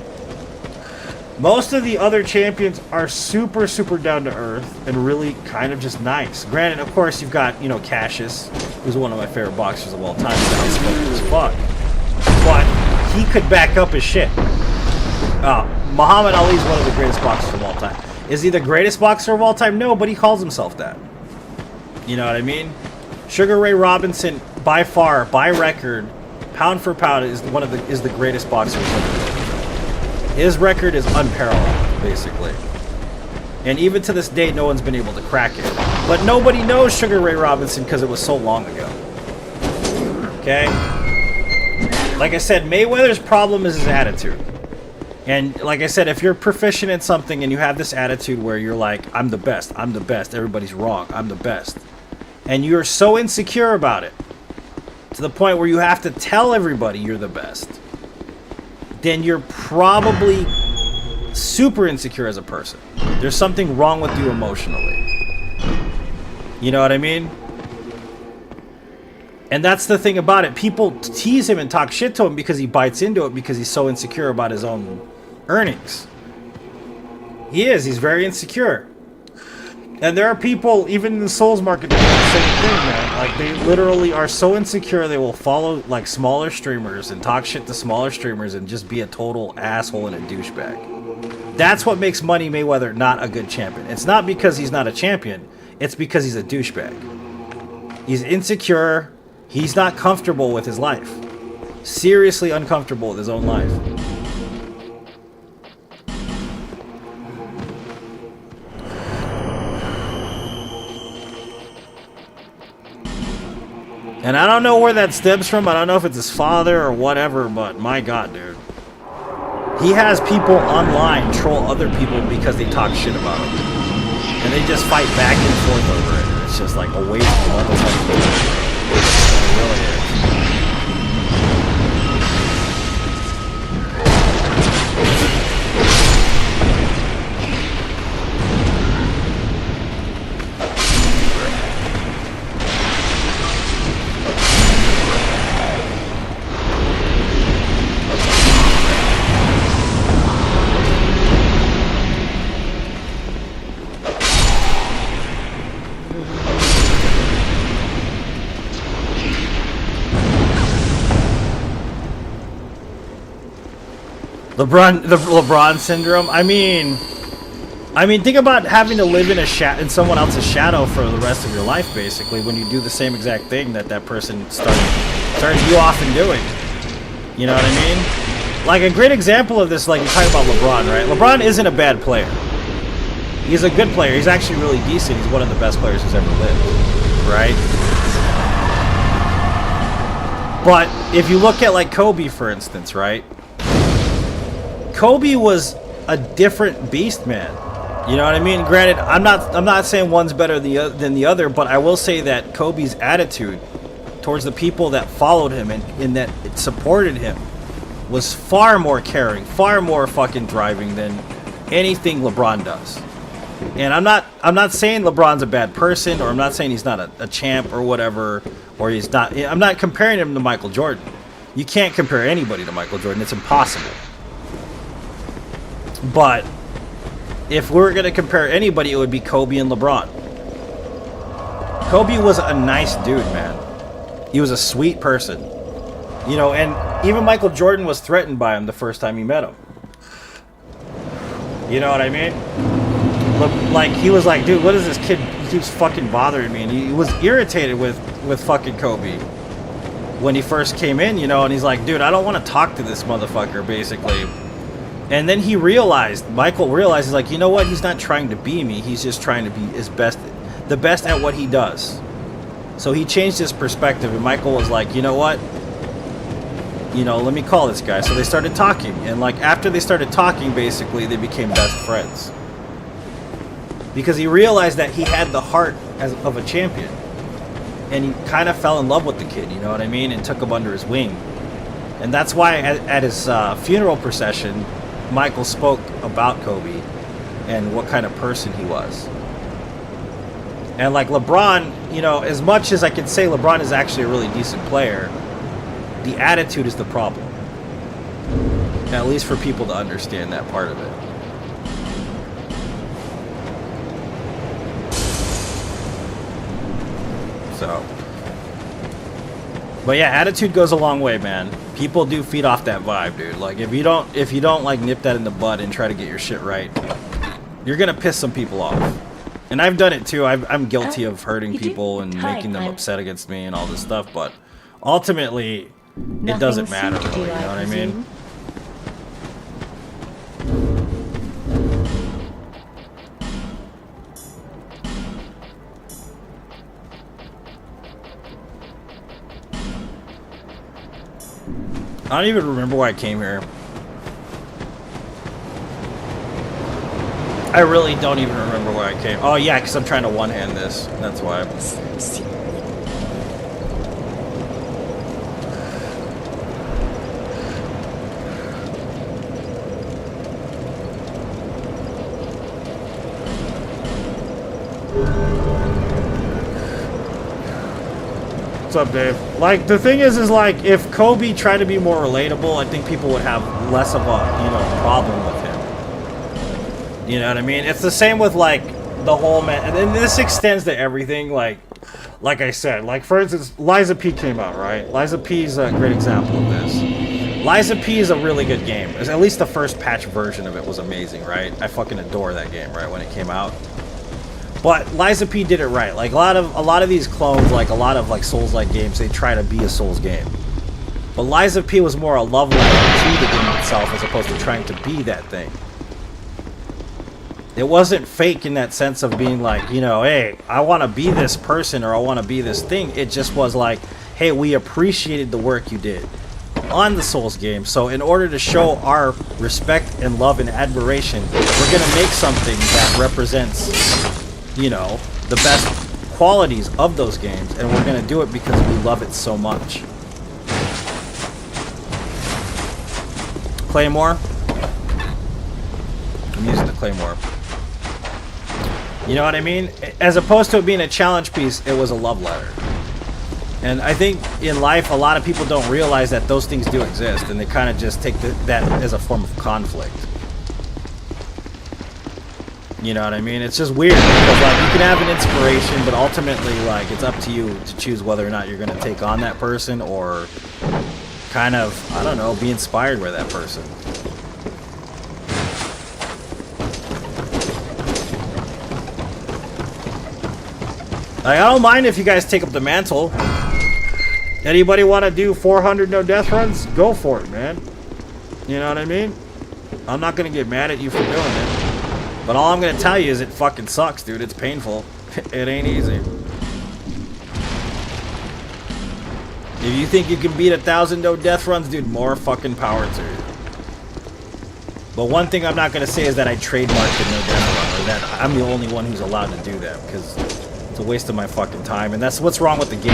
Most of the other champions are super, super down to earth and really kind of just nice. Granted, of course, you've got, Cassius, who's one of my favorite boxers of all time. He's funny as fuck. But he could back up his shit. Muhammad Ali is one of the greatest boxers of all time. Is he the greatest boxer of all time? No, but he calls himself that. You know what I mean? Sugar Ray Robinson, by far, by record, pound for pound, is the greatest boxer ever lived. His record is unparalleled, basically. And even to this day, no one's been able to crack it. But nobody knows Sugar Ray Robinson because it was so long ago. Okay? Like I said, Mayweather's problem is his attitude. And like I said, if you're proficient in something and you have this attitude where you're like, I'm the best, everybody's wrong, I'm the best. And you're so insecure about it, to the point where you have to tell everybody you're the best, then you're probably super insecure as a person. There's something wrong with you emotionally. You know what I mean? And that's the thing about it. People tease him and talk shit to him because he bites into it because he's so insecure about his own earnings. He's very insecure. And there are people, even in the Souls market, that do the same thing, man. Like, they literally are so insecure they will follow, like, smaller streamers and talk shit to smaller streamers and just be a total asshole and a douchebag. That's what makes Money Mayweather not a good champion. It's not because he's not a champion. It's because he's a douchebag. He's insecure. He's not comfortable with his life. Seriously uncomfortable with his own life. And I don't know where that stems from. I don't know if it's his father or whatever, but my God, dude. He has people online troll other people because they talk shit about him. And they just fight back and forth over it. It's just like a waste of motherfucking. It really is. The LeBron syndrome. I mean, think about having to live in someone else's shadow for the rest of your life, basically, when you do the same exact thing that person started you off in doing. You know what I mean? Like a great example of this, like you talk about LeBron, right? LeBron isn't a bad player. He's a good player. He's actually really decent. He's one of the best players who's ever lived, right? But if you look at like Kobe, for instance, right? Kobe was a different beast, man. You know what I mean? Granted, I'm not saying one's better than the other, but I will say that Kobe's attitude towards the people that followed him and that supported him was far more caring, far more fucking driving than anything LeBron does. And I'm not saying LeBron's a bad person, or I'm not saying he's not a champ or whatever, or he's not. I'm not comparing him to Michael Jordan. You can't compare anybody to Michael Jordan. It's impossible. But if we're going to compare anybody, it would be Kobe and LeBron. Kobe was a nice dude, man. He was a sweet person. You know, and even Michael Jordan was threatened by him the first time he met him. You know what I mean? Like, he was like, dude, what is this kid? He keeps fucking bothering me. And he was irritated with fucking Kobe when he first came in, you know, and he's like, dude, I don't want to talk to this motherfucker, basically. And then Michael realized, he's like, you know what? He's not trying to be me. He's just trying to be the best at what he does. So he changed his perspective, and Michael was like, you know what? You know, let me call this guy. So they started talking, and like after they started talking, basically, they became best friends. Because he realized that he had the heart of a champion. And he kind of fell in love with the kid, you know what I mean? And took him under his wing. And that's why at his funeral procession, Michael spoke about Kobe and what kind of person he was. And like LeBron, you know, as much as I could say LeBron is actually a really decent player, the attitude is the problem. At least for people to understand that part of it. So, but yeah, attitude goes a long way, man. People do feed off that vibe, dude. Like if you don't like nip that in the bud and try to get your shit right, you're gonna piss some people off. And I've done it too. I'm guilty of hurting people and making them upset against me and all this stuff. But ultimately, it doesn't matter really. You know what I mean? I don't even remember why I came here. I really don't even remember why I came. Oh yeah, because I'm trying to one-hand this. That's why. What's up, Dave? Like, the thing is like, if Kobe tried to be more relatable, I think people would have less of a, you know, problem with him. You know what I mean? It's the same with, like, the whole man, and this extends to everything, like I said, like, for instance, Liza P came out, right? Liza P is a great example of this. Liza P is a really good game. At least the first patch version of it was amazing, right? I fucking adore that game, right, when it came out. But Liza P did it right. Like a lot of these clones, like a lot of like Souls-like games, they try to be a Souls game. But Liza P was more a love letter to the game itself as opposed to trying to be that thing. It wasn't fake in that sense of being like, you know, hey, I want to be this person or I want to be this thing. It just was like, hey, we appreciated the work you did on the Souls game. So in order to show our respect and love and admiration, we're going to make something that represents, you know, the best qualities of those games, and we're going to do it because we love it so much. Claymore? I'm using the Claymore. You know what I mean? As opposed to it being a challenge piece, it was a love letter. And I think in life, a lot of people don't realize that those things do exist, and they kind of just take that as a form of conflict. You know what I mean? It's just weird because like you can have an inspiration, but ultimately like it's up to you to choose whether or not you're going to take on that person or kind of, I don't know, be inspired by that person. I don't mind if you guys take up the mantle. Anybody want to do 400 no death runs? Go for it, man. You know what I mean? I'm not going to get mad at you for doing it. But all I'm going to tell you is it fucking sucks, dude. It's painful. It ain't easy. If you think you can beat 1,000 no death runs, dude, more fucking power to you. But one thing I'm not going to say is that I trademarked the no death run, or that I'm the only one who's allowed to do that, because it's a waste of my fucking time, and that's what's wrong with the game.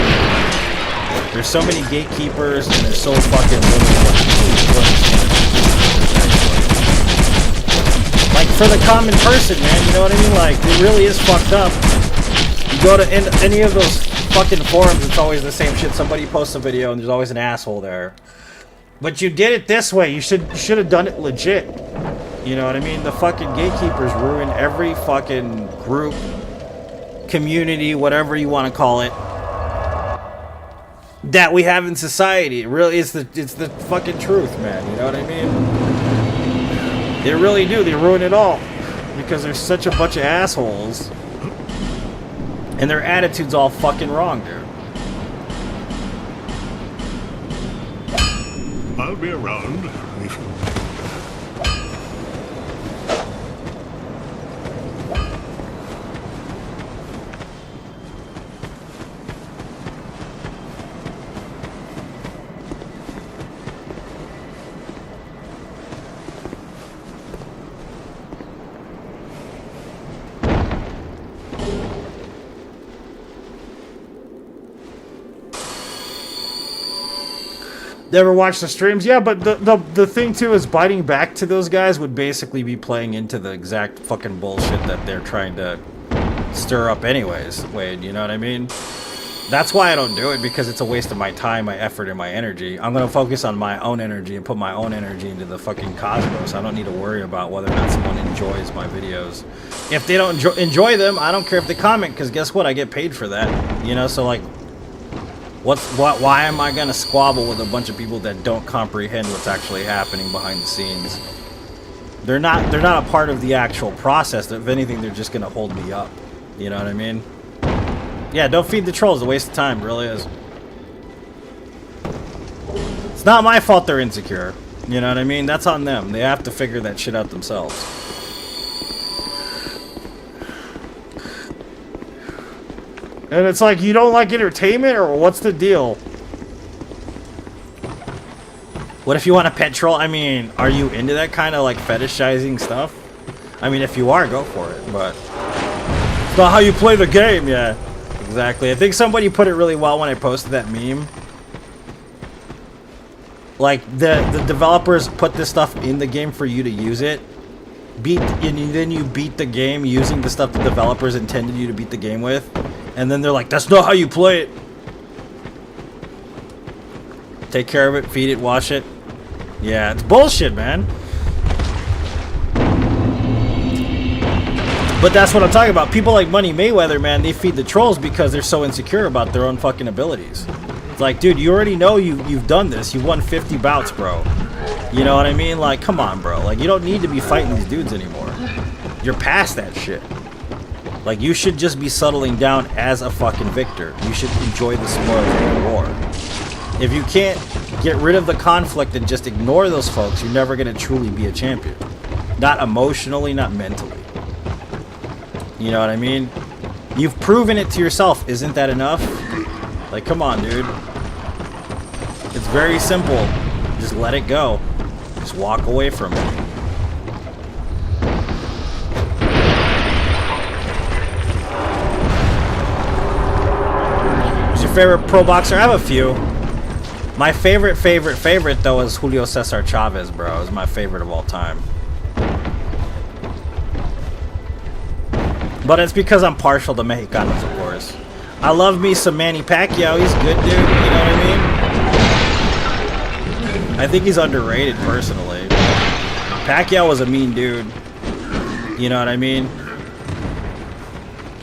There's so many gatekeepers, and there's so fucking little. Like, for the common person, man, you know what I mean? Like, it really is fucked up. You go to any of those fucking forums, it's always the same shit. Somebody posts a video, and there's always an asshole there. But you did it this way. You should have done it legit. You know what I mean? The fucking gatekeepers ruin every fucking group, community, whatever you want to call it, that we have in society. It really is it's the fucking truth, man. You know what I mean? They really do. They ruin it all because there's such a bunch of assholes, and their attitude's all fucking wrong, dude. I'll be around if you... Never watched the streams? Yeah, but the thing too is biting back to those guys would basically be playing into the exact fucking bullshit that they're trying to stir up anyways, Wade, you know what I mean? That's why I don't do it, because it's a waste of my time, my effort, and my energy. I'm gonna focus on my own energy and put my own energy into the fucking cosmos. I don't need to worry about whether or not someone enjoys my videos. If they don't enjoy them, I don't care if they comment, because guess what? I get paid for that, you know? So like, why am I gonna squabble with a bunch of people that don't comprehend what's actually happening behind the scenes? They're not a part of the actual process. If anything, they're just gonna hold me up. You know what I mean? Yeah, don't feed the trolls. It's a waste of time, it really is. It's not my fault they're insecure. You know what I mean? That's on them. They have to figure that shit out themselves. And it's like, you don't like entertainment, or what's the deal? What if you want a pet troll? I mean, are you into that kind of like fetishizing stuff? I mean, if you are, go for it, but it's not how you play the game. Yeah, exactly. I think somebody put it really well when I posted that meme. Like, the developers put this stuff in the game for you to use it. Then you beat the game using the stuff the developers intended you to beat the game with. And then they're like, that's not how you play it. Take care of it, feed it, wash it. Yeah, it's bullshit, man. But that's what I'm talking about. People like Money Mayweather, man, they feed the trolls because they're so insecure about their own fucking abilities. It's like, dude, you already know you've done this. You've won 50 bouts, bro. You know what I mean? Like, come on, bro. Like, you don't need to be fighting these dudes anymore. You're past that shit. Like, you should just be settling down as a fucking victor. You should enjoy the spoils of the war. If you can't get rid of the conflict and just ignore those folks, you're never going to truly be a champion. Not emotionally, not mentally. You know what I mean? You've proven it to yourself. Isn't that enough? Like, come on, dude. It's very simple. Just let it go. Just walk away from it. Favorite pro boxer? I have a few. My favorite though is Julio Cesar Chavez, bro. Is my favorite of all time. But it's because I'm partial to Mexicanos, of course. I love me some Manny Pacquiao. He's good, dude. You know what I mean? I think he's underrated, personally. Pacquiao was a mean dude. You know what I mean?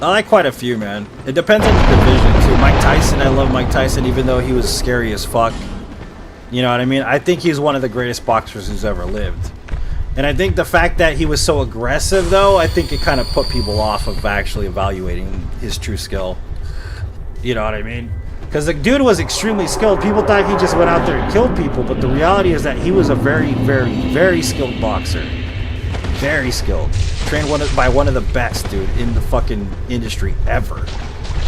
I like quite a few, man. It depends on the division, too. Mike Tyson, I love Mike Tyson, even though he was scary as fuck. You know what I mean? I think he's one of the greatest boxers who's ever lived. And I think the fact that he was so aggressive, though, I think it kind of put people off of actually evaluating his true skill. You know what I mean? Because the dude was extremely skilled. People thought he just went out there and killed people, but the reality is that he was a very, very, very skilled boxer. Very skilled. Trained by one of the best, dude, in the fucking industry ever.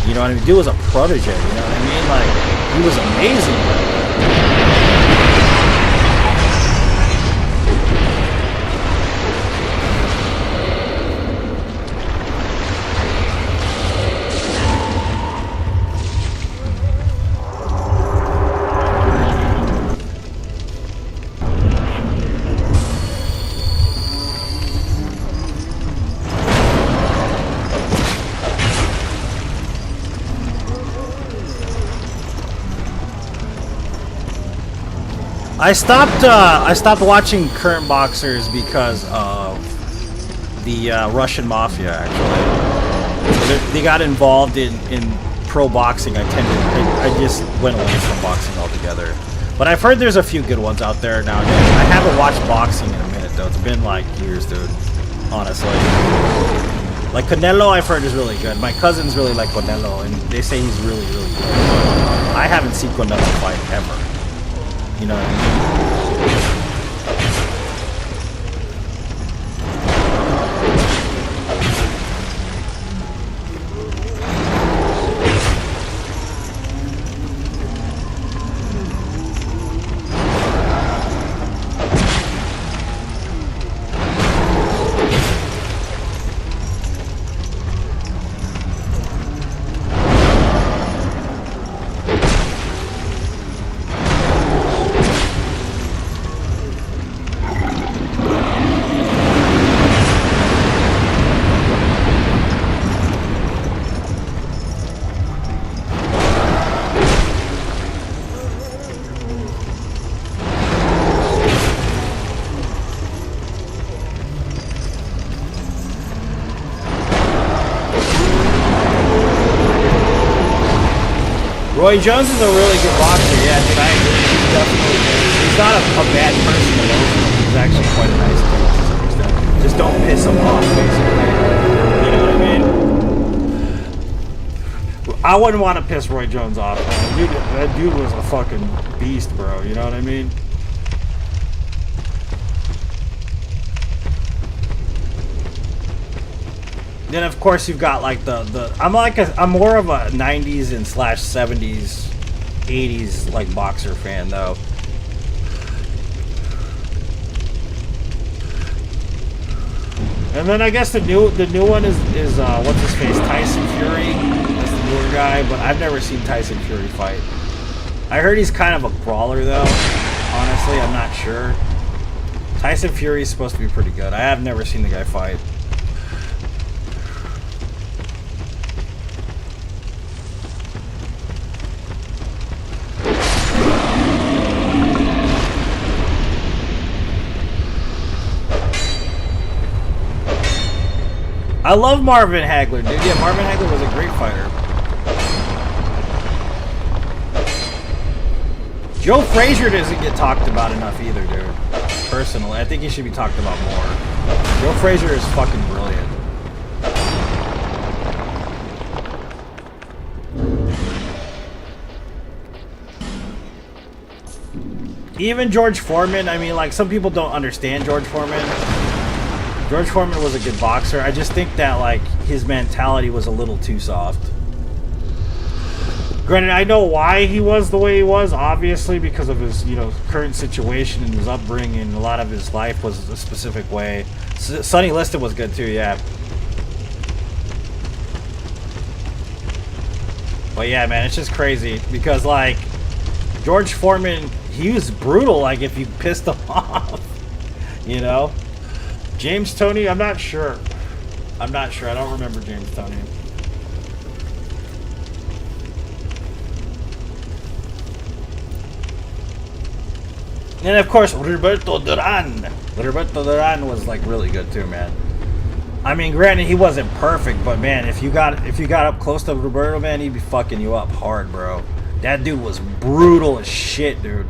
You know what I mean? Dude was a protege, you know what I mean? Like, he was amazing, bro. I stopped watching current boxers because of the Russian mafia. Actually, so they got involved in pro boxing. I just went away from boxing altogether. But I've heard there's a few good ones out there nowadays. I haven't watched boxing in a minute though. It's been like years, dude. Honestly, like Canelo, I've heard is really good. My cousins really like Canelo, and they say he's really, really good. I haven't seen Canelo fight ever. You know what I mean? Roy Jones is a really good boxer, yeah, dude, I agree. He's definitely good. He's not a bad person to know from. He's actually quite a nice dude to some extent. Just don't piss him off, basically. You know what I mean? I wouldn't want to piss Roy Jones off, man. That dude was a fucking beast, bro. You know what I mean? Then of course you've got like I'm more of a 90s and slash 70s 80s like boxer fan though. And then I guess the new one is what's his face, Tyson Fury. That's the newer guy, but I've never seen Tyson Fury fight. I heard he's kind of a brawler though. Honestly, I'm not sure. Tyson Fury is supposed to be pretty good. I have never seen the guy fight. I love Marvin Hagler, dude. Yeah, Marvin Hagler was a great fighter. Joe Frazier doesn't get talked about enough either, dude. Personally, I think he should be talked about more. Joe Frazier is fucking brilliant. Even George Foreman, I mean, like, some people don't understand George Foreman. George Foreman was a good boxer. I just think that, like, his mentality was a little too soft. Granted, I know why he was the way he was, obviously, because of his, you know, current situation and his upbringing. A lot of his life was a specific way. Sonny Liston was good, too, yeah. But, yeah, man, it's just crazy. Because, like, George Foreman, he was brutal, like, if you pissed him off. You know? James Toney, I'm not sure. I don't remember James Toney. And of course, Roberto Duran. Roberto Duran was like really good too, man. I mean, granted, he wasn't perfect, but man, if you got up close to Roberto, man, he'd be fucking you up hard, bro. That dude was brutal as shit, dude.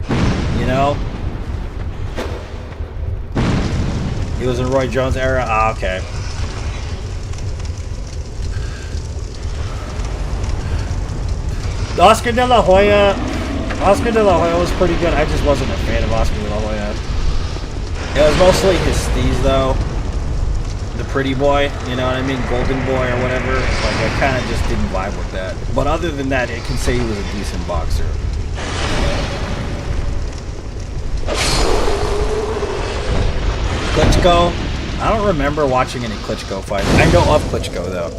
You know? He was in Roy Jones era? Ah, okay. Oscar De La Hoya. Oscar De La Hoya was pretty good. I just wasn't a fan of Oscar De La Hoya. It was mostly his steez though. The pretty boy, you know what I mean? Golden boy or whatever. Like I kind of just didn't vibe with that. But other than that, I can say he was a decent boxer. Klitschko. I don't remember watching any Klitschko fights. I know of Klitschko though.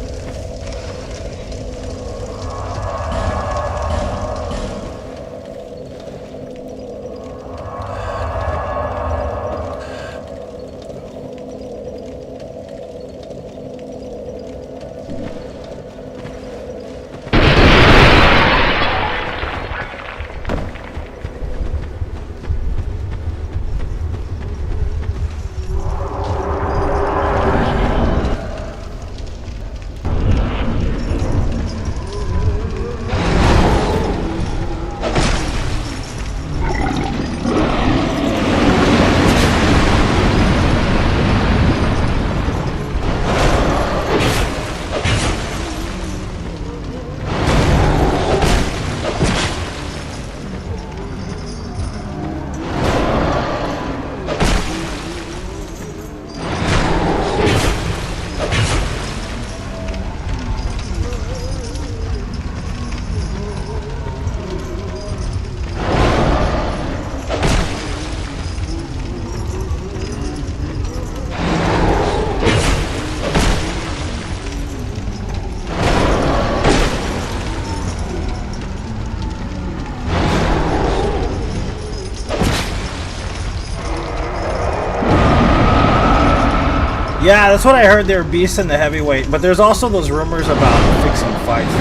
Yeah, that's what I heard. They were beasts in the heavyweight, but there's also those rumors about fixing fights.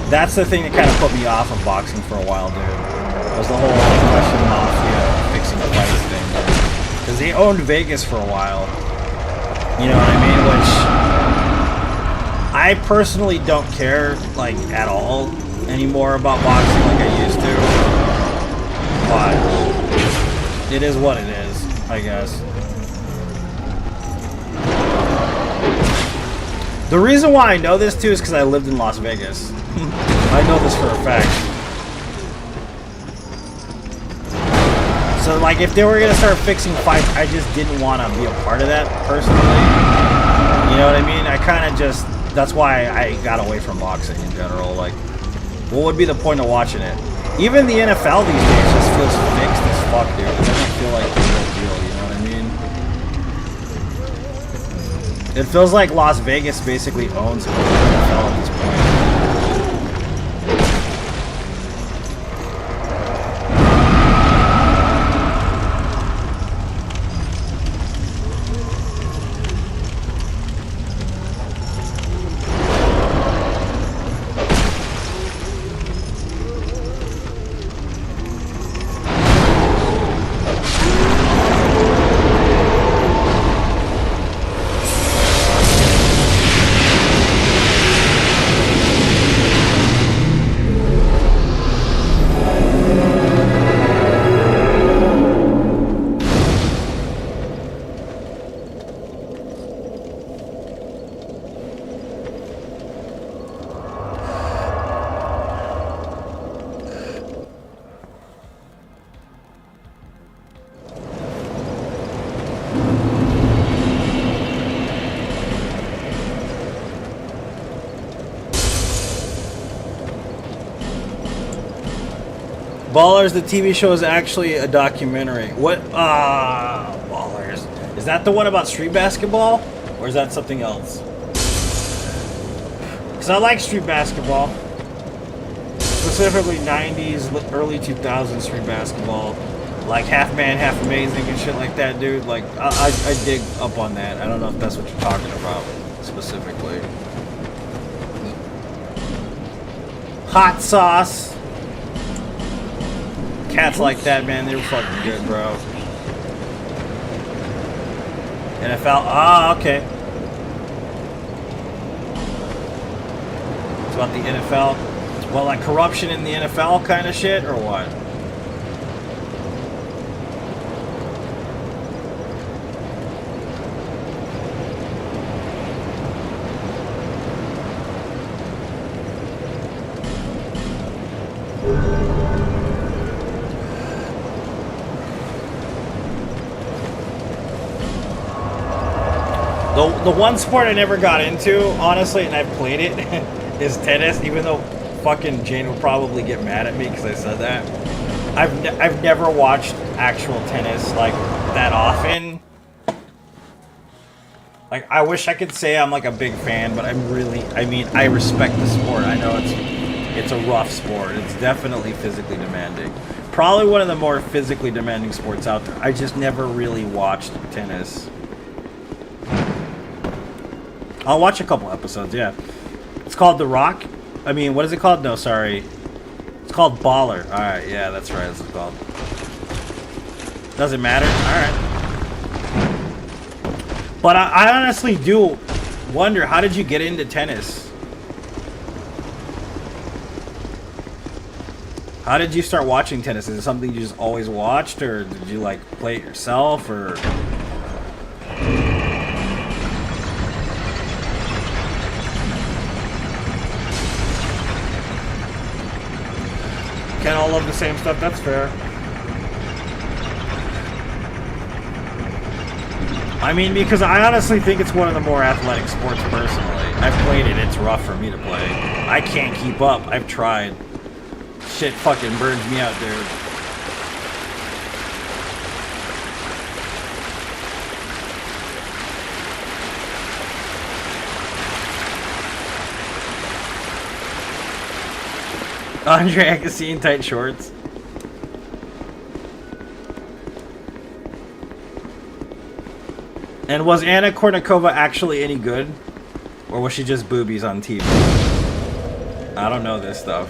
That's the thing that kind of put me off of boxing for a while, dude. Was the whole Russian mafia fixing fights thing. Because they owned Vegas for a while. You know what I mean? Which I personally don't care, like, at all anymore about boxing like I used to. But it is what it is, I guess. The reason why I know this too is because I lived in Las Vegas. I know this for a fact. So like if they were going to start fixing fights, I just didn't want to be a part of that personally. You know what I mean? I kind of just, that's why I got away from boxing in general. Like, what would be the point of watching it? Even the NFL these days just feels fixed as fuck, dude. It doesn't feel like the real deal, you know what I mean? It feels like Las Vegas basically owns the NFL at this point. Ballers, the TV show is actually a documentary. What? Ballers. Is that the one about street basketball? Or is that something else? Because I like street basketball. Specifically 90s, early 2000s street basketball. Like half man, half amazing and shit like that, dude. Like, I dig up on that. I don't know if that's what you're talking about specifically. Hot sauce. Cats like that, man, they were fucking good, bro. NFL, okay. It's about the NFL. Well, like corruption in the NFL kind of shit, or what? The one sport I never got into, honestly, and I've played it, is tennis. Even though fucking Jane will probably get mad at me because I said that. I've never watched actual tennis like that often. Like, I wish I could say I'm like a big fan, but I'm really, I mean, I respect the sport. I know it's a rough sport. It's definitely physically demanding. Probably one of the more physically demanding sports out there. I just never really watched tennis. I'll watch a couple episodes, yeah. It's called The Rock. I mean, what is it called? No, sorry. It's called Baller. Alright, yeah, that's right. That's what it's called. Doesn't matter? Alright. But I honestly do wonder, how did you get into tennis? How did you start watching tennis? Is it something you just always watched, or did you like play it yourself, or... Can't all love the same stuff, that's fair. I mean, because I honestly think it's one of the more athletic sports personally. I've played it, it's rough for me to play. I can't keep up, I've tried. Shit fucking burns me out, dude. Andre Agassi in tight shorts. And was Anna Kournikova actually any good? Or was she just boobies on TV? I don't know this stuff.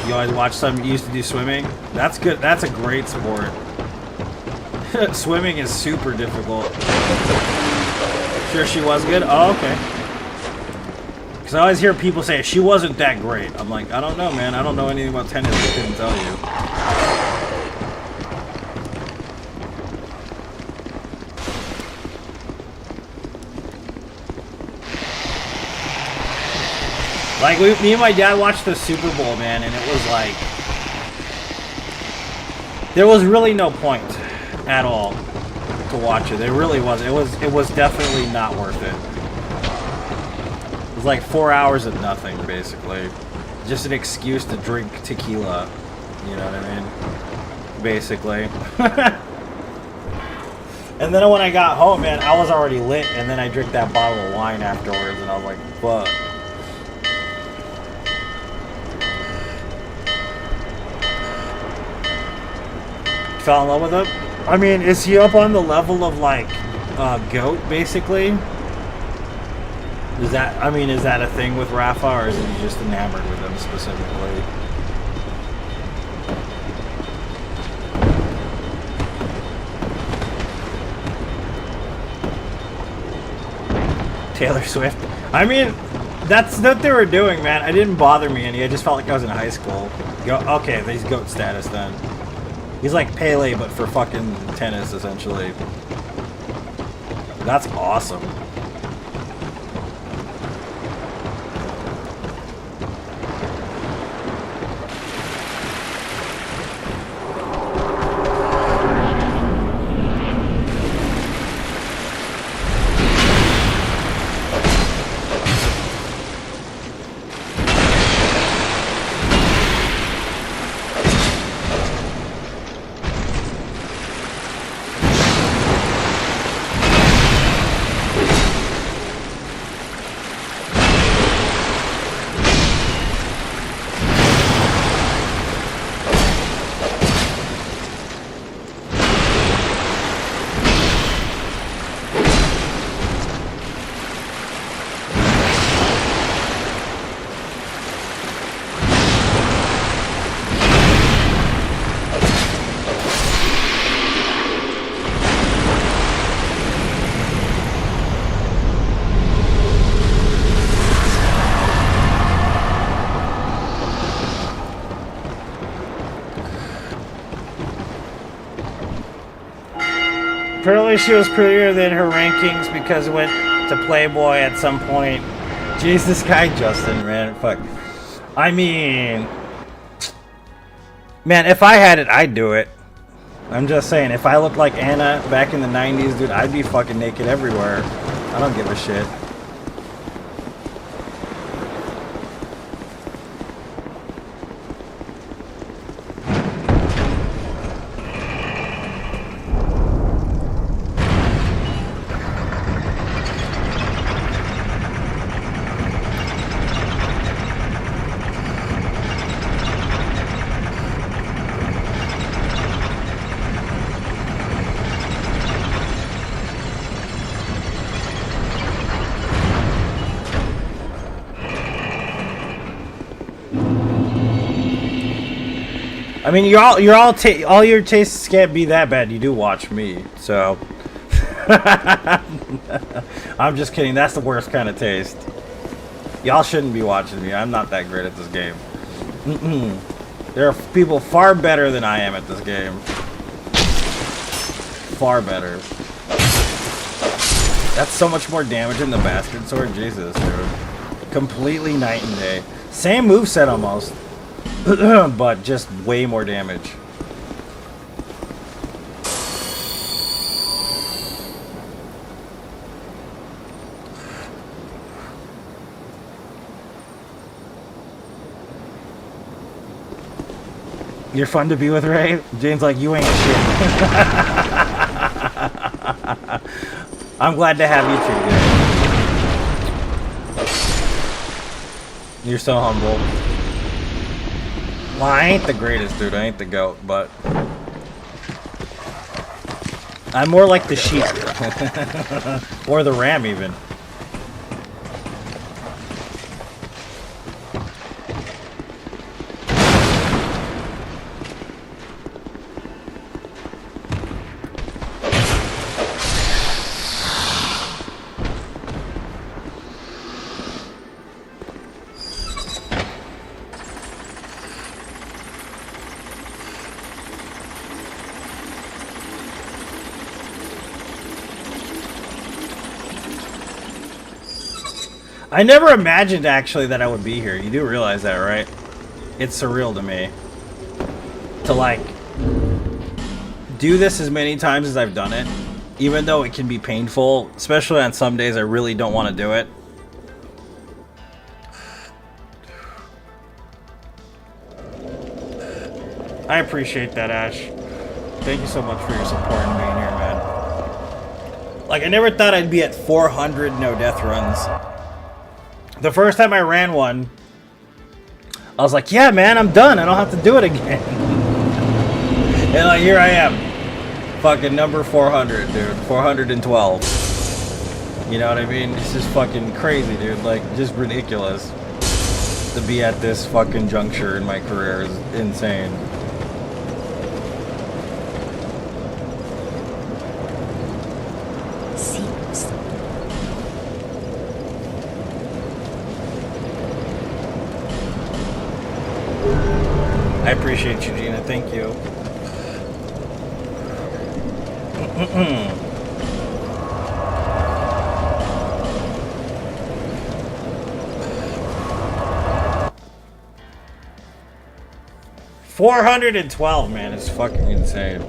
You always watch some, you used to do swimming? That's good, that's a great sport. Swimming is super difficult. Sure she was good? Oh, okay. Because I always hear people say, she wasn't that great. I'm like, I don't know, man. I don't know anything about tennis. I couldn't tell you. Like, me and my dad watched the Super Bowl, man, and it was like... There was really no point at all to watch it. There really was. It was definitely not worth it. It was like 4 hours of nothing, basically. Just an excuse to drink tequila. You know what I mean? Basically. And then when I got home, man, I was already lit, and then I drank that bottle of wine afterwards, and I was like, fuck. Fell in love with him? I mean, is he up on the level of, like, GOAT, basically? Is that, I mean, is that a thing with Rafa, or is he just enamored with him specifically? Taylor Swift. I mean, that's what they were doing, man. It didn't bother me any. I just felt like I was in high school. Okay, he's GOAT status then. He's like Pele, but for fucking tennis, essentially. That's awesome. Apparently she was prettier than her rankings because it went to Playboy at some point. Jeez, this guy Justin, man, fuck. I mean, man, if I had it, I'd do it. I'm just saying, if I looked like Anna back in the 90s, dude, I'd be fucking naked everywhere. I don't give a shit. I mean, all your tastes can't be that bad. You do watch me, so I'm just kidding. That's the worst kind of taste. Y'all shouldn't be watching me. I'm not that great at this game. There are people far better than I am at this game. Far better. That's so much more damage in the bastard sword. Jesus, dude. Completely night and day. Same moveset almost. But just way more damage. You're fun to be with, Ray? Jane's like, you ain't shit. I'm glad to have you too, dude. You're so humble. Well, I ain't the greatest, dude. I ain't the GOAT, but I'm more like the sheep. Or the ram, even. I never imagined, actually, that I would be here. You do realize that, right? It's surreal to me. To, like, do this as many times as I've done it. Even though it can be painful. Especially on some days I really don't want to do it. I appreciate that, Ash. Thank you so much for your support and being here, man. Like, I never thought I'd be at 400 no-death runs. The first time I ran one, I was like, yeah, man, I'm done. I don't have to do it again. And like, here I am. Fucking number 400, dude. 412. You know what I mean? It's just fucking crazy, dude. Like, just ridiculous. To be at this fucking juncture in my career is insane. I appreciate you, Gina. Thank you. $412, man. It's fucking insane.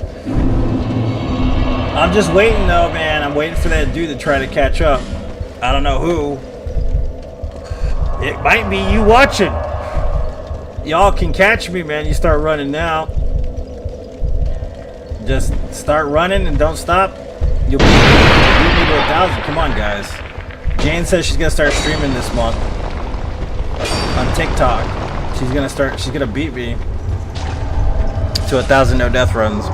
I'm just waiting, though, man. I'm waiting for that dude to try to catch up. I don't know who. It might be you watching. Y'all can catch me, man. You start running now. Just start running and don't stop. You'll be to 1,000. Come on, guys. Jane says she's gonna start streaming this month on TikTok. She's gonna beat me to 1,000 no death runs.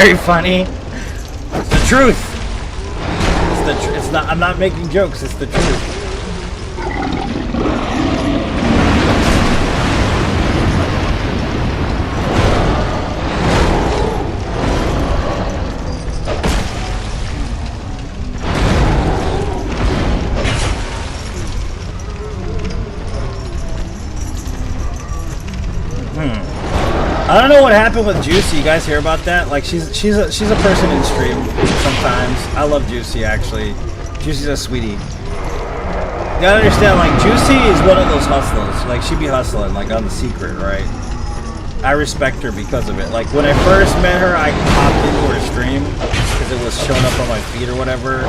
very funny. It's the truth. It's not. I'm not making jokes. It's the truth. I don't know what happened with Juicy. You guys hear about that? Like she's a person in stream sometimes. I love Juicy actually. Juicy's a sweetie. You gotta understand, like Juicy is one of those hustlers. Like she be hustling, like on the secret, right? I respect her because of it. Like when I first met her, I popped into her stream because it was showing up on my feed or whatever.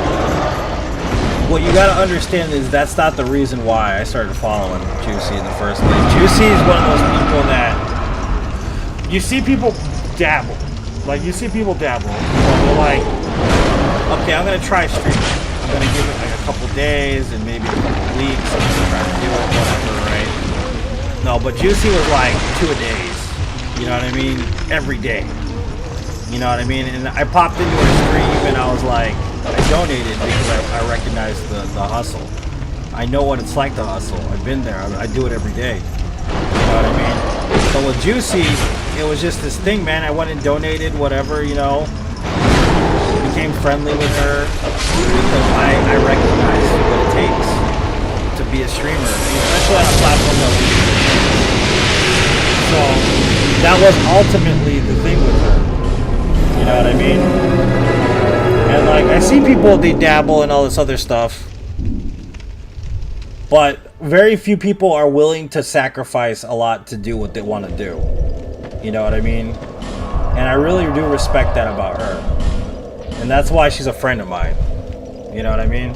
What you gotta understand is that's not the reason why I started following Juicy in the first place. Juicy is one of those people that you see people dabble. Like, you see people dabble. They're like, okay, I'm going to try streaming. I'm going to give it like a couple days and maybe a couple weeks. I'm going to try to do it, whatever, right? No, but Juicy was like 2-a-days. You know what I mean? Every day. You know what I mean? And I popped into her stream and I was like, I donated because I recognized the hustle. I know what it's like to hustle. I've been there. I do it every day. You know what I mean? So with Juicy, it was just this thing, man. I went and donated, whatever, you know. Became friendly with her because I recognize what it takes to be a streamer, especially on a platform that we do. So that was ultimately the thing with her. You know what I mean? And like I see people, they dabble and all this other stuff, but very few people are willing to sacrifice a lot to do what they want to do. You know what I mean? And I really do respect that about her. And that's why she's a friend of mine. You know what I mean?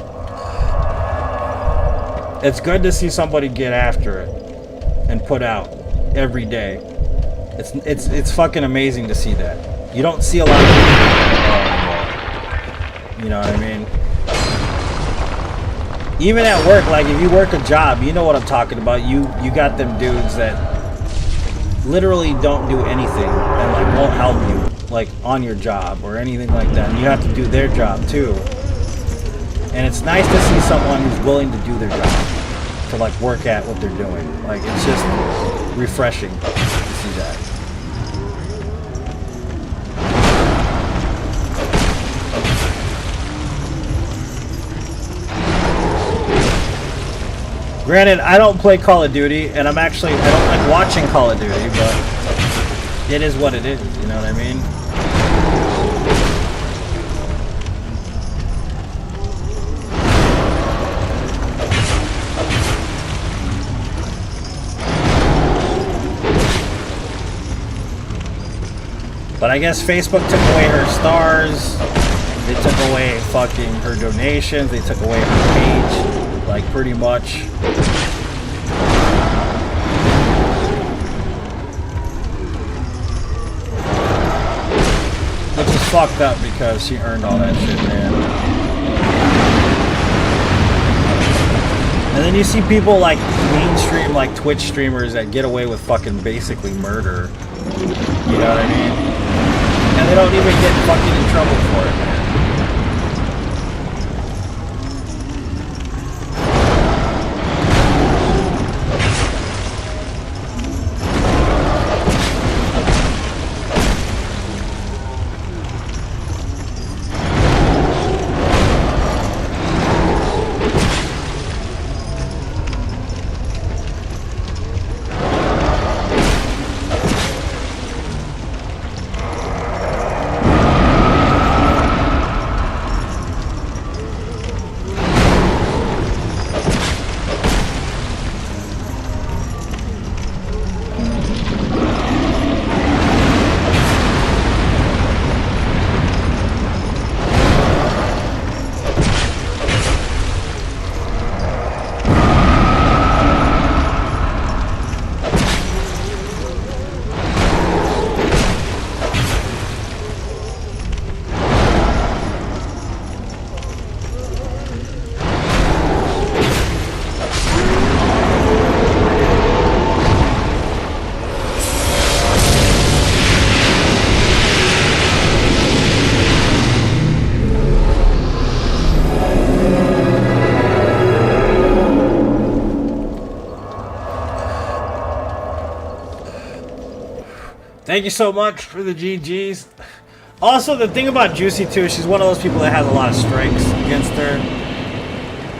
It's good to see somebody get after it and put out every day. It's fucking amazing to see that. You don't see a lot of people anymore. You know what I mean? Even at work, like if you work a job, you know what I'm talking about. You got them dudes that literally don't do anything and like won't help you like on your job or anything like that, and you have to do their job too. And it's nice to see someone who's willing to do their job, to like work at what they're doing. Like it's just refreshing to see that. Granted, I don't play Call of Duty, and I don't like watching Call of Duty, but it is what it is, you know what I mean? But I guess Facebook took away her stars, they took away fucking her donations, they took away her page, like pretty much. Which is fucked up because she earned all that shit, man. And then you see people like mainstream, like Twitch streamers that get away with fucking basically murder. You know what I mean? And they don't even get fucking in trouble for it, man. Thank you so much for the GGs. Also, the thing about Juicy too, she's one of those people that has a lot of strikes against her.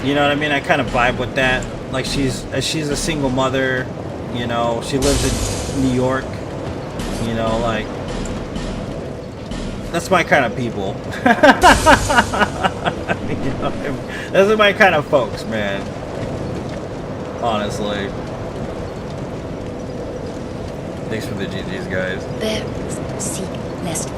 You know what I mean? I kind of vibe with that. Like she's a single mother. You know, she lives in New York. You know, like that's my kind of people. You know, those are my kind of folks, man. Honestly. Thanks for the GGs, guys. There, seek lest.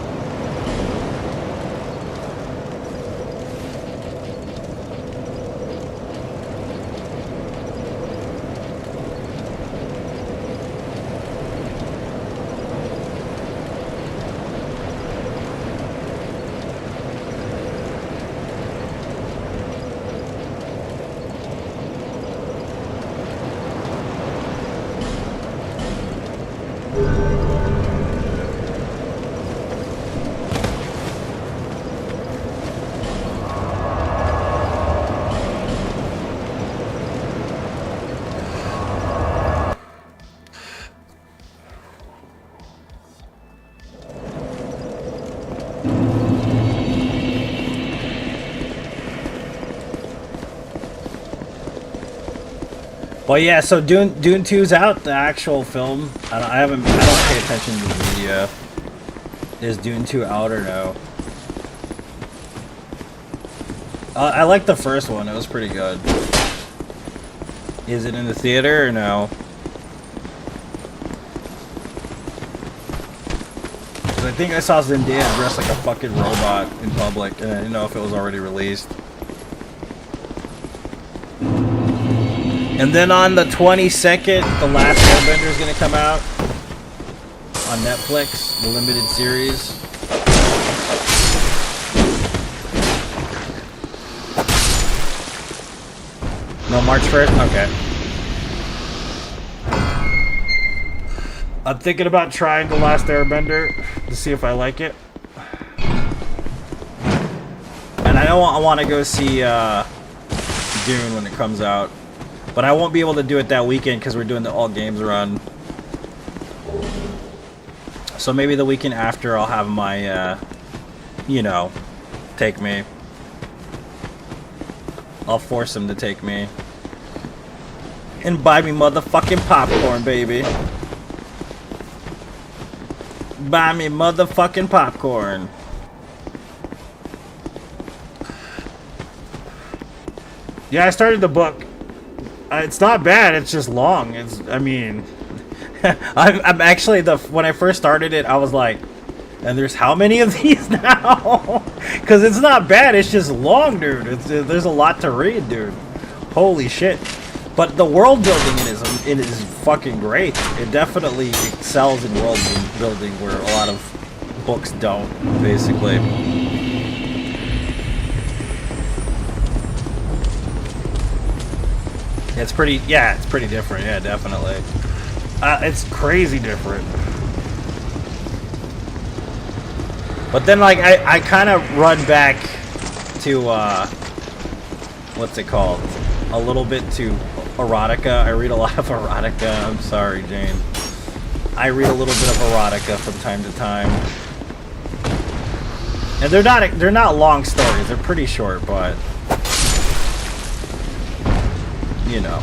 Well, yeah. So Dune 2's out. The actual film. I don't pay attention to the media. Is Dune 2 out or no? I like the first one. It was pretty good. Is it in the theater or no? 'Cause I think I saw Zendaya dressed like a fucking robot in public, and I didn't know if it was already released. And then on the 22nd, The Last Airbender is going to come out on Netflix, the limited series. No, March 1st? Okay. I'm thinking about trying The Last Airbender to see if I like it. And I want to go see Dune when it comes out. But I won't be able to do it that weekend because we're doing the all games run. So maybe the weekend after I'll have my, you know, take me. I'll force him to take me. And buy me motherfucking popcorn, baby. Buy me motherfucking popcorn. Yeah, I started the book. It's not bad. It's just long. I mean, I'm actually when I first started it, I was like, and there's how many of these now? Because it's not bad. It's just long, dude. There's a lot to read, dude. Holy shit. But the world building it is fucking great. It definitely excels in world building where a lot of books don't, basically. It's pretty different, yeah, definitely. It's crazy different. But then, like, I kind of run back to, what's it called? A little bit to erotica. I read a lot of erotica. I'm sorry, Jane. I read a little bit of erotica from time to time. And they're not long stories. They're pretty short, but you know.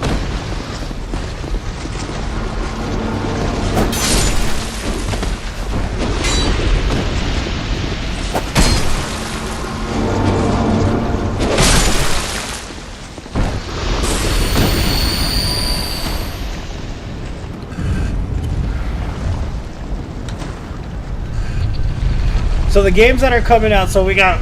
So the games that are coming out, so we got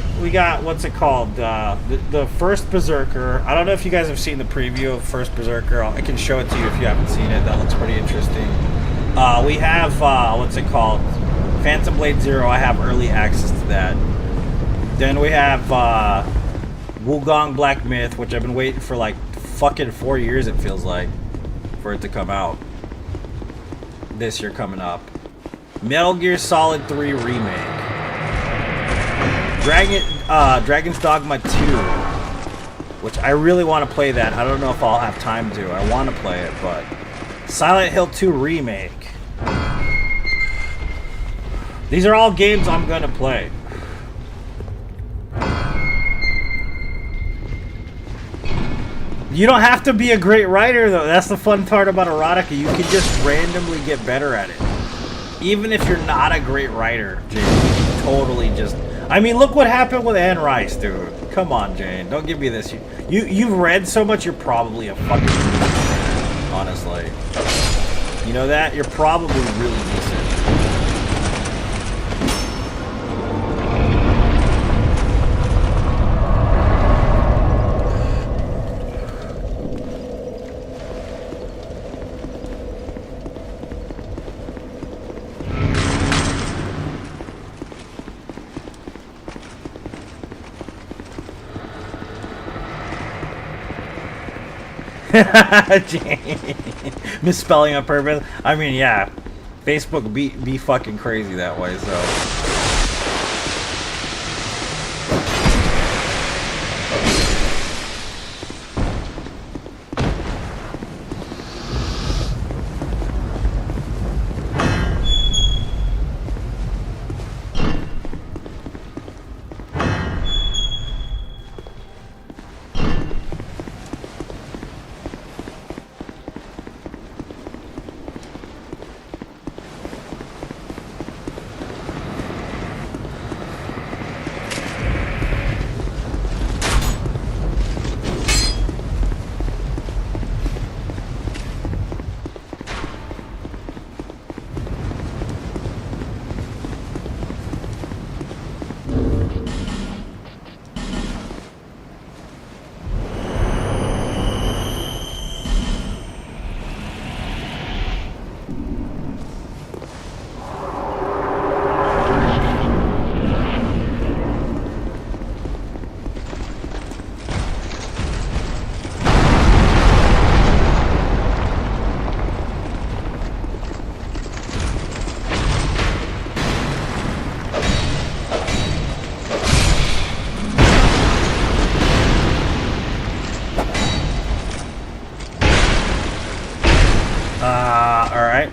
what's it called? The first Berserker. I don't know if you guys have seen the preview of First Berserker. I can show it to you if you haven't seen it. That looks pretty interesting. We have what's it called? Phantom Blade Zero. I have early access to that. Then we have Wukong Black Myth, which I've been waiting for like fucking 4 years. It feels like for it to come out. This year coming up. Metal Gear Solid 3 Remake. Dragon's Dogma 2, which I really want to play that. I don't know if I'll have time to. I want to play it, but Silent Hill 2 Remake. These are all games I'm gonna play. You don't have to be a great writer, though. That's the fun part about erotica. You can just randomly get better at it. Even if you're not a great writer, Jane, you can totally just... I mean, look what happened with Anne Rice, dude. Come on, Jane. Don't give me this. You've read so much, you're probably a fucking decent, honestly. You know that? You're probably really decent. Misspelling on purpose. I mean, yeah, Facebook be fucking crazy that way. So. Alright.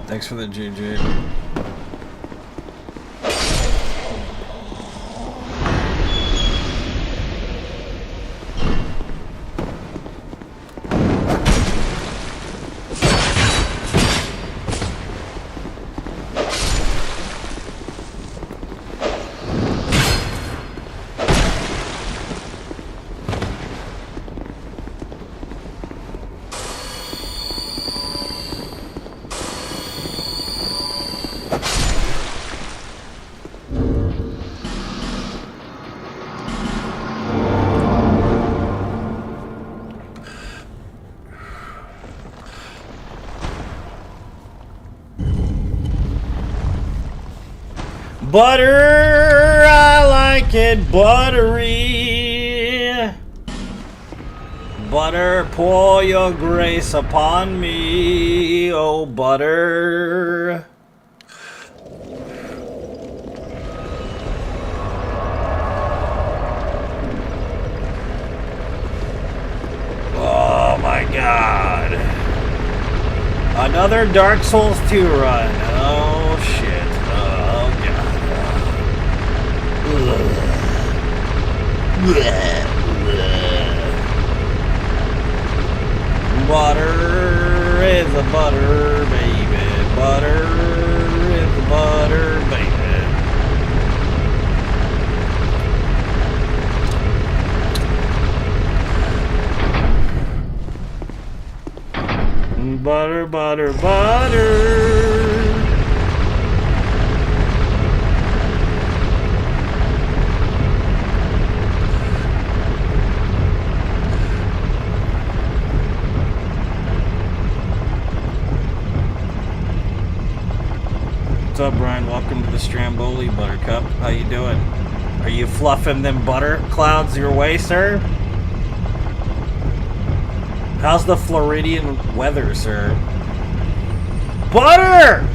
Thanks for the GG. Butter, I like it buttery. Butter, pour your grace upon me, oh butter. Oh my God. Another Dark Souls 2 run. Oh shit. Butter is a butter, baby. Butter is a butter, baby. butter, butter. What's up, Brian? Welcome to the Stramboli, Buttercup. How you doing? Are you fluffing them butter clouds your way, sir? How's the Floridian weather, sir? Butter!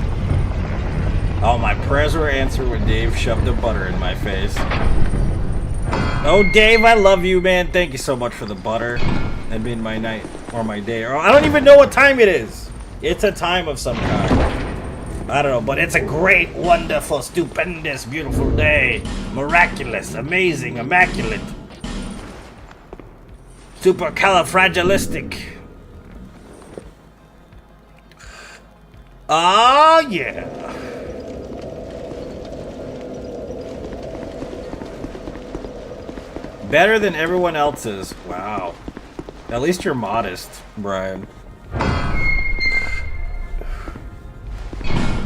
Oh, my prayers were answered when Dave shoved the butter in my face. Oh, Dave, I love you, man. Thank you so much for the butter. That made my night or my day. Or I don't even know what time it is. It's a time of some kind. I don't know, but it's a great, wonderful, stupendous, beautiful day. Miraculous, amazing, immaculate. Supercalifragilistic. Oh, yeah. Better than everyone else's. Wow. At least you're modest, Brian.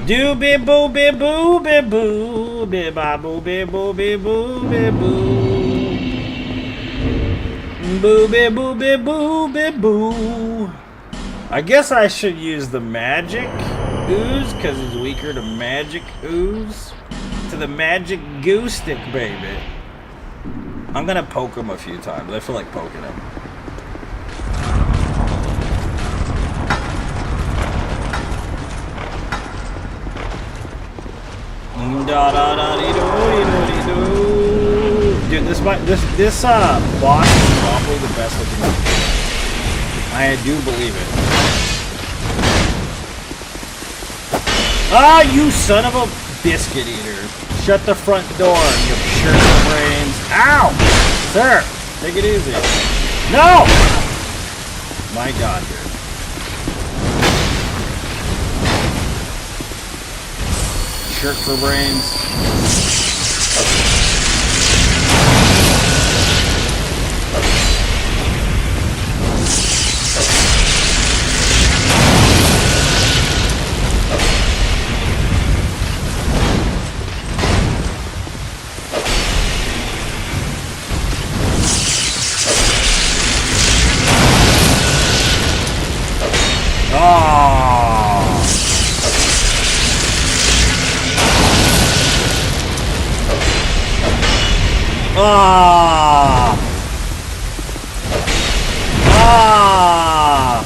Do be boo be boo be boo be ba boo be boo be boo be boo boo be boo be boo be boo. I guess I should use the magic ooze because it's weaker to magic ooze. To the magic goo stick, baby. I'm gonna poke him a few times. I feel like poking him. Da da da dee doo doo. Dude, this boss is probably the best looking. I do believe it. Ah, you son of a biscuit eater! Shut the front door, you shirt of brains. Ow, sir, take it easy. No, my God, dude. Shirt for brains.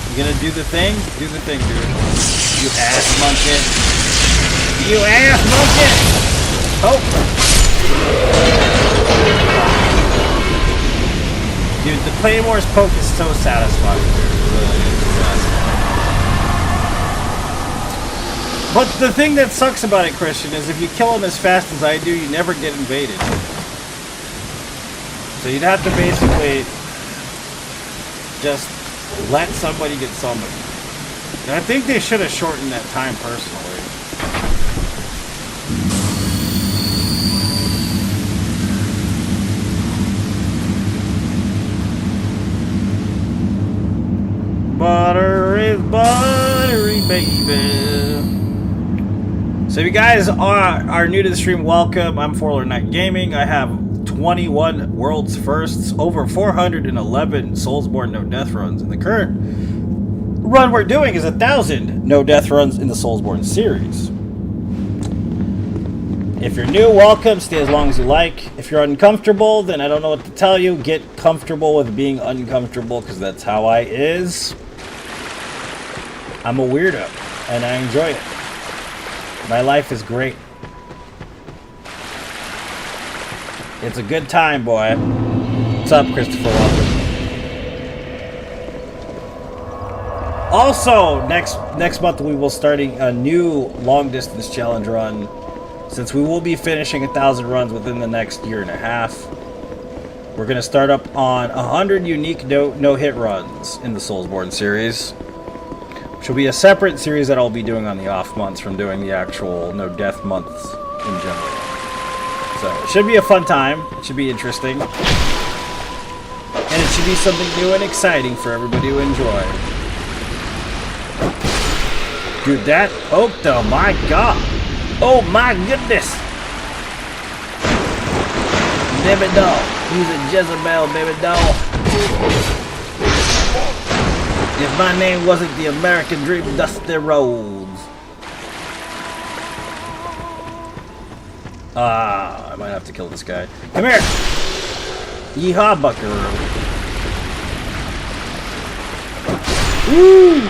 You gonna do the thing? Do the thing, dude. You ass monkey. You ass monkey! Oh! Dude, the Claymore's poke is so satisfying, dude. It really is. But the thing that sucks about it, Christian, is if you kill him as fast as I do, you never get invaded. So you'd have to basically just let somebody get summoned. And I think they should have shortened that time personally. Butter is buttery, baby. So if you guys are new to the stream, welcome. I'm forlornknightgaming. I have 21 world's firsts, over 411 Soulsborne no death runs, and the current run we're doing is 1,000 no death runs in the Soulsborne series. If you're new, welcome. Stay as long as you like. If you're uncomfortable, then I don't know what to tell you. Get comfortable with being uncomfortable, because that's how I is. I'm a weirdo, and I enjoy it. My life is great. It's a good time, boy. What's up, Christopher? Welcome. Also, next month we will starting a new long distance challenge run, since we will be finishing 1,000 runs within the next year and a half. We're gonna start up on 100 unique no hit runs in the Soulsborne series, which will be a separate series that I'll be doing on the off months from doing the actual no death months in general. So it should be a fun time. It should be interesting. And it should be something new and exciting for everybody to enjoy. Dude, that poke though, my god. Oh my goodness. Baby doll. He's a Jezebel, baby doll. If my name wasn't the American Dream, Dusty Rhodes. I might have to kill this guy. Come here. Yeehaw, buckaroo. Woo!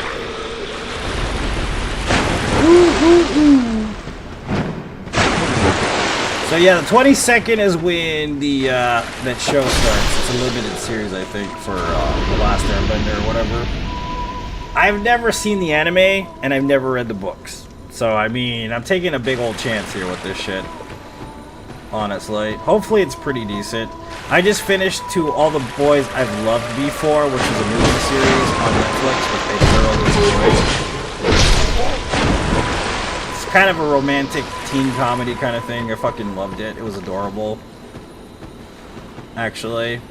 So yeah, the 22nd is when the that show starts. It's a limited series, I think, for The Last Airbender or whatever. I've never seen the anime, and I've never read the books. So, I mean, I'm taking a big old chance here with this shit. Honestly. Hopefully it's pretty decent. I just finished To All the Boys I've Loved Before, which is a movie series on Netflix with a girl who's boys. It's kind of a romantic teen comedy kind of thing. I fucking loved it. It was adorable. Actually.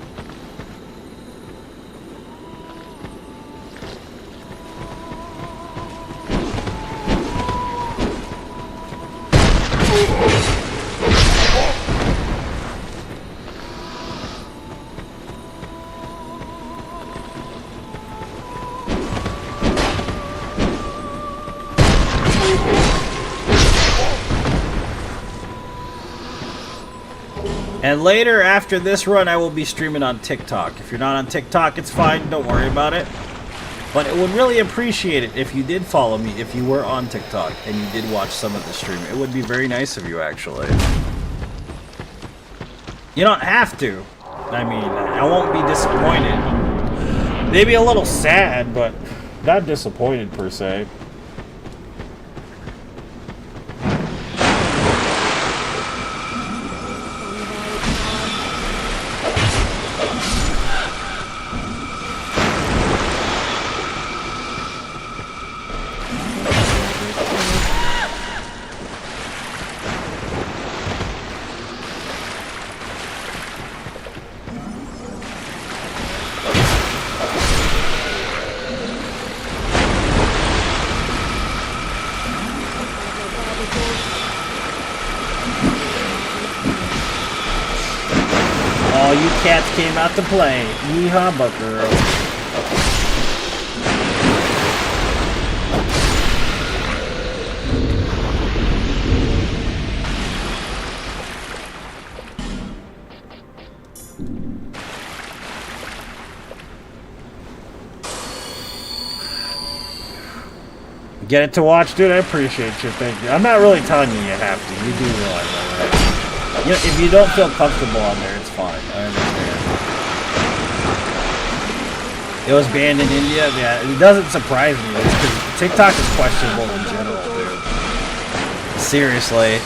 And later, after this run, I will be streaming on TikTok. If you're not on TikTok, it's fine. Don't worry about it. But it would really appreciate it if you did follow me, if you were on TikTok, and you did watch some of the stream. It would be very nice of you, actually. You don't have to. I mean, I won't be disappointed. Maybe a little sad, but not disappointed, per se. All you cats came out to play. Yeehaw, buckaroo. Get it to watch, dude? I appreciate you. Thank you. I'm not really telling you have to. You do realize that, right? You know, if you don't feel comfortable on there, it's fine. I understand. It was banned in India? Yeah, it doesn't surprise me. Because TikTok is questionable in general, dude. Seriously.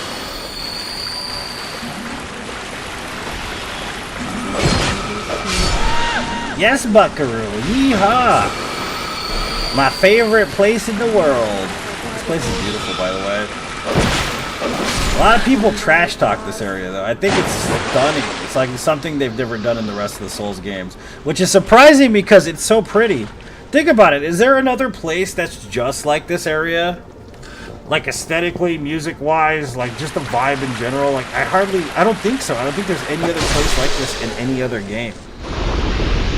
Yes, buckaroo. Yeehaw. My favorite place in the world. This place is beautiful, by the way. A lot of people trash talk this area, though. I think it's stunning. It's like something they've never done in the rest of the Souls games, which is surprising because it's so pretty. Think about it. Is there another place that's just like this area? Like aesthetically, music-wise, like just the vibe in general? Like I don't think so. I don't think there's any other place like this in any other game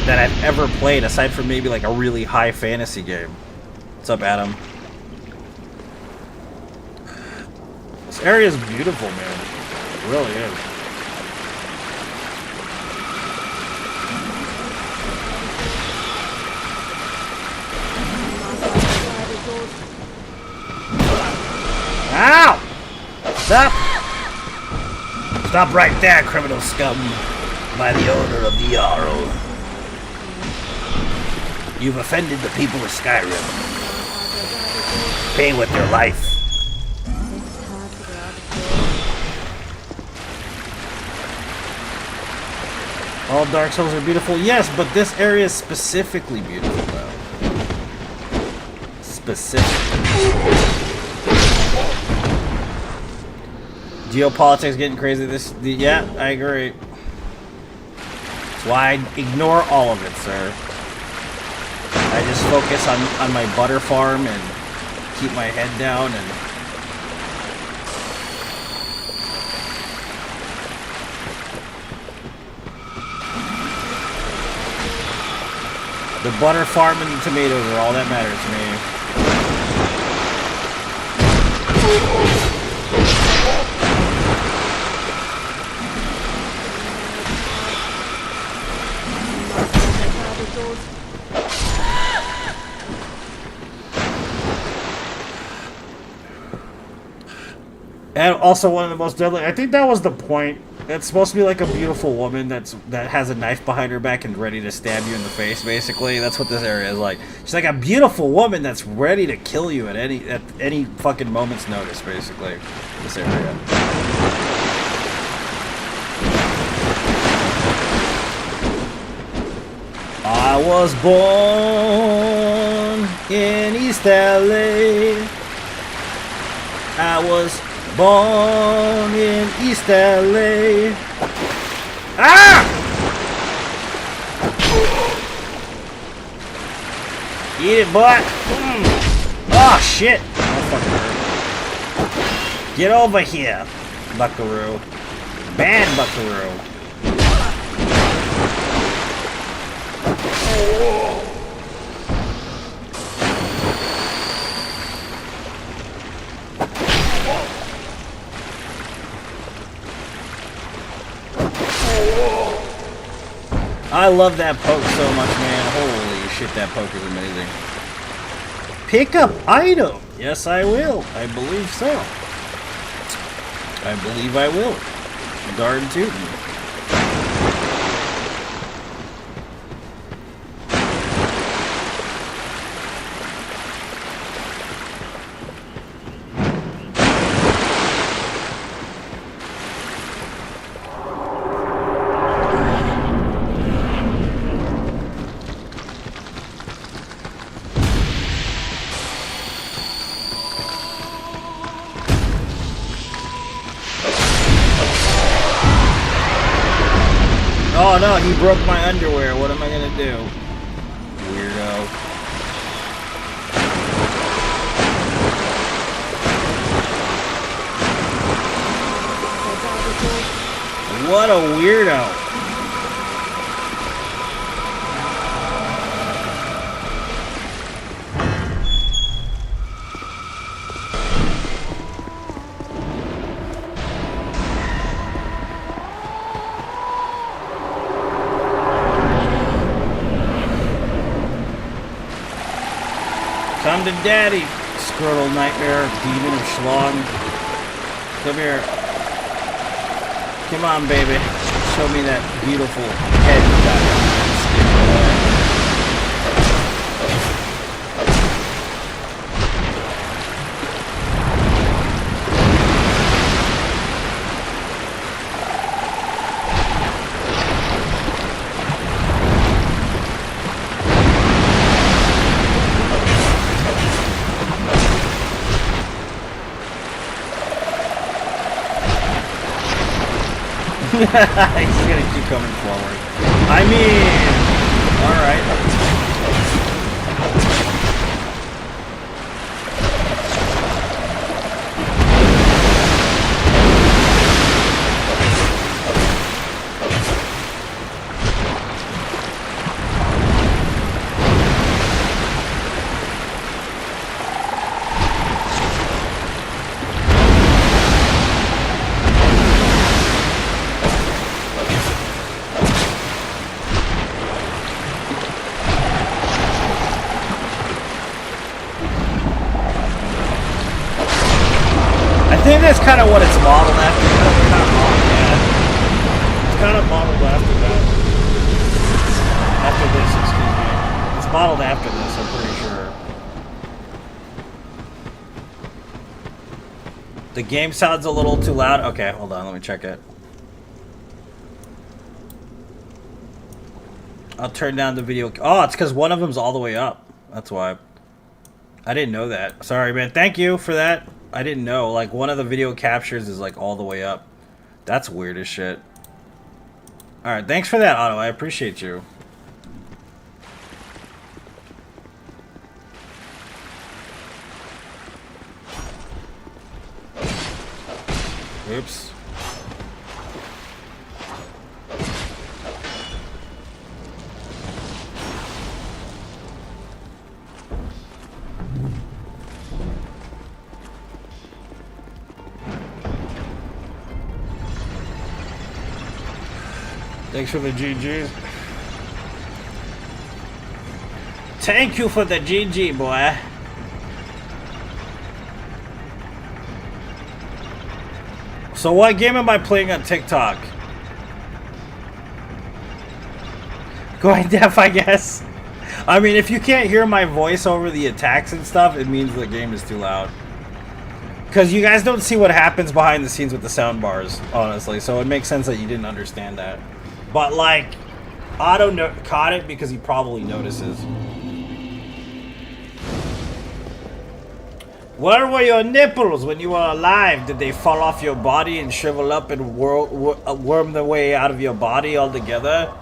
that I've ever played, aside from maybe like a really high fantasy game. What's up, Adam? This area is beautiful, man. It really is. Ow! Stop! Stop right there, criminal scum. By the order of the Jarl. You've offended the people of Skyrim. Pay with your life. All Dark Souls are beautiful. Yes, but this area is specifically beautiful, though. Specifically. Geopolitics getting crazy. Yeah, I agree. That's why I ignore all of it, sir. I just focus on my butter farm and keep my head down and... The butter farm and the tomatoes are all that matters to me. And also one of the most deadly... I think that was the point. It's supposed to be like a beautiful woman that has a knife behind her back and ready to stab you in the face, basically. That's what this area is like. She's like a beautiful woman that's ready to kill you at any fucking moment's notice, basically. This area. I was born in East LA. I was born in East LA. Ah! Eat it, boy. Oh, shit. That fucking hurt. Get over here, buckaroo. Ban buckaroo. I love that poke so much, man. Holy shit, that poke is amazing. Pick up item. Yes, I will. I believe so. I believe I will. Darn tootin'. Oh no, he broke my underwear. What am I gonna do? Weirdo. What a weirdo. Come to daddy, Squirtle Nightmare, Demon of Schlong. Come here. Come on, baby. Show me that beautiful head you got. He's gonna keep coming forward. I mean, alright. I think that's kind of what it's modeled after. Not modeled, yeah. It's kind of modeled after that. After this, excuse me. It's modeled after this, I'm pretty sure. The game sounds a little too loud. Okay, hold on, let me check it. I'll turn down the video. Oh, it's because one of them's all the way up. That's why. I didn't know that. Sorry, man. Thank you for that. I didn't know. Like, one of the video captures is, like, all the way up. That's weird as shit. Alright, thanks for that, Otto. I appreciate you. Thanks for the GG. Thank you for the GG, boy. So what game am I playing on TikTok? Going deaf, I guess. I mean, if you can't hear my voice over the attacks and stuff, it means the game is too loud. Because you guys don't see what happens behind the scenes with the sound bars, honestly. So it makes sense that you didn't understand that. But, like, Otto caught it because he probably notices. Where were your nipples when you were alive? Did they fall off your body and shrivel up and worm their way out of your body altogether?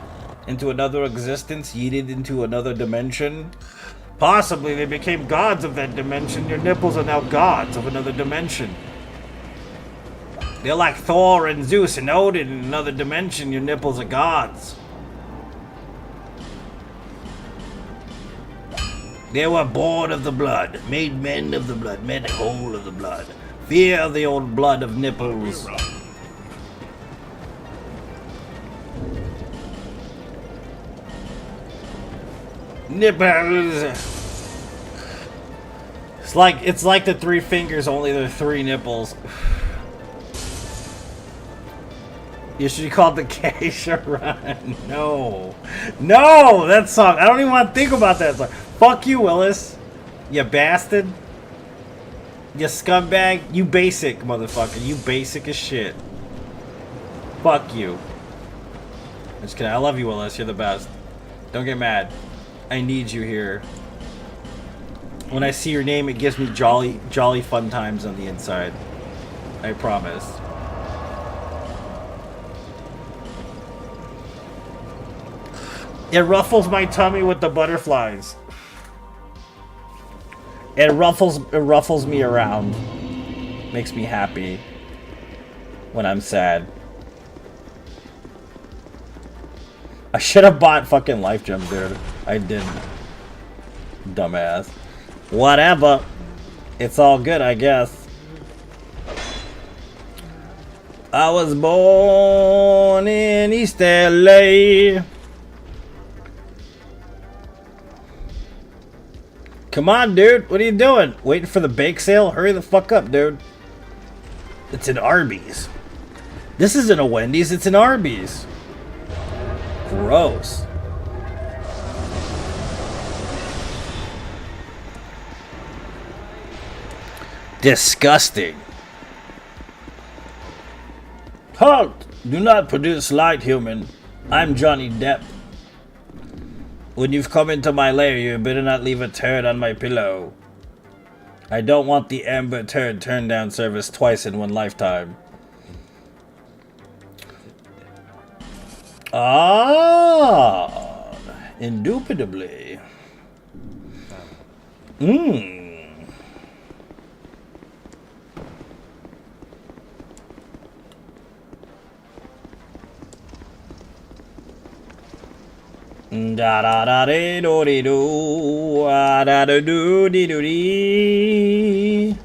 Into another existence, yeeted into another dimension? Possibly they became gods of that dimension. Your nipples are now gods of another dimension. They're like Thor and Zeus and Odin in another dimension. Your nipples are gods. They were born of the blood, made men of the blood, made whole of the blood. Fear the old blood of nipples. Nipples. It's like the three fingers, only there are three nipples. You should be called the Geisha Run. No. No! That song. I don't even want to think about that song. Fuck you, Willis. You bastard. You scumbag. You basic, motherfucker. You basic as shit. Fuck you. Just kidding. I love you, Willis. You're the best. Don't get mad. I need you here. When I see your name, it gives me jolly fun times on the inside. I promise. It ruffles my tummy with the butterflies. It ruffles me around. Makes me happy when I'm sad. I should have bought fucking life gems, dude. I didn't. Dumbass. Whatever. It's all good, I guess. I was born in East LA. Come on, dude. What are you doing? Waiting for the bake sale? Hurry the fuck up, dude. It's an Arby's. This isn't a Wendy's, it's an Arby's. Gross. Disgusting. Halt! Do not produce light, human. I'm Johnny Depp. When you've come into my lair, you better not leave a turd on my pillow. I don't want the Amber Turd turn down service twice in one lifetime. Ah, indubitably. Mmm. Da da da dee do dee do, da da do dee do dee.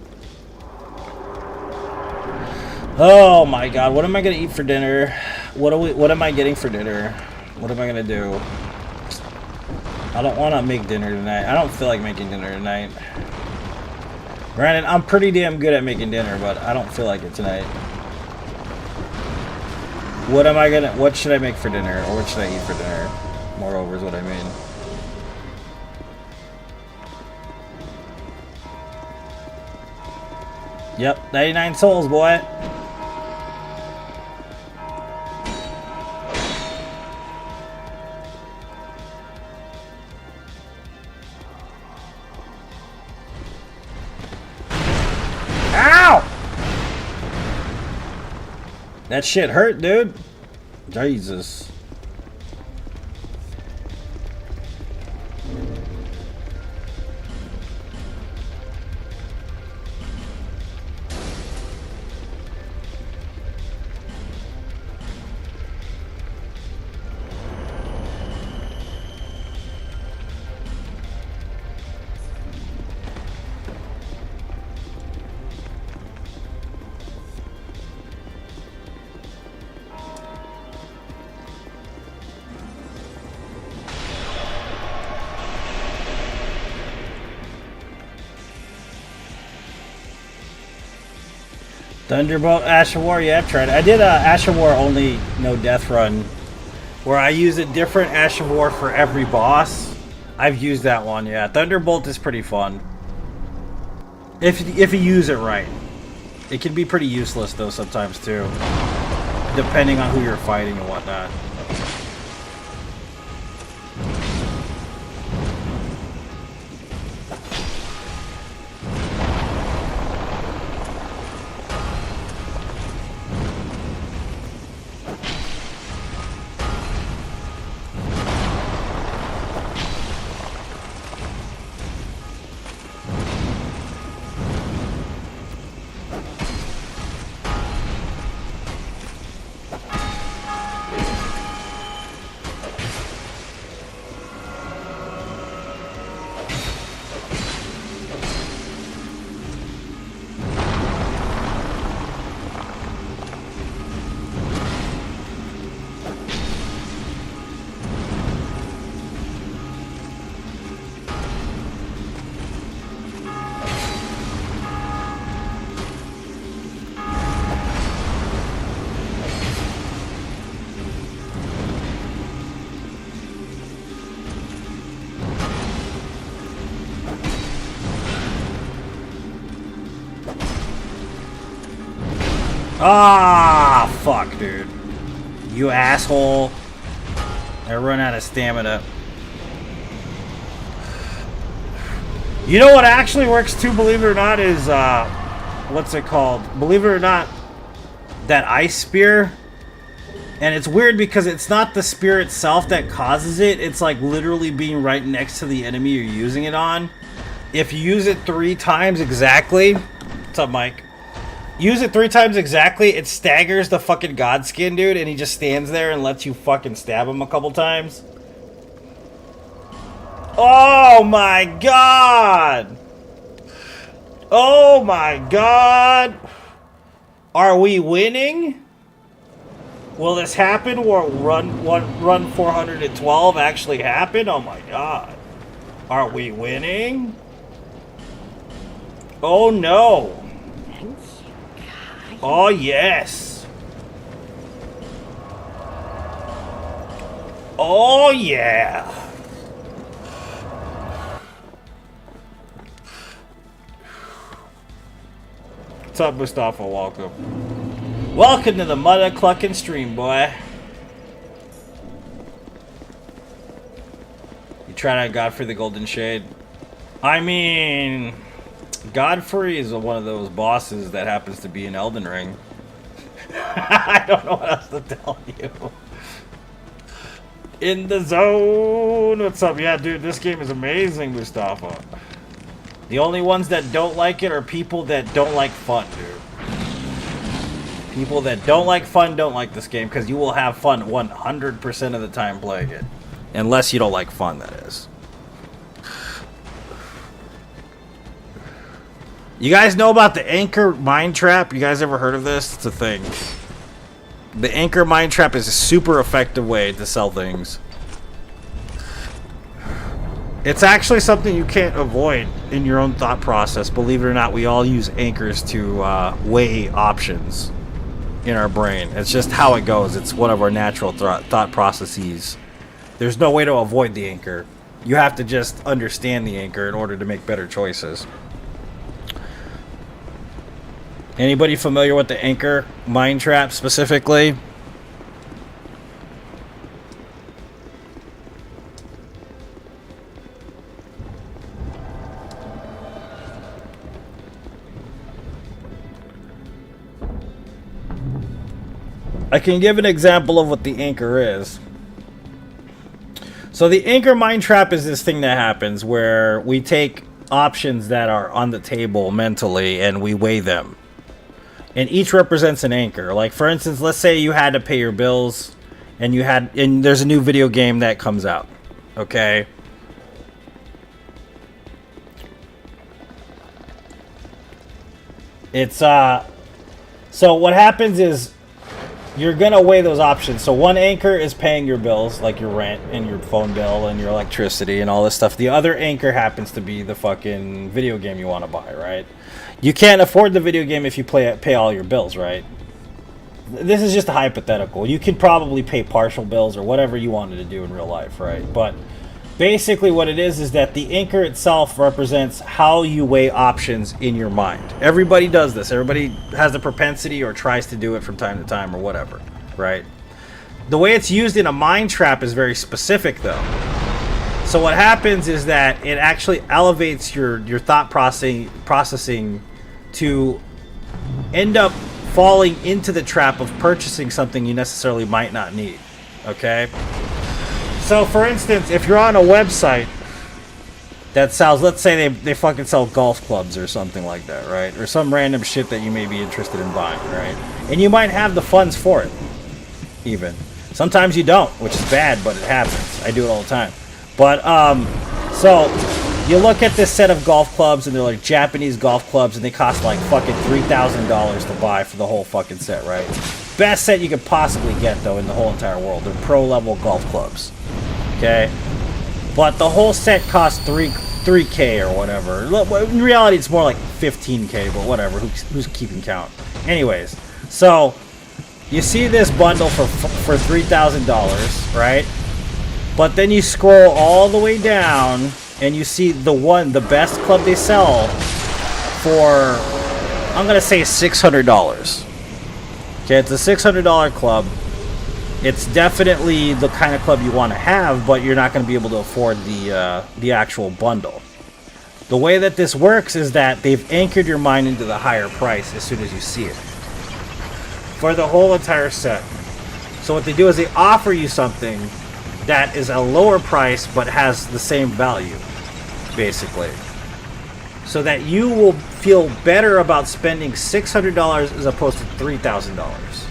Oh my god, what am I gonna eat for dinner? What am I getting for dinner? What am I gonna do? I don't wanna make dinner tonight. I don't feel like making dinner tonight. Granted, I'm pretty damn good at making dinner, but I don't feel like it tonight. What should I make for dinner? Or what should I eat for dinner? Moreover is what I mean. Yep, 99 souls, boy. Ow! That shit hurt, dude. Jesus. Thunderbolt Ash of War, yeah, I've tried it. I did a Ash of War only no death run where I use a different Ash of War for every boss. I've used that one, yeah. Thunderbolt is pretty fun. If you use it right. It can be pretty useless though sometimes too. Depending on who you're fighting and whatnot. Ah, fuck, dude. You asshole. I run out of stamina. You know what actually works too, believe it or not, is, what's it called? Believe it or not, that ice spear. And it's weird because it's not the spear itself that causes it. It's like literally being right next to the enemy you're using it on. If you use it 3 times exactly... What's up, Mike? Use it 3 times exactly, it staggers the fucking godskin, dude, and he just stands there and lets you fucking stab him a couple times. Oh my god! Oh my god! Are we winning? Will this happen? Will run 412 actually happen? Oh my god. Are we winning? Oh no. Oh yes. Oh yeah. What's up, Mustafa? Welcome. Welcome to the Mother Clucking stream, boy. You tried out Godfrey the Golden Shade. I mean, Godfrey is one of those bosses that happens to be in Elden Ring. I don't know what else to tell you. In the zone. What's up? Yeah, dude, this game is amazing, Mustafa. The only ones that don't like it are people that don't like fun, dude. People that don't like fun don't like this game because you will have fun 100% of the time playing it. Unless you don't like fun, that is. You guys know about the Anchor Mine Trap? You guys ever heard of this? It's a thing. The Anchor Mine Trap is a super effective way to sell things. It's actually something you can't avoid in your own thought process. Believe it or not, we all use anchors to weigh options in our brain. It's just how it goes. It's one of our natural thought processes. There's no way to avoid the anchor. You have to just understand the anchor in order to make better choices. Anybody familiar with the Anchor Mine Trap specifically? I can give an example of what the anchor is. So the Anchor Mine Trap is this thing that happens where we take options that are on the table mentally and we weigh them. And each represents an anchor. Like, for instance, let's say you had to pay your bills and there's a new video game that comes out. Okay? It's so what happens is you're gonna weigh those options. So one anchor is paying your bills, like your rent and your phone bill and your electricity and all this stuff. The other anchor happens to be the fucking video game you want to buy, right? You can't afford the video game if you pay all your bills, right? This is just a hypothetical. You could probably pay partial bills or whatever you wanted to do in real life, right? But basically what it is that the anchor itself represents how you weigh options in your mind. Everybody does this. Everybody has the propensity or tries to do it from time to time or whatever, right? The way it's used in a mind trap is very specific, though. So what happens is that it actually elevates your thought processing to end up falling into the trap of purchasing something you necessarily might not need, okay? So, for instance, if you're on a website that sells, let's say they fucking sell golf clubs or something like that, right? Or some random shit that you may be interested in buying, right? And you might have the funds for it, even. Sometimes you don't, which is bad, but it happens. I do it all the time. But, so you look at this set of golf clubs, and they're like Japanese golf clubs, and they cost like fucking $3,000 to buy for the whole fucking set, right? Best set you could possibly get, though, in the whole entire world. They're pro-level golf clubs, okay? But the whole set costs $3K or whatever. In reality, it's more like $15K, but whatever. Who's keeping count? Anyways, so you see this bundle for $3,000, right? But then you scroll all the way down, and you see the best club they sell for, I'm gonna say $600. Okay, it's a $600 club. It's definitely the kind of club you want to have, but you're not going to be able to afford the actual bundle. The way that this works is that they've anchored your mind into the higher price as soon as you see it for the whole entire set. So what they do is they offer you something that is a lower price but has the same value, basically, so that you will feel better about spending $600 as opposed to $3,000.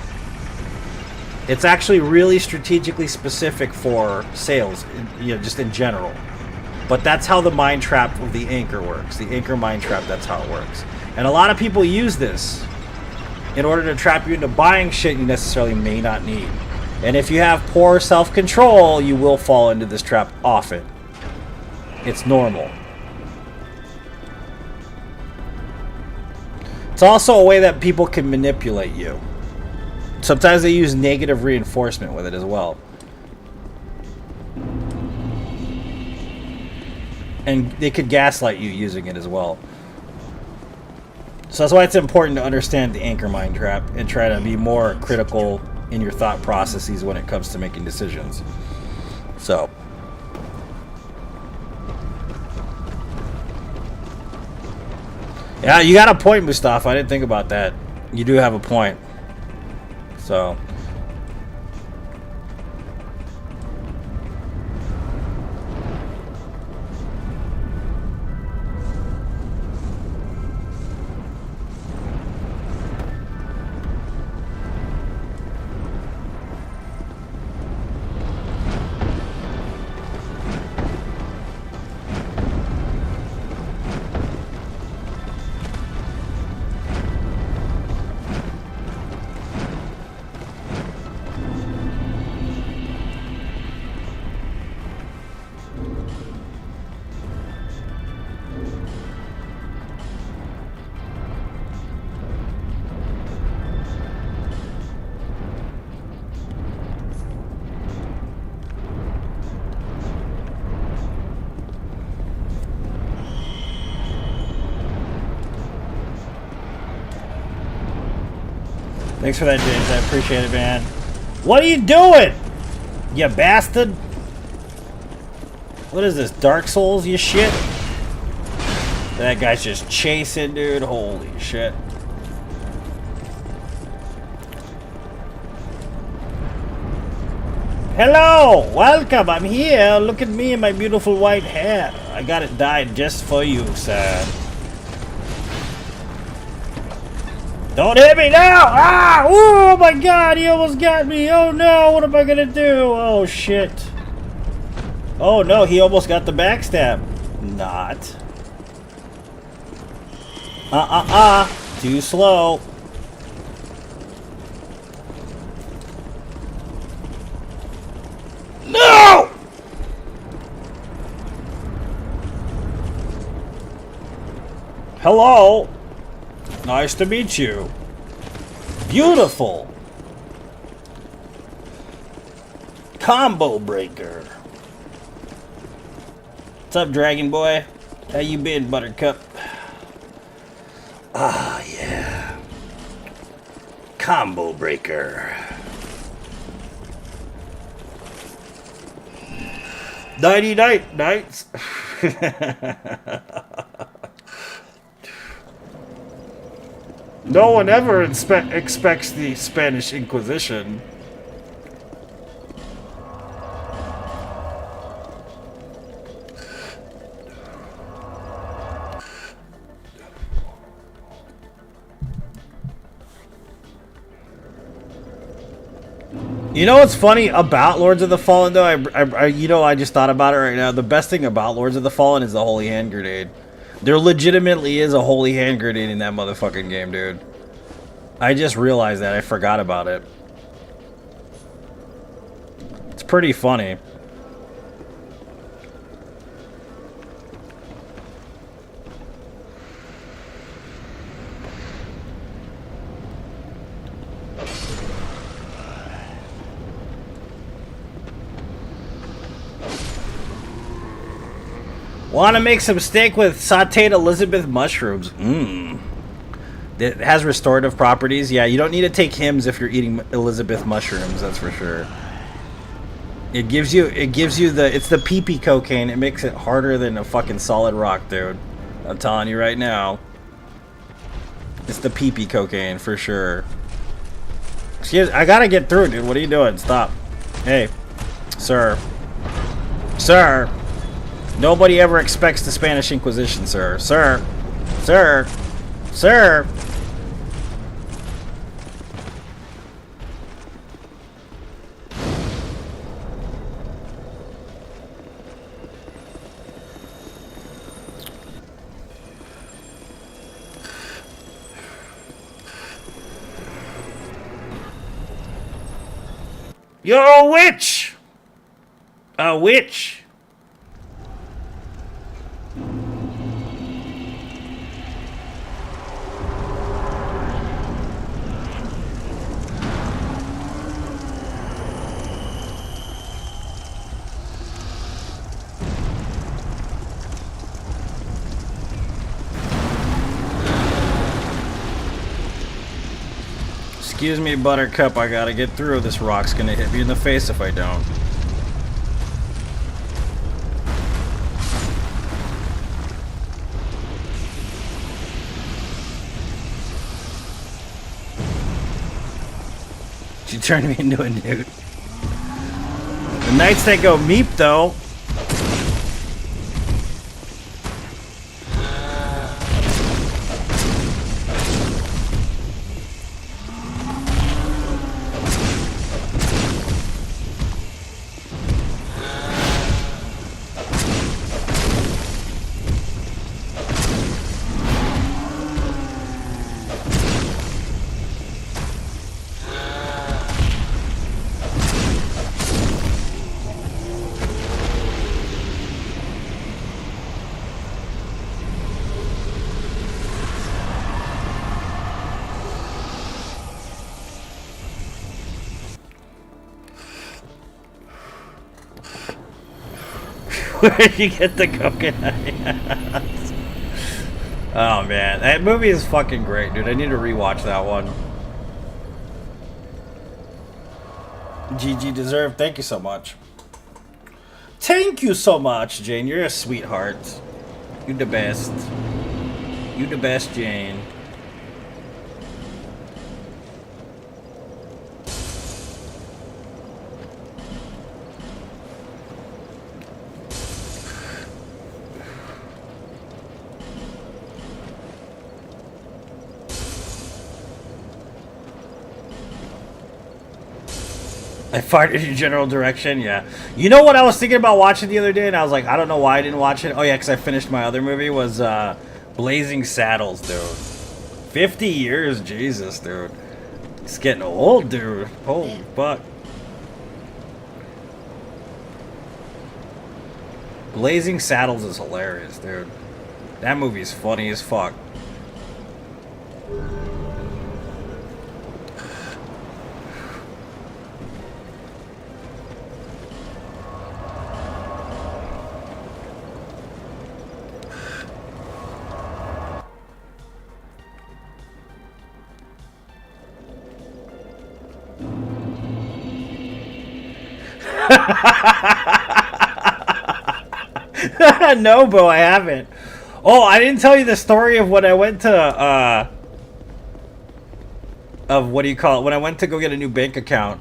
It's actually really strategically specific for sales, just in general. But that's how the mind trap of the anchor works. The anchor mind trap, that's how it works. And a lot of people use this in order to trap you into buying shit you necessarily may not need. And if you have poor self-control, you will fall into this trap often. It's normal. It's also a way that people can manipulate you. Sometimes they use negative reinforcement with it as well. And they could gaslight you using it as well. So that's why it's important to understand the anchor mind trap and try to be more critical in your thought processes when it comes to making decisions. So yeah, you got a point, Mustafa. I didn't think about that. You do have a point. So thanks for that, James. I appreciate it, man. What are you doing, you bastard? What is this, Dark Souls, you shit? That guy's just chasing, dude. Holy shit. Hello! Welcome! I'm here! Look at me and my beautiful white hair. I got it dyed just for you, sir. Don't hit me now! Ah! Oh my god, he almost got me! Oh no, what am I gonna do? Oh shit. Oh no, he almost got the backstab. Not. Too slow. Hello. Nice to meet you. Beautiful. Combo breaker. What's up, Dragon Boy? How you been, Buttercup? Ah, yeah. Combo breaker. Nighty-night, nights. No one ever expects the Spanish Inquisition. You know what's funny about Lords of the Fallen, though? I just thought about it right now. The best thing about Lords of the Fallen is the Holy Hand Grenade. There legitimately is a Holy Hand Grenade in that motherfucking game, dude. I just realized that. I forgot about it. It's pretty funny. Want to make some steak with sauteed Elizabeth mushrooms? Mmm. It has restorative properties. Yeah, you don't need to take Hims if you're eating Elizabeth mushrooms. That's for sure. It gives you it's the pee-pee cocaine. It makes it harder than a fucking solid rock, dude. I'm telling you right now. It's the pee-pee cocaine for sure. Excuse, I gotta get through, dude. What are you doing? Stop. Hey, sir. Sir. Nobody ever expects the Spanish Inquisition, sir. Sir. Sir. Sir. You're a witch! A witch! Excuse me, Buttercup, I gotta get through. This rock's gonna hit me in the face if I don't. She turned me into a newt. The knights that go meep, though. Where did you get the coconut? Oh man, that movie is fucking great, dude. I need to rewatch that one. GG deserved. Thank you so much. Thank you so much, Jane. You're a sweetheart. You the best. You the best, Jane. I farted in general direction, yeah. You know what I was thinking about watching the other day, and I was like, I don't know why I didn't watch it. Oh yeah, because I finished my other movie, was Blazing Saddles, dude. 50 years, Jesus, dude. It's getting old, dude. Holy fuck. Blazing Saddles is hilarious, dude. That movie's funny as fuck. No, Bo, I haven't. Oh, I didn't tell you the story of when I went to, of what do you call it? When I went to go get a new bank account.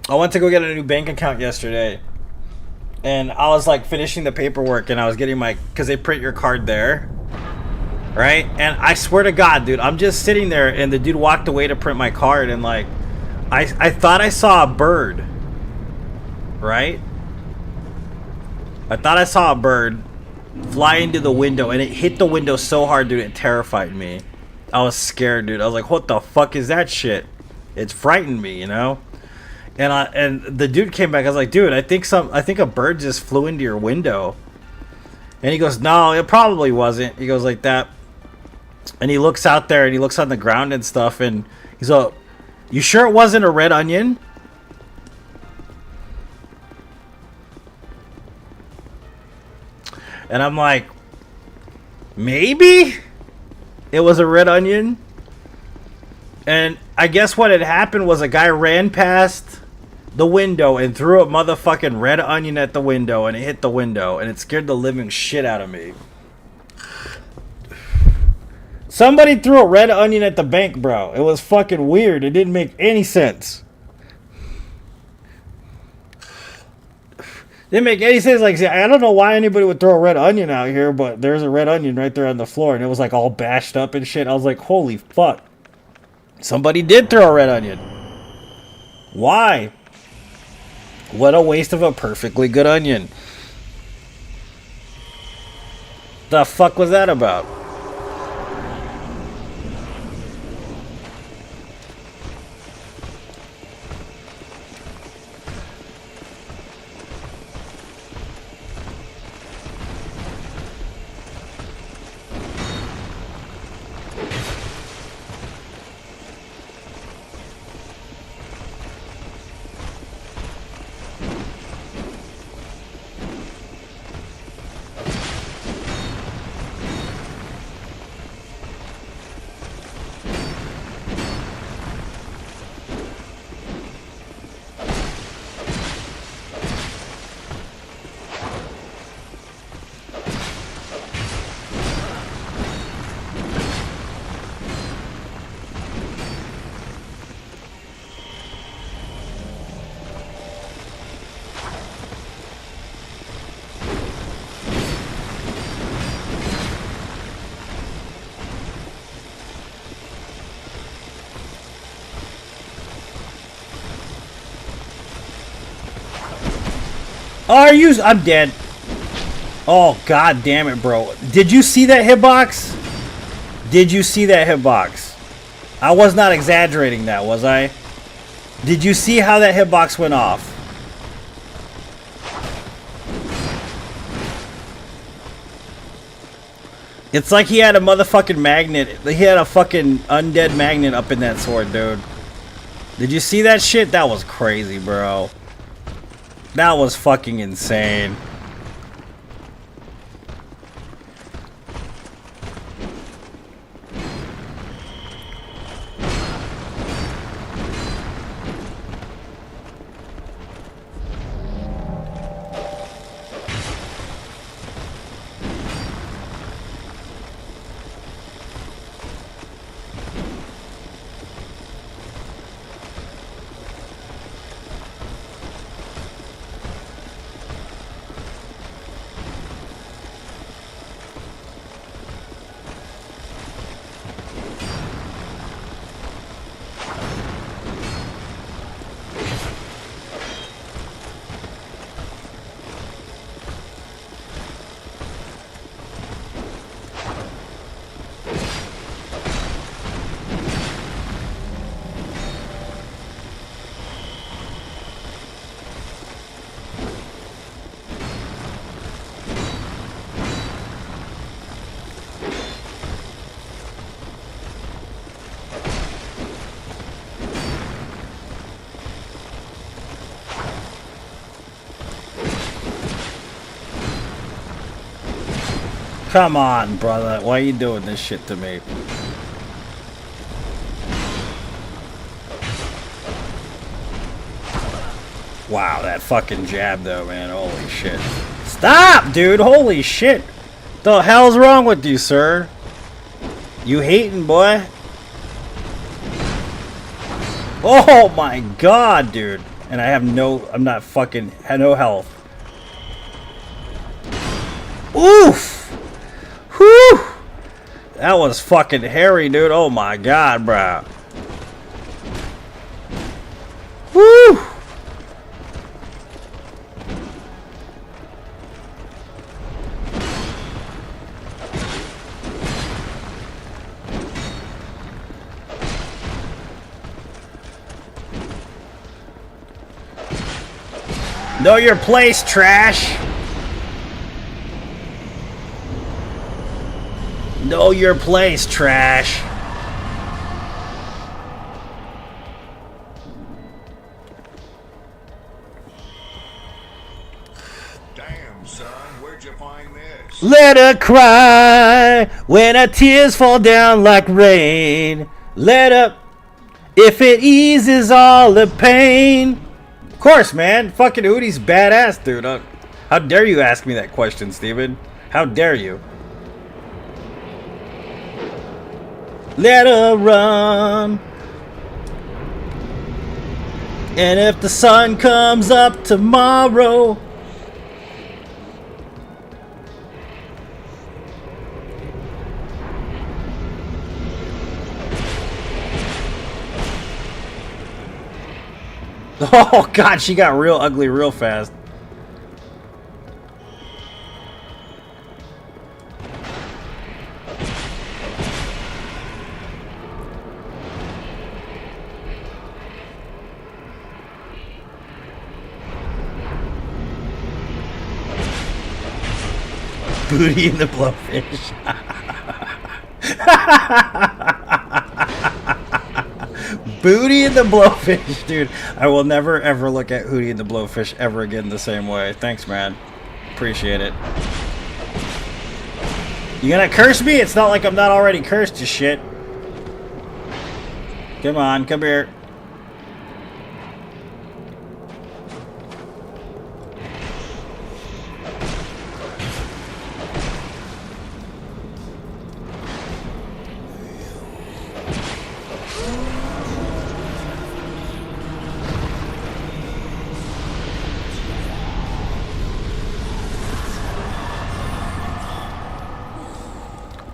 I went to go get a new bank account yesterday. And I was like finishing the paperwork and I was getting my, because they print your card there. Right? And I swear to God, dude, I'm just sitting there and the dude walked away to print my card and like, I thought I saw a bird. Right? I thought I saw a bird fly into the window and it hit the window so hard, dude, it terrified me. I was scared, dude. I was like, what the fuck is that shit? It frightened me, you know? And the dude came back. I was like, dude, I think a bird just flew into your window. And he goes, no, it probably wasn't. He goes like that. And he looks out there and he looks on the ground and stuff and he's like, you sure it wasn't a red onion? And I'm like, maybe it was a red onion. And I guess what had happened was a guy ran past the window and threw a motherfucking red onion at the window and it hit the window and it scared the living shit out of me. Somebody threw a red onion at the bank, bro. It was fucking weird. It didn't make any sense. Didn't make any sense. Like, I don't know why anybody would throw a red onion out here, but there's a red onion right there on the floor, and it was like all bashed up and shit. I was like, holy fuck. Somebody did throw a red onion. Why? What a waste of a perfectly good onion. The fuck was that about? Are you? I'm dead. Oh, god damn it, bro. Did you see that hitbox? Did you see that hitbox? I was not exaggerating that, was I? Did you see how that hitbox went off? It's like he had a motherfucking magnet. He had a fucking undead magnet up in that sword, dude. Did you see that shit? That was crazy, bro. That was fucking insane. Come on, brother. Why are you doing this shit to me? Wow, that fucking jab though, man. Holy shit. Stop, dude. Holy shit. The hell's wrong with you, sir? You hating, boy? Oh my god, dude. And I have I'm not fucking, had no health. Oof! Whew! That was fucking hairy, dude. Oh my god, bro. Woo! Know your place, trash. Know your place, trash. Damn, son, where'd you find this? Let her cry when her tears fall down like rain. Let her, if it eases all the pain. Of course, man. Fucking Hootie's badass, dude. How dare you ask me that question, Steven? How dare you? Let her run. And if the sun comes up tomorrow. Oh god, she got real ugly real fast. Booty in the blowfish. Booty in the blowfish, dude. I will never ever look at Hootie and the blowfish ever again the same way. Thanks, man. Appreciate it. You gonna curse me? It's not like I'm not already cursed, you shit. Come on, come here.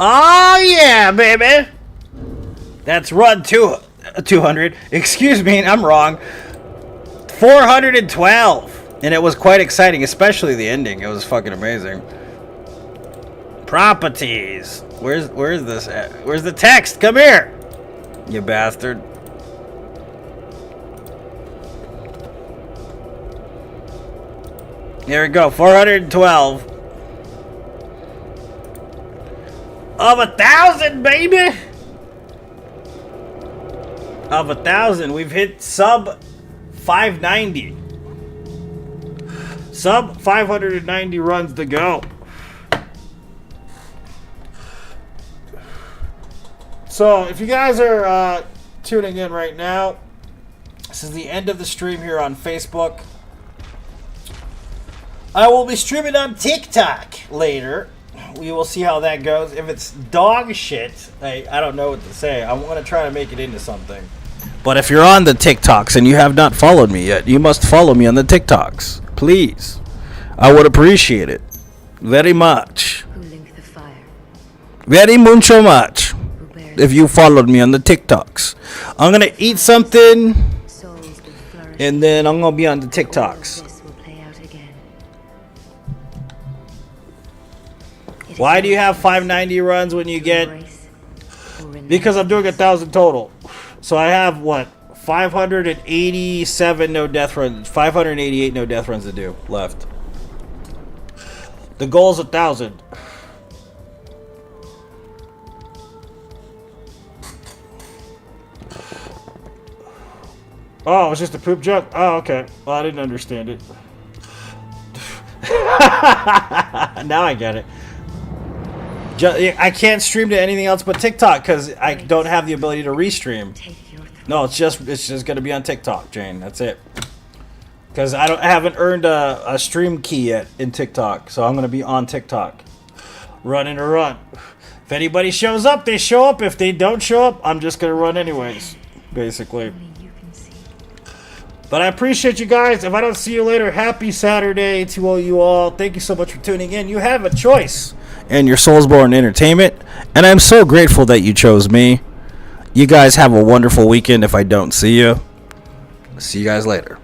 Oh yeah, baby. That's run 200. Excuse me, I'm wrong. 412. And it was quite exciting, especially the ending. It was fucking amazing. Properties. Where's this at? Where's the text? Come here, you bastard. Here we go. 412. Of 1,000, baby! Of 1,000, we've hit sub 590. Sub 590 runs to go. So, if you guys are tuning in right now, this is the end of the stream here on Facebook. I will be streaming on TikTok later. We will see how that goes. If it's dog shit, I don't know what to say. I want to try to make it into something. But if you're on the TikToks and you have not followed me yet, you must follow me on the TikToks. Please. I would appreciate it. Very much. Very mucho much. If you followed me on the TikToks. I'm going to eat something. And then I'm going to be on the TikToks. Why do you have 590 runs when you get... Because I'm doing 1,000 total. So I have, what, 587 no death runs, 588 no death runs to do left. The goal's 1,000. Oh, it was just a poop joke? Oh, okay. Well, I didn't understand it. Now I get it. I can't stream to anything else but TikTok because I don't have the ability to restream. No, it's just gonna be on TikTok, Jane. That's it. Because I haven't earned a stream key yet in TikTok, so I'm gonna be on TikTok, running a run. If anybody shows up, they show up. If they don't show up, I'm just gonna run anyways, basically. But I appreciate you guys. If I don't see you later, happy Saturday to all you all. Thank you so much for tuning in. You have a choice in your Soulsborne entertainment, and I'm so grateful that you chose me. You guys have a wonderful weekend if I don't see you. See you guys later.